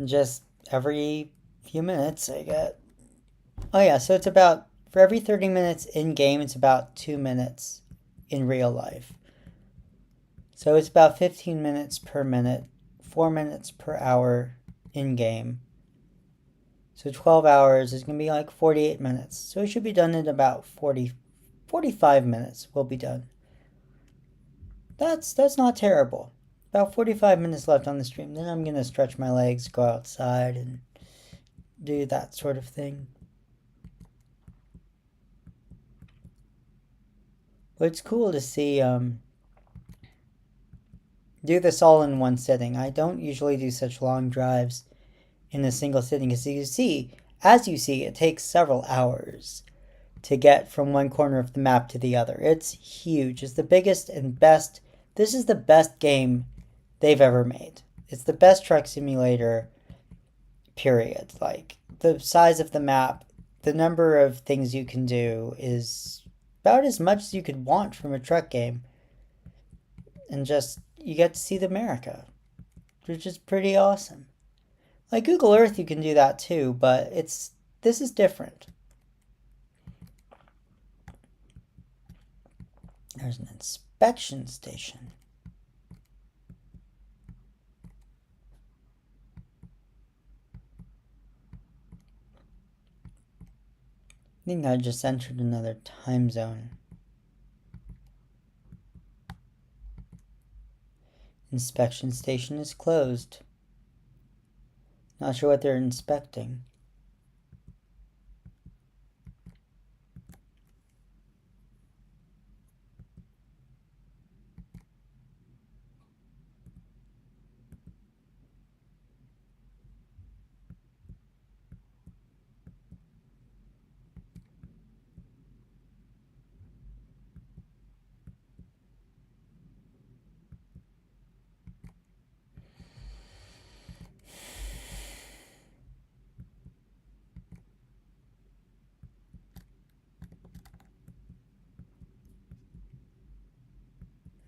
Just every few minutes I get. Oh yeah, so it's about for every 30 minutes in game, it's about 2 minutes in real life. So it's about 15 minutes per minute, 4 minutes per hour in game. So 12 hours is going to be like 48 minutes. So it should be done in about 45 minutes. We'll be done. That's not terrible. About 45 minutes left on the stream. Then I'm going to stretch my legs, go outside, and do that sort of thing. But it's cool to see do this all in one sitting. I don't usually do such long drives in a single sitting. As you see, it takes several hours to get from one corner of the map to the other. It's huge. It's the biggest and best. This is the best game they've ever made. It's the best truck simulator, period. Like, the size of the map, the number of things you can do is about as much as you could want from a truck game. And just, you get to see the America, which is pretty awesome. Like Google Earth, you can do that too, but this is different. There's an inspection station. I think I just entered another time zone. Inspection station is closed. Not sure what they're inspecting.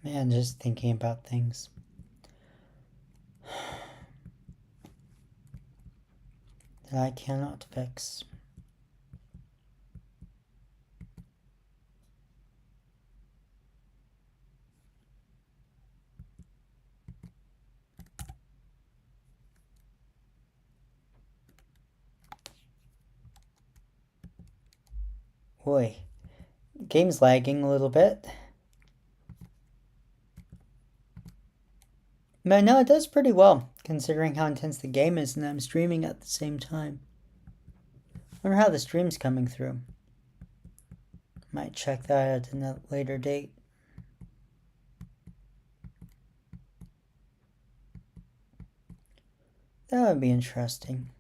Man, just thinking about things. that I cannot fix. Boy, game's lagging a little bit. But no, it does pretty well, considering how intense the game is and I'm streaming at the same time. Wonder how the stream's coming through. Might check that at a later date. That would be interesting.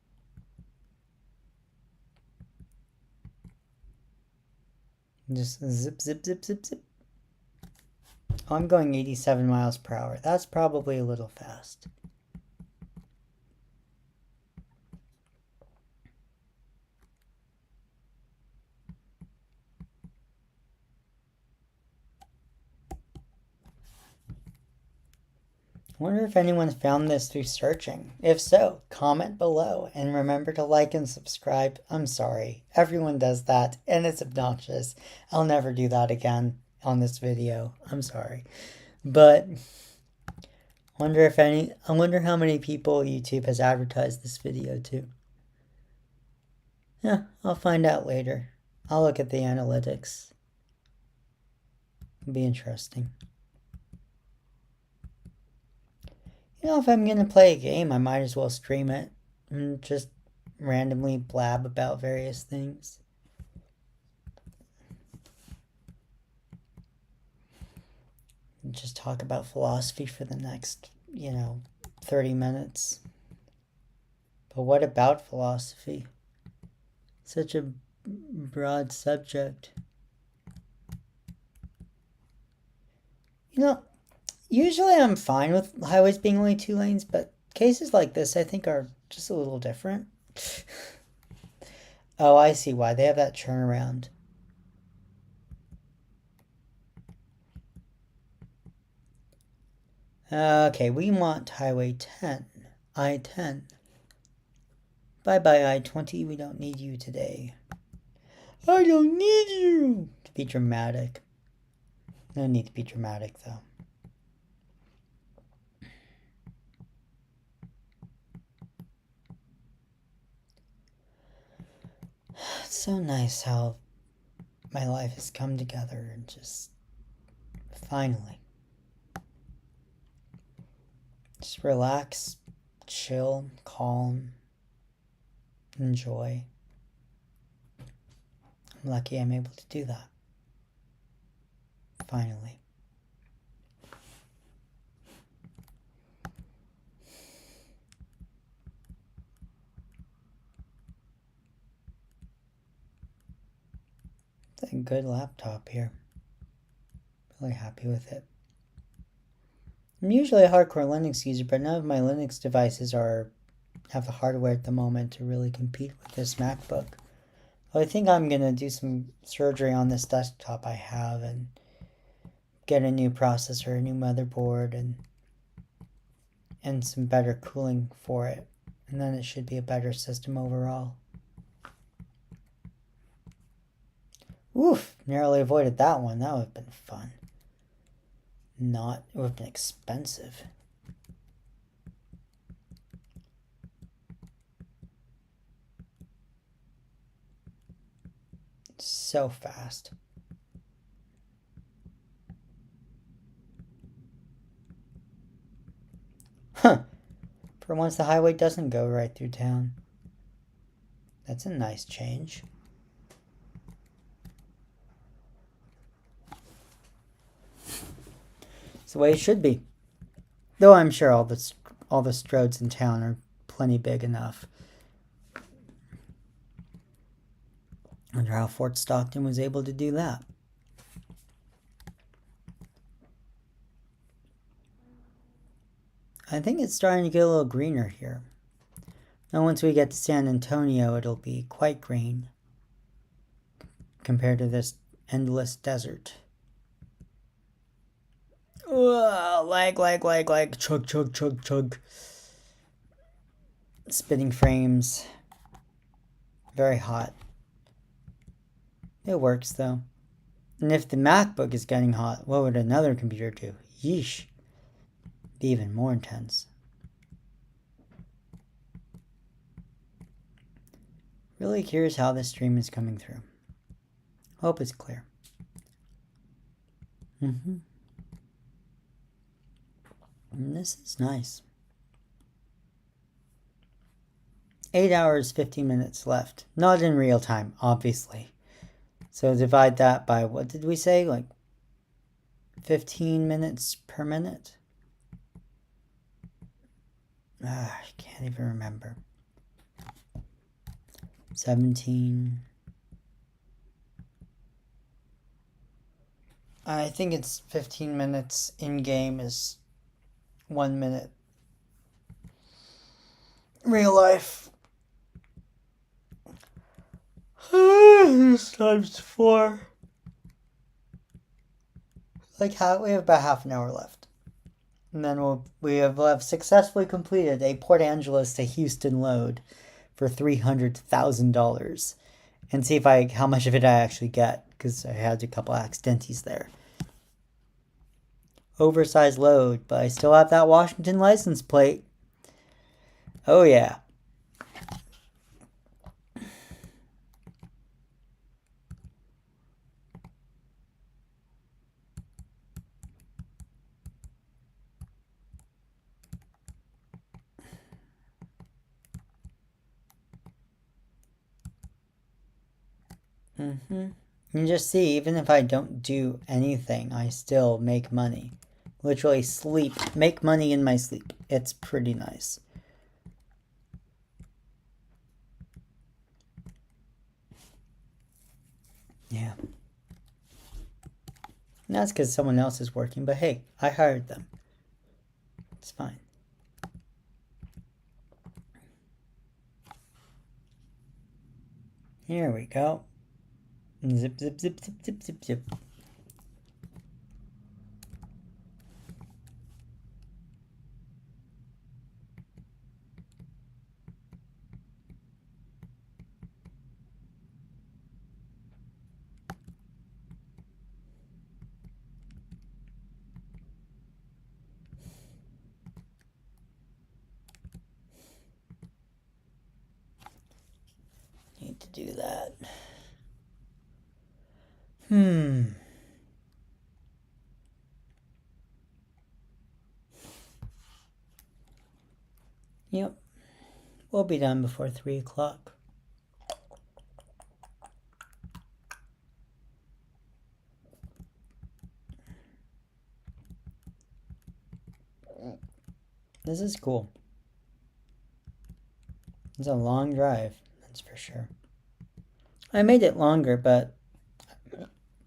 Just zip, zip, zip, zip, zip. Oh, I'm going 87 miles per hour. That's probably a little fast. I wonder if anyone found this through searching. If so, comment below and remember to like and subscribe. I'm sorry, everyone does that and it's obnoxious. I'll never do that again on this video. I'm sorry. But I wonder how many people YouTube has advertised this video to. Yeah, I'll find out later. I'll look at the analytics. It'll be interesting. You know, if I'm gonna play a game, I might as well stream it and just randomly blab about various things. And just talk about philosophy for the next, 30 minutes. But what about philosophy? Such a broad subject. Usually I'm fine with highways being only 2 lanes, but cases like this I think are just a little different. Oh, I see why. They have that turnaround. Okay, we want Highway 10. I-10. Bye-bye, I-20. We don't need you today. I don't need you! To be dramatic. No need to be dramatic, though. It's so nice how my life has come together and just finally. Just relax, chill, calm, enjoy. I'm lucky I'm able to do that. Finally. It's a good laptop here. Really happy with it. I'm usually a hardcore Linux user, but none of my Linux devices have the hardware at the moment to really compete with this MacBook. Well, I think I'm going to do some surgery on this desktop I have and get a new processor, a new motherboard, and some better cooling for it. And then it should be a better system overall. Oof, narrowly avoided that one. That would have been fun. It would have been expensive. So fast. Huh. For once the highway doesn't go right through town. That's a nice change. It's the way it should be. Though I'm sure all the stroads in town are plenty big enough. I wonder how Fort Stockton was able to do that. I think it's starting to get a little greener here. Now once we get to San Antonio, it'll be quite green compared to this endless desert. Lag, chug. Spinning frames. Very hot. It works though. And if the MacBook is getting hot, what would another computer do? Yeesh. Be even more intense. Really curious how this stream is coming through. Hope it's clear. And this is nice. 8 hours, 15 minutes left. Not in real time, obviously. So divide that by, what did we say? Like 15 minutes per minute? I can't even remember. 17. I think it's 15 minutes in game is 1 minute. Real life. This times 4. Like we have about half an hour left. And then we have successfully completed a Port Angeles to Houston load for $300,000. And see how much of it I actually get, because I had a couple accidentes there. Oversized load, but I still have that Washington license plate. Oh yeah. You just see, even if I don't do anything, I still make money. Literally sleep. Make money in my sleep. It's pretty nice. Yeah. And that's because someone else is working, but hey, I hired them. It's fine. Here we go. Zip, zip, zip, zip, zip, zip, zip. Need to do that. Yep. We'll be done before 3 o'clock. This is cool. It's a long drive, that's for sure. I made it longer, but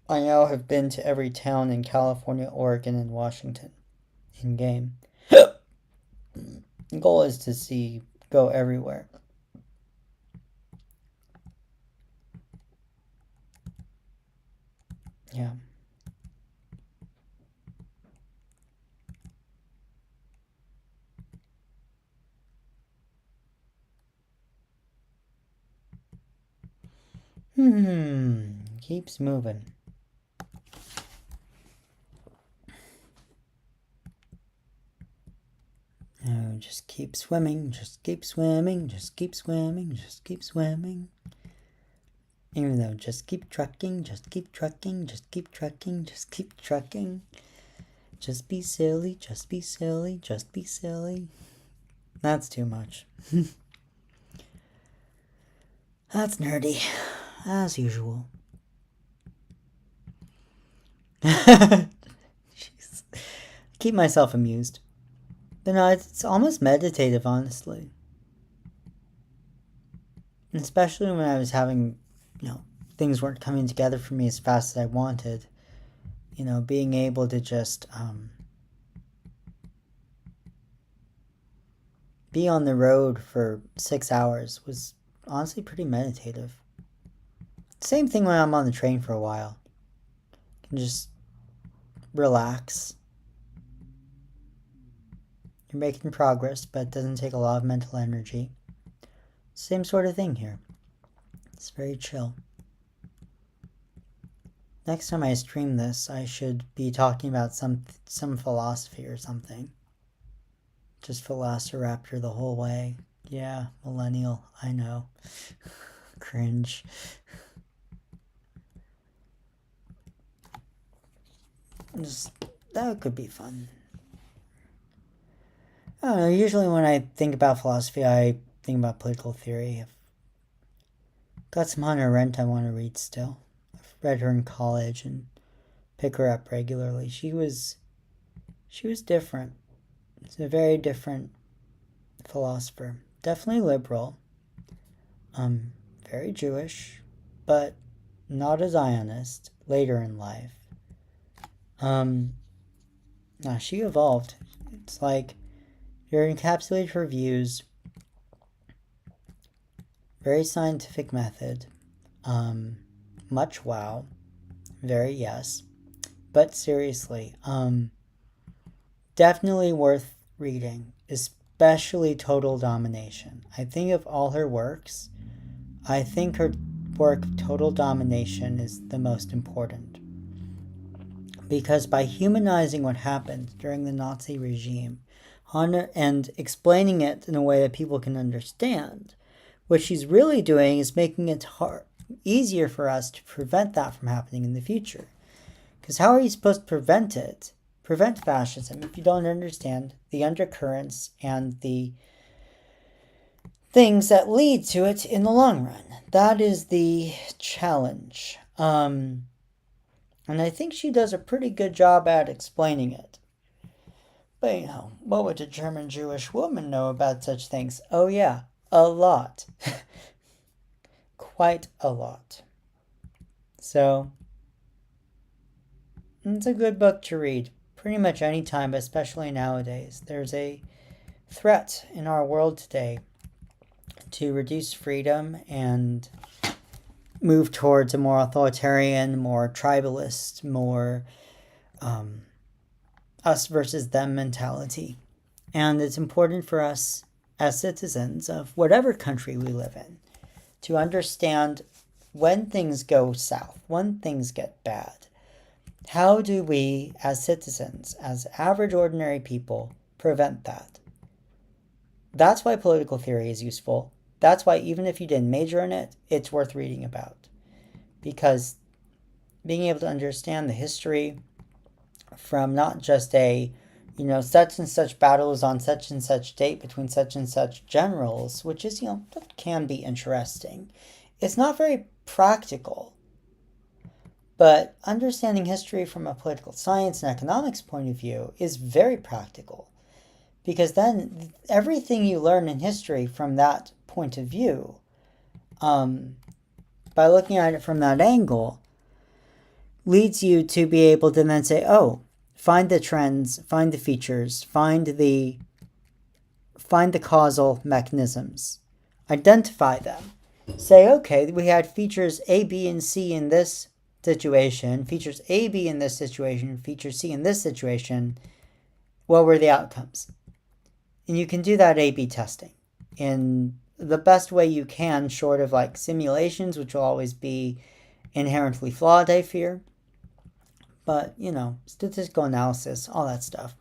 I now have been to every town in California, Oregon, and Washington in game. The goal is to go everywhere. Yeah. Keeps moving. Oh, just keep swimming, just keep swimming, just keep swimming, just keep swimming. Even though, just keep trucking, just keep trucking, just keep trucking, just keep trucking. Just be silly, just be silly, just be silly. That's too much. That's nerdy, as usual. Jeez. Keep myself amused. But no, it's almost meditative, honestly. Especially when I was having, things weren't coming together for me as fast as I wanted. Being able to just be on the road for 6 hours was honestly pretty meditative. Same thing when I'm on the train for a while. You can just relax. You're making progress, but it doesn't take a lot of mental energy. Same sort of thing here. It's very chill. Next time I stream this, I should be talking about some philosophy or something. Just Velociraptor the whole way. Yeah, millennial, I know. Cringe. That could be fun. I don't know, usually when I think about philosophy, I think about political theory. I've got some Hannah Arendt I want to read still. I've read her in college and pick her up regularly. She was different. It's a very different philosopher. Definitely liberal. Very Jewish, but not a Zionist later in life. She evolved. It's like your encapsulated reviews, very scientific method, much wow, very yes, but seriously, definitely worth reading, especially Total Domination. I think of all her works, I think her work Total Domination is the most important. Because by humanizing what happened during the Nazi regime, and explaining it in a way that people can understand, what she's really doing is making it easier for us to prevent that from happening in the future. Because how are you supposed to prevent fascism, if you don't understand the undercurrents and the things that lead to it in the long run? That is the challenge. And I think she does a pretty good job at explaining it. But what would a German Jewish woman know about such things? Oh yeah, a lot. Quite a lot. So, it's a good book to read pretty much any time, but especially nowadays. There's a threat in our world today to reduce freedom and move towards a more authoritarian, more tribalist, more us versus them mentality. And it's important for us as citizens of whatever country we live in to understand when things go south, when things get bad. How do we, as citizens, as average ordinary people, prevent that? That's why political theory is useful. That's why even if you didn't major in it, it's worth reading about. Because being able to understand the history from not just such and such battles on such and such date between such and such generals, which is, that can be interesting. It's not very practical. But understanding history from a political science and economics point of view is very practical. Because then everything you learn in history from that point of view, by looking at it from that angle, leads you to be able to then say, oh, find the trends, find the features, find the causal mechanisms, identify them. Say, okay, we had features A, B, and C in this situation, features A, B in this situation, features C in this situation. What were the outcomes? And you can do that A/B testing in the best way you can, short of like simulations, which will always be inherently flawed, I fear. But, statistical analysis, all that stuff.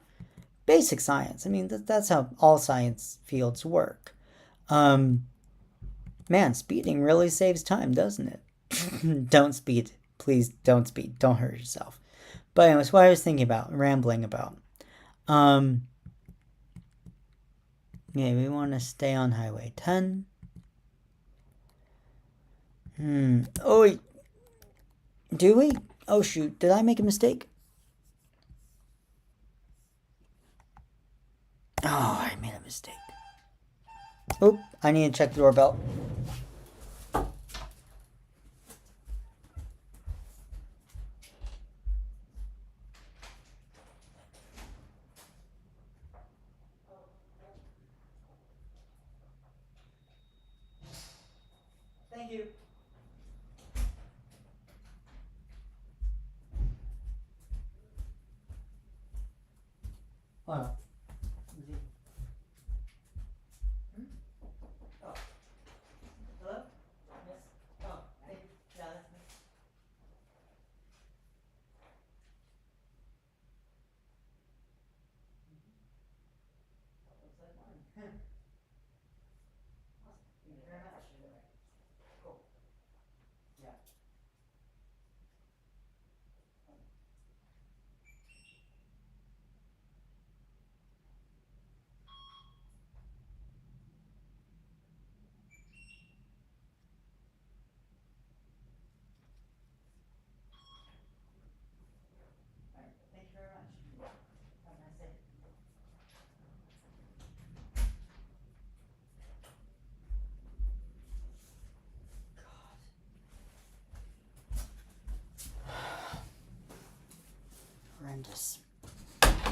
Basic science. I mean, that's how all science fields work. Man, speeding really saves time, doesn't it? Don't speed. Please don't speed. Don't hurt yourself. But anyways, what I was thinking about, rambling about. Yeah, we want to stay on Highway 10. Oh, wait. Do we? Oh, shoot. Did I make a mistake? Oh, I made a mistake. Oop, I need to check the doorbell. Thank you. Hold on. Oh. Hello? Yes. Oh.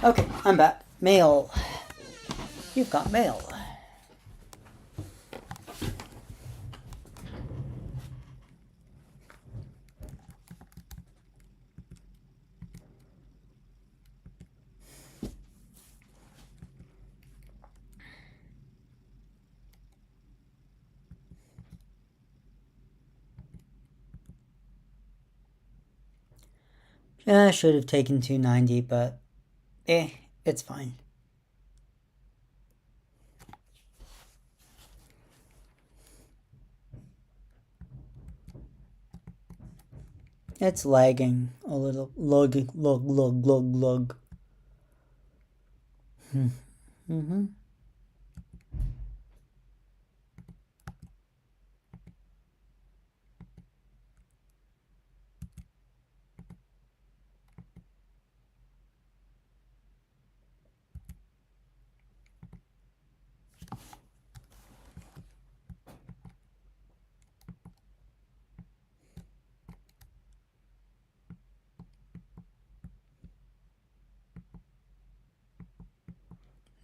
Okay, I'm back. Mail. You've got mail. I should have taken 290, but it's fine. It's lagging a little. Lug. Mm-hmm.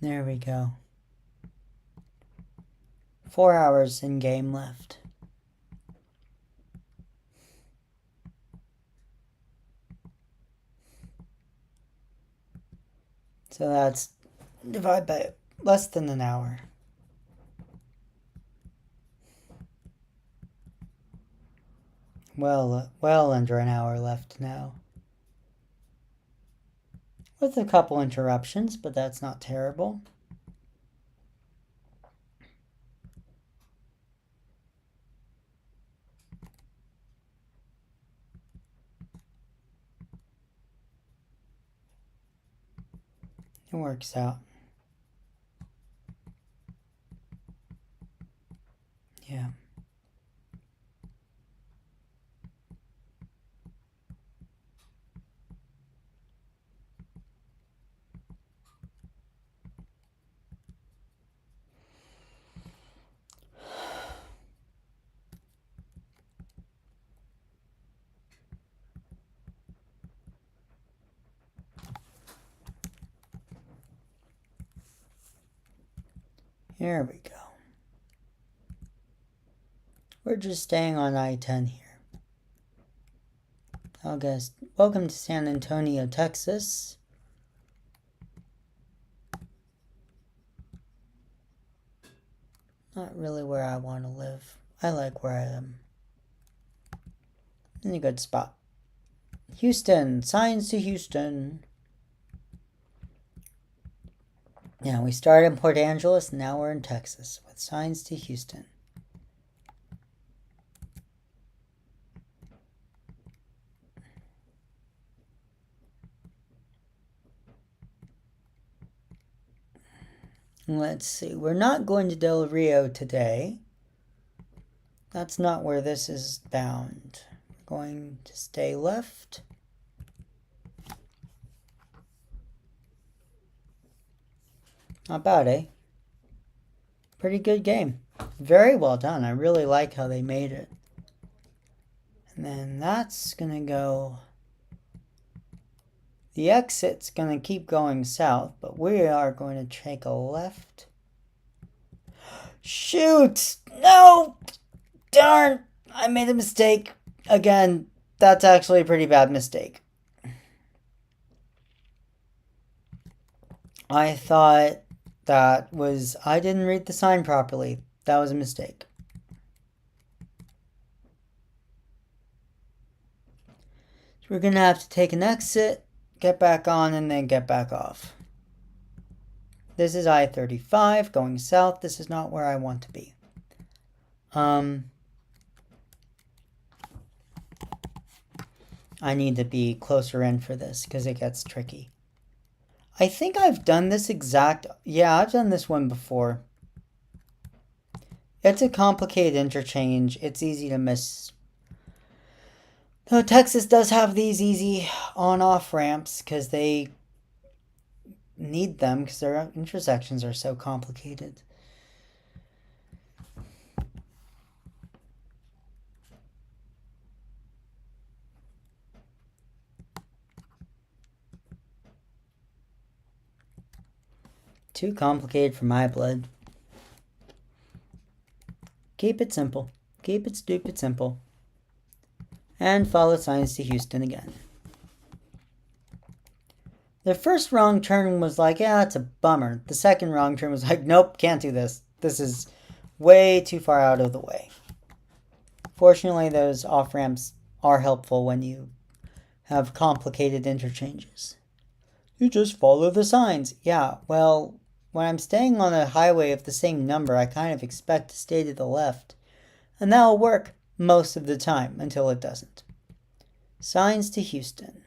There we go. 4 hours in game left. So that's divide by less than an hour. Well under an hour left now. With a couple interruptions, but that's not terrible. It works out. Yeah. Here we go. We're just staying on I-10 here. August. Welcome to San Antonio, Texas. Not really where I want to live. I like where I am. In a good spot. Houston. Signs to Houston. Yeah, we started in Port Angeles, and now we're in Texas with signs to Houston. Let's see. We're not going to Del Rio today. That's not where this is bound. We're going to stay left. Not bad, eh? Pretty good game. Very well done. I really like how they made it. And then that's going to go... The exit's going to keep going south, but we are going to take a left. Shoot! No! Darn! I made a mistake. Again, that's actually a pretty bad mistake. I thought that was... I didn't read the sign properly. That was a mistake. So we're going to have to take an exit, get back on, and then get back off. This is I-35 going south. This is not where I want to be. I need to be closer in for this because it gets tricky. I think I've done this exact... Yeah, I've done this one before. It's a complicated interchange. It's easy to miss. Though Texas does have these easy on-off ramps because they need them because their intersections are so complicated. Too complicated for my blood. Keep it simple. Keep it stupid simple. And follow signs to Houston again. The first wrong turn was like, yeah, that's a bummer. The second wrong turn was like, nope, can't do this. This is way too far out of the way. Fortunately, those off-ramps are helpful when you have complicated interchanges. You just follow the signs. Yeah, well, when I'm staying on a highway of the same number, I kind of expect to stay to the left. And that'll work most of the time until it doesn't. Signs to Houston.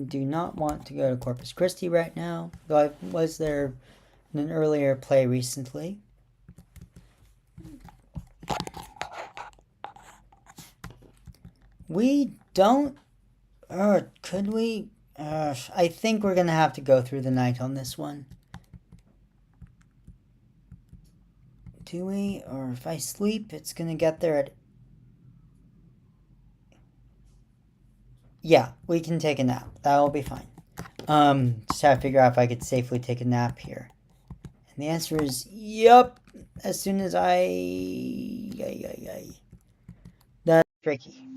Do not want to go to Corpus Christi right now, though I was there in an earlier play recently. We don't... could we? I think we're going to have to go through the night on this one. Do we? Or if I sleep, it's going to get there at... Yeah, we can take a nap. That'll be fine. Just have to figure out if I could safely take a nap here. And the answer is, yup. As soon as That's tricky.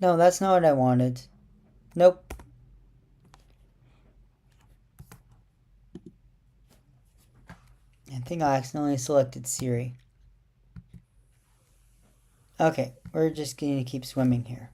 No, that's not what I wanted. Nope. I think I accidentally selected Siri. Okay, we're just going to keep swimming here.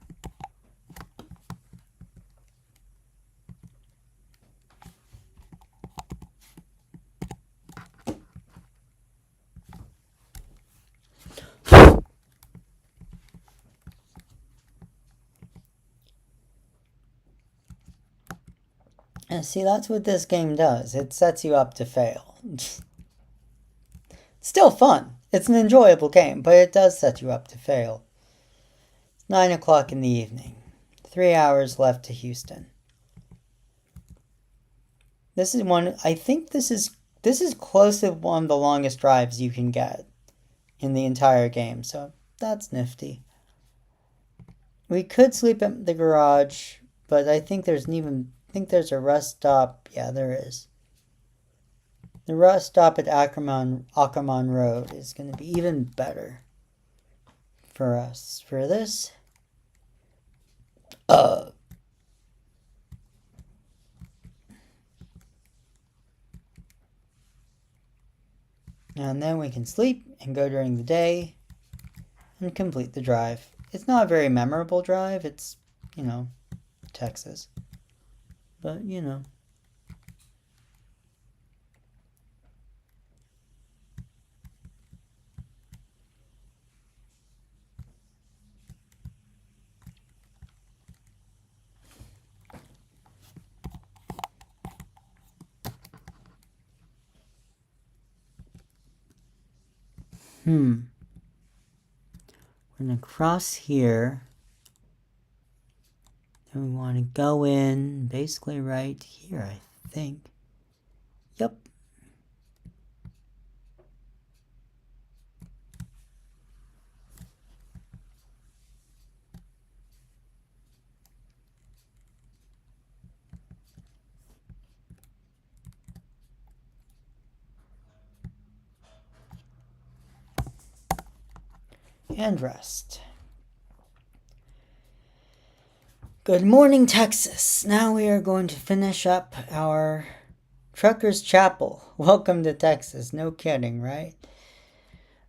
And see, that's what this game does. It sets you up to fail. It's still fun. It's an enjoyable game, but it does set you up to fail. It's 9 o'clock in the evening. 3 hours left to Houston. This is one, I think this is close to one of the longest drives you can get in the entire game, so that's nifty. We could sleep at the garage, but I think there's a rest stop. Yeah, there is. The rest stop at Ackerman Road is going to be even better for us. For this, and then we can sleep and go during the day and complete the drive. It's not a very memorable drive. It's, Texas. But, We're going to cross here. Then we want to go in basically right here, I think. Yep. And rest. Good morning, Texas. Now we are going to finish up our Trucker's Chapel. Welcome to Texas. No kidding, right?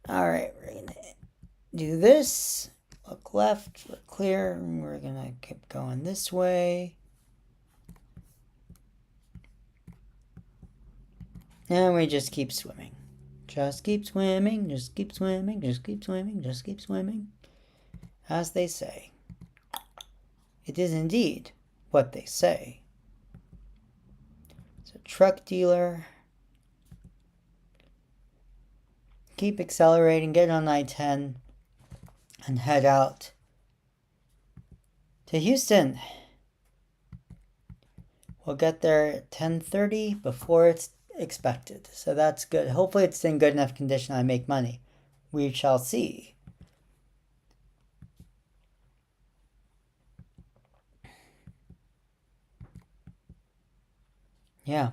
Alright, we're going to do this. Look left. We're clear. We're going to keep going this way. And we just keep swimming. Just keep swimming, just keep swimming, just keep swimming, just keep swimming. As they say. It is indeed what they say. It's a truck dealer. Keep accelerating, get on I-10, and head out to Houston. We'll get there at 10:30 before it's expected. So that's good. Hopefully it's in good enough condition I make money. We shall see. Yeah.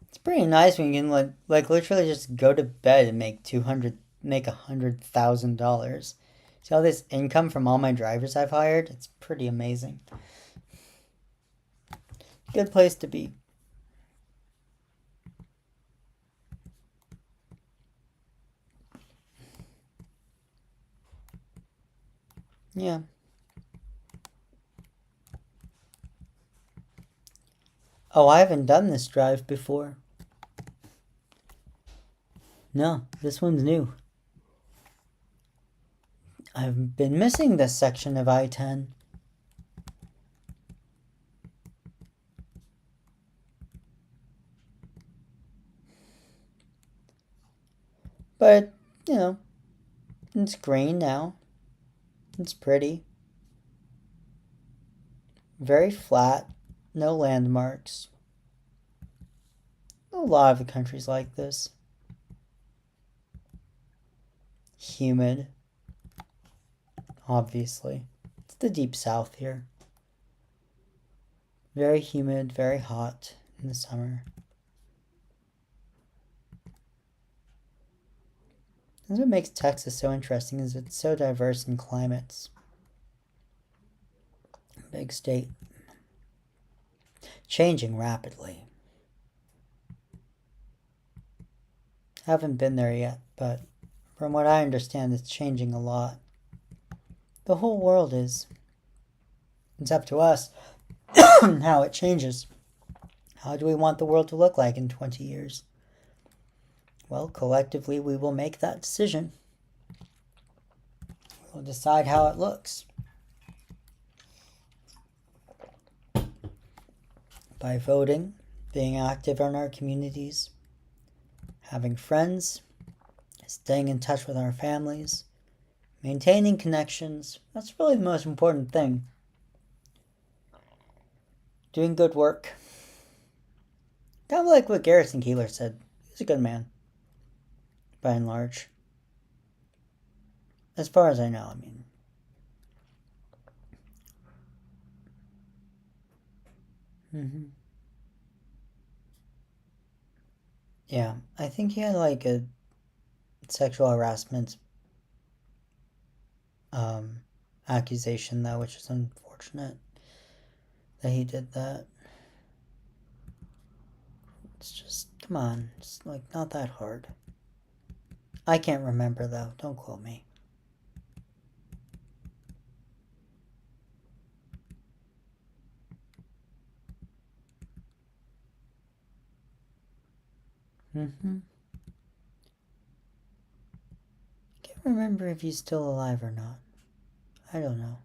It's pretty nice when you can like literally just go to bed and make $100,000. See all this income from all my drivers I've hired? It's pretty amazing. Good place to be. Yeah. Oh, I haven't done this drive before. No, this one's new. I've been missing this section of I-10. But, you know, it's green now. It's pretty. Very flat. No landmarks. A lot of the country's like this. Humid. Obviously. It's the deep south here. Very humid, very hot in the summer. That's what makes Texas so interesting, is it's so diverse in climates. Big state. Changing rapidly. Haven't been there yet, but from what I understand, it's changing a lot. The whole world is. It's up to us how it changes. How do we want the world to look like in 20 years? Well, collectively, we will make that decision. We'll decide how it looks. By voting, being active in our communities, having friends, staying in touch with our families, maintaining connections. That's really the most important thing. Doing good work. Kind of like what Garrison Keillor said. He's a good man, by and large. As far as I know, I mean. Yeah, I think he had like a sexual harassment accusation, though, which is unfortunate that he did that. It's just, come on, it's like not that hard. I can't remember, though. Don't quote me. Can't remember if he's still alive or not. I don't know.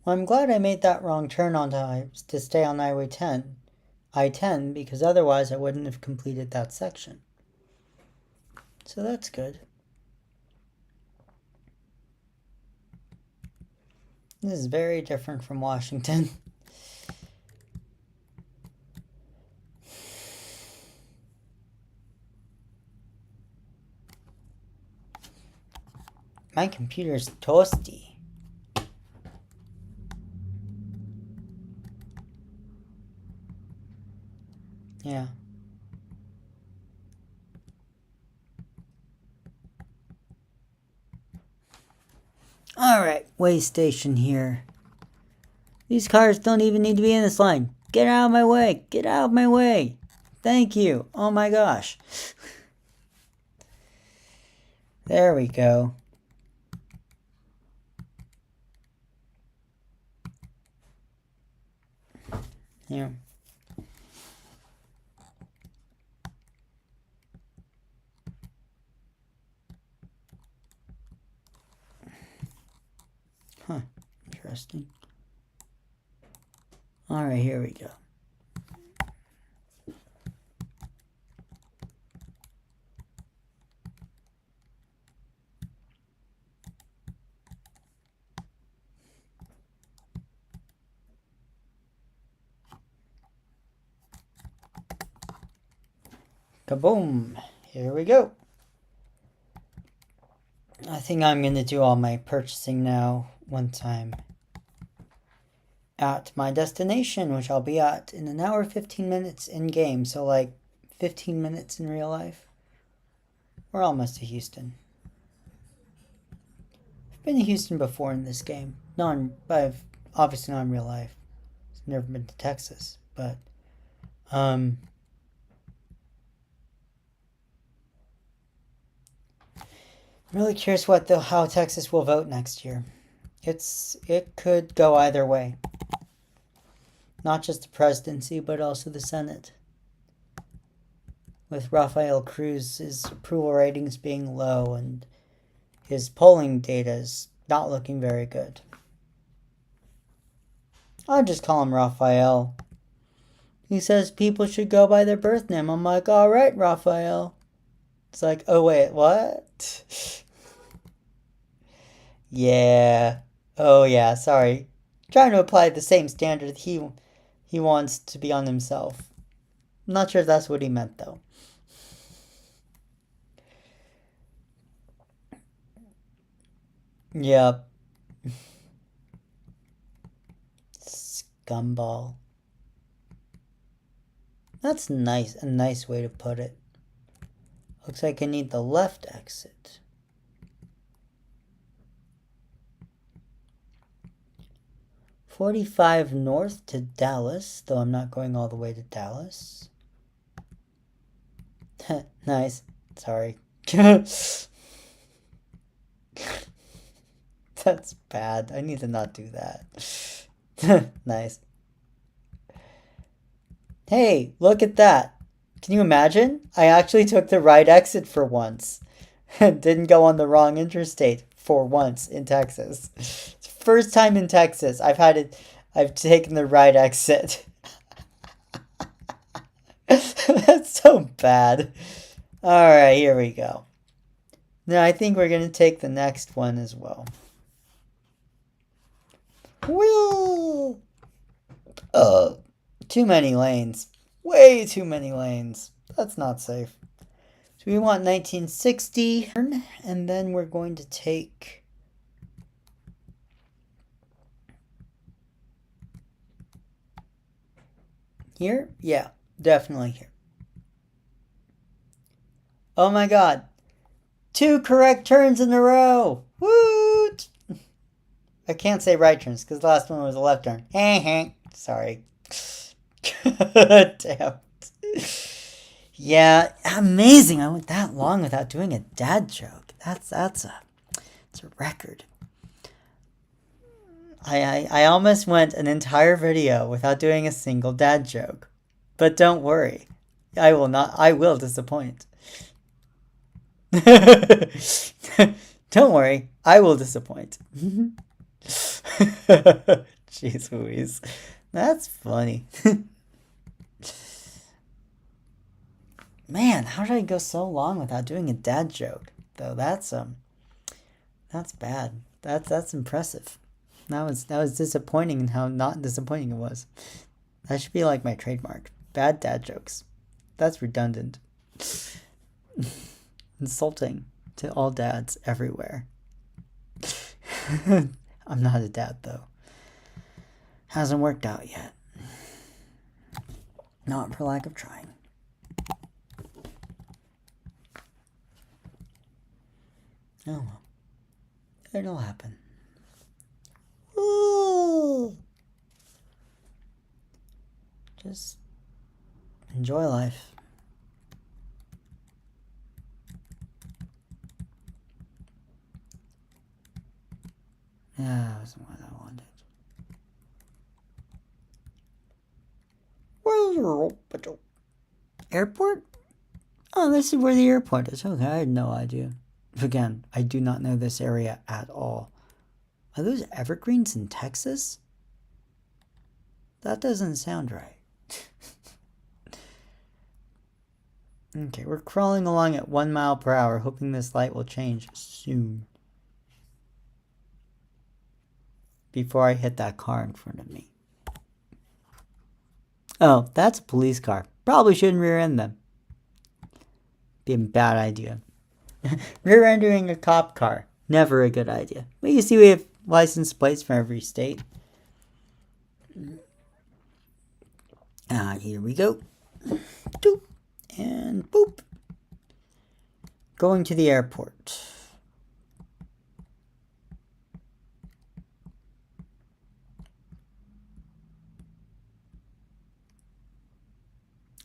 Well, I'm glad I made that wrong turn to stay on I-10, because otherwise I wouldn't have completed that section. So that's good. This is very different from Washington. My computer's toasty. Yeah. Alright, way station here. These cars don't even need to be in this line. Get out of my way! Get out of my way! Thank you! Oh my gosh. There we go. Yeah. Huh. Interesting. Alright, here we go. Kaboom! Here we go. I think I'm going to do all my purchasing now once I'm at my destination, which I'll be at in an hour 15 minutes in game. So like 15 minutes in real life. We're almost to Houston. I've been to Houston before in this game. But obviously not in real life. I've never been to Texas, but I'm really curious how Texas will vote next year. It could go either way. Not just the presidency, but also the Senate. With Rafael Cruz's approval ratings being low and his polling data is not looking very good. I'll just call him Rafael. He says people should go by their birth name. I'm like, all right, Rafael. It's like, oh wait, what? Yeah. Oh yeah, sorry. Trying to apply the same standard he wants to be on himself. I'm not sure if that's what he meant though. Yep. Scumball. That's nice. A nice way to put it. Looks like I need the left exit. .45 north to Dallas, though I'm not going all the way to Dallas. Nice. Sorry. That's bad. I need to not do that. Nice. Hey, look at that. Can you imagine? I actually took the right exit for once. Didn't go on the wrong interstate for once in Texas. First time in Texas I've taken the right exit. That's so bad. Alright, here we go. Now I think we're going to take the next one as well. Whee! Too many lanes. Way too many lanes. That's not safe. So we want 1960. And then we're going to take... Here? Yeah, definitely here. Oh my god. 2 correct turns in a row. Woot! I can't say right turns because the last one was a left turn. Sorry. Damn. Yeah, amazing. I went that long without doing a dad joke. It's a record. I almost went an entire video without doing a single dad joke. But don't worry. I will disappoint. Don't worry. I will disappoint. Jeez Louise. That's funny. Man, how did I go so long without doing a dad joke? Though that's bad. That's impressive. That was disappointing in how not disappointing it was. That should be like my trademark. Bad dad jokes. That's redundant. Insulting to all dads everywhere. I'm not a dad though. Hasn't worked out yet. Not for lack of trying. Oh well. It'll happen. Ooh. Just enjoy life. Yeah, that wasn't what I wanted. Where's your airport? Oh, this is where the airport is. Okay, I had no idea. Again, I do not know this area at all. Are those evergreens in Texas? That doesn't sound right. Okay, we're crawling along at 1 mile per hour, hoping this light will change soon. Before I hit that car in front of me. Oh, that's a police car. Probably shouldn't rear end them. Be a bad idea. Rear-ending a cop car. Never a good idea. But you see we have license plates from every state. Here we go. Doop. And boop. Going to the airport.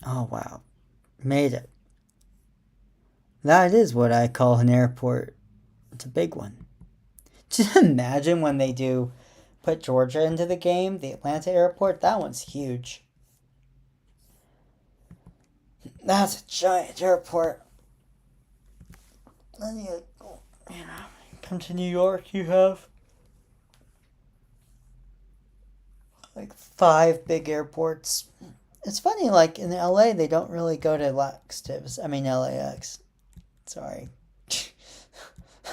Oh, wow. Made it. That is what I call an airport. It's a big one. Just imagine when they do put Georgia into the game, the Atlanta airport, that one's huge. That's a giant airport. Then you come to New York, you have like 5 big airports. It's funny, like in LA, they don't really go to LAX. Sorry.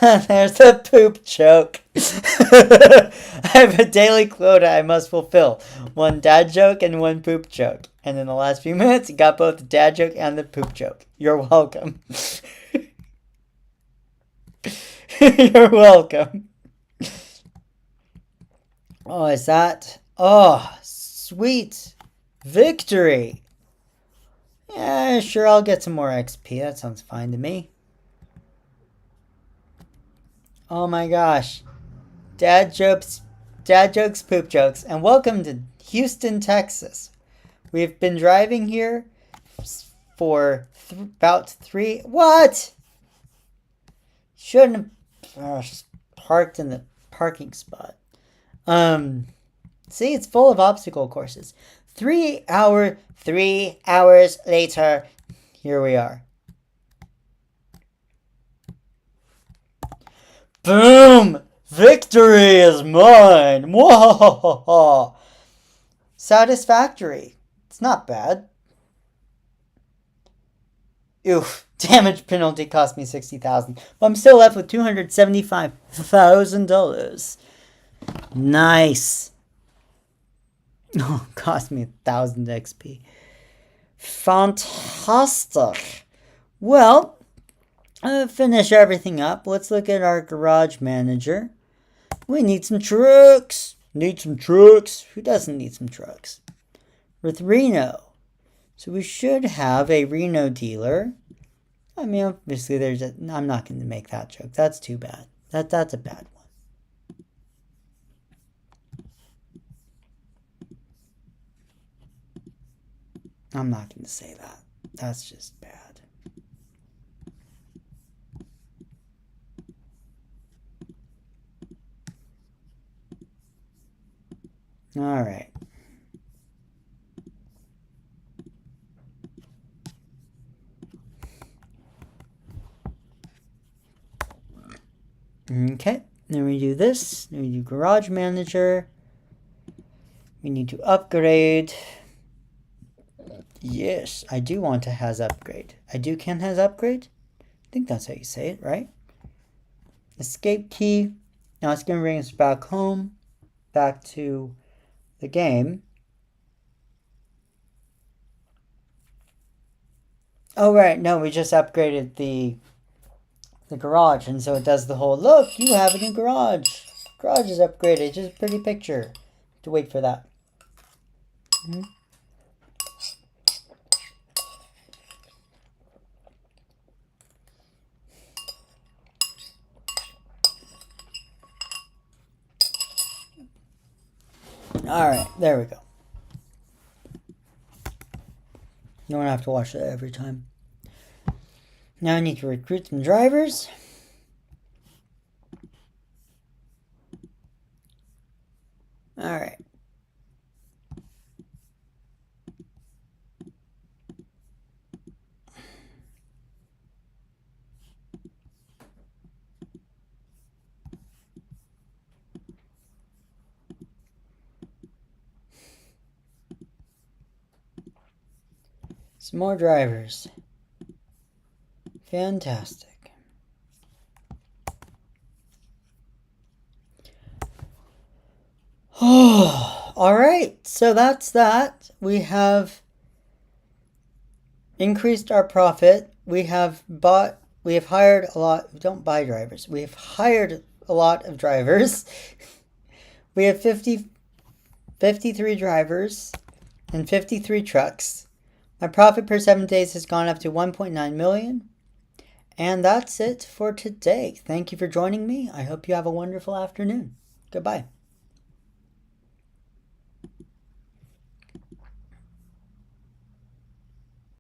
There's the poop joke. I have a daily quota I must fulfill. 1 dad joke and 1 poop joke. And in the last few minutes, you got both the dad joke and the poop joke. You're welcome. You're welcome. Oh, is that? Oh, sweet. Victory. Yeah, sure, I'll get some more XP. That sounds fine to me. Oh my gosh. Dad jokes, poop jokes, and welcome to Houston, Texas. We've been driving here for about 3... What? Shouldn't have parked in the parking spot. See, it's full of obstacle courses. 3 hours later, here we are. Boom! Victory is mine! Whoa! Satisfactory. It's not bad. Oof. Damage penalty cost me $60,000. But I'm still left with $275,000. Nice. Oh, cost me 1,000 XP. Fantastic. Well, finish everything up. Let's look at our garage manager. We need some trucks. Need some trucks. Who doesn't need some trucks? With Reno. So we should have a Reno dealer. I mean, obviously I'm not going to make that joke. That's too bad. That's a bad one. I'm not going to say that. That's just bad. All right. Okay, then we do this. Then we do Garage Manager. We need to upgrade. Yes, I do want to has upgrade. Can has upgrade? I think that's how you say it, right? Escape key. Now it's going to bring us back home. Back to the game. Oh, right. No, we just upgraded the garage, and so it does the whole, look, you have a new garage. Garage is upgraded. Just a pretty picture. To wait for that. Alright, there we go. You don't have to watch that every time. Now I need to recruit some drivers. Alright. Some more drivers. Fantastic. Oh, all right. So that's that. We have increased our profit we have hired a lot. We don't buy drivers. We have hired a lot of drivers. We have 53 drivers and 53 trucks. My profit per 7 days has gone up to 1.9 million. And that's it for today. Thank you for joining me. I hope you have a wonderful afternoon. Goodbye.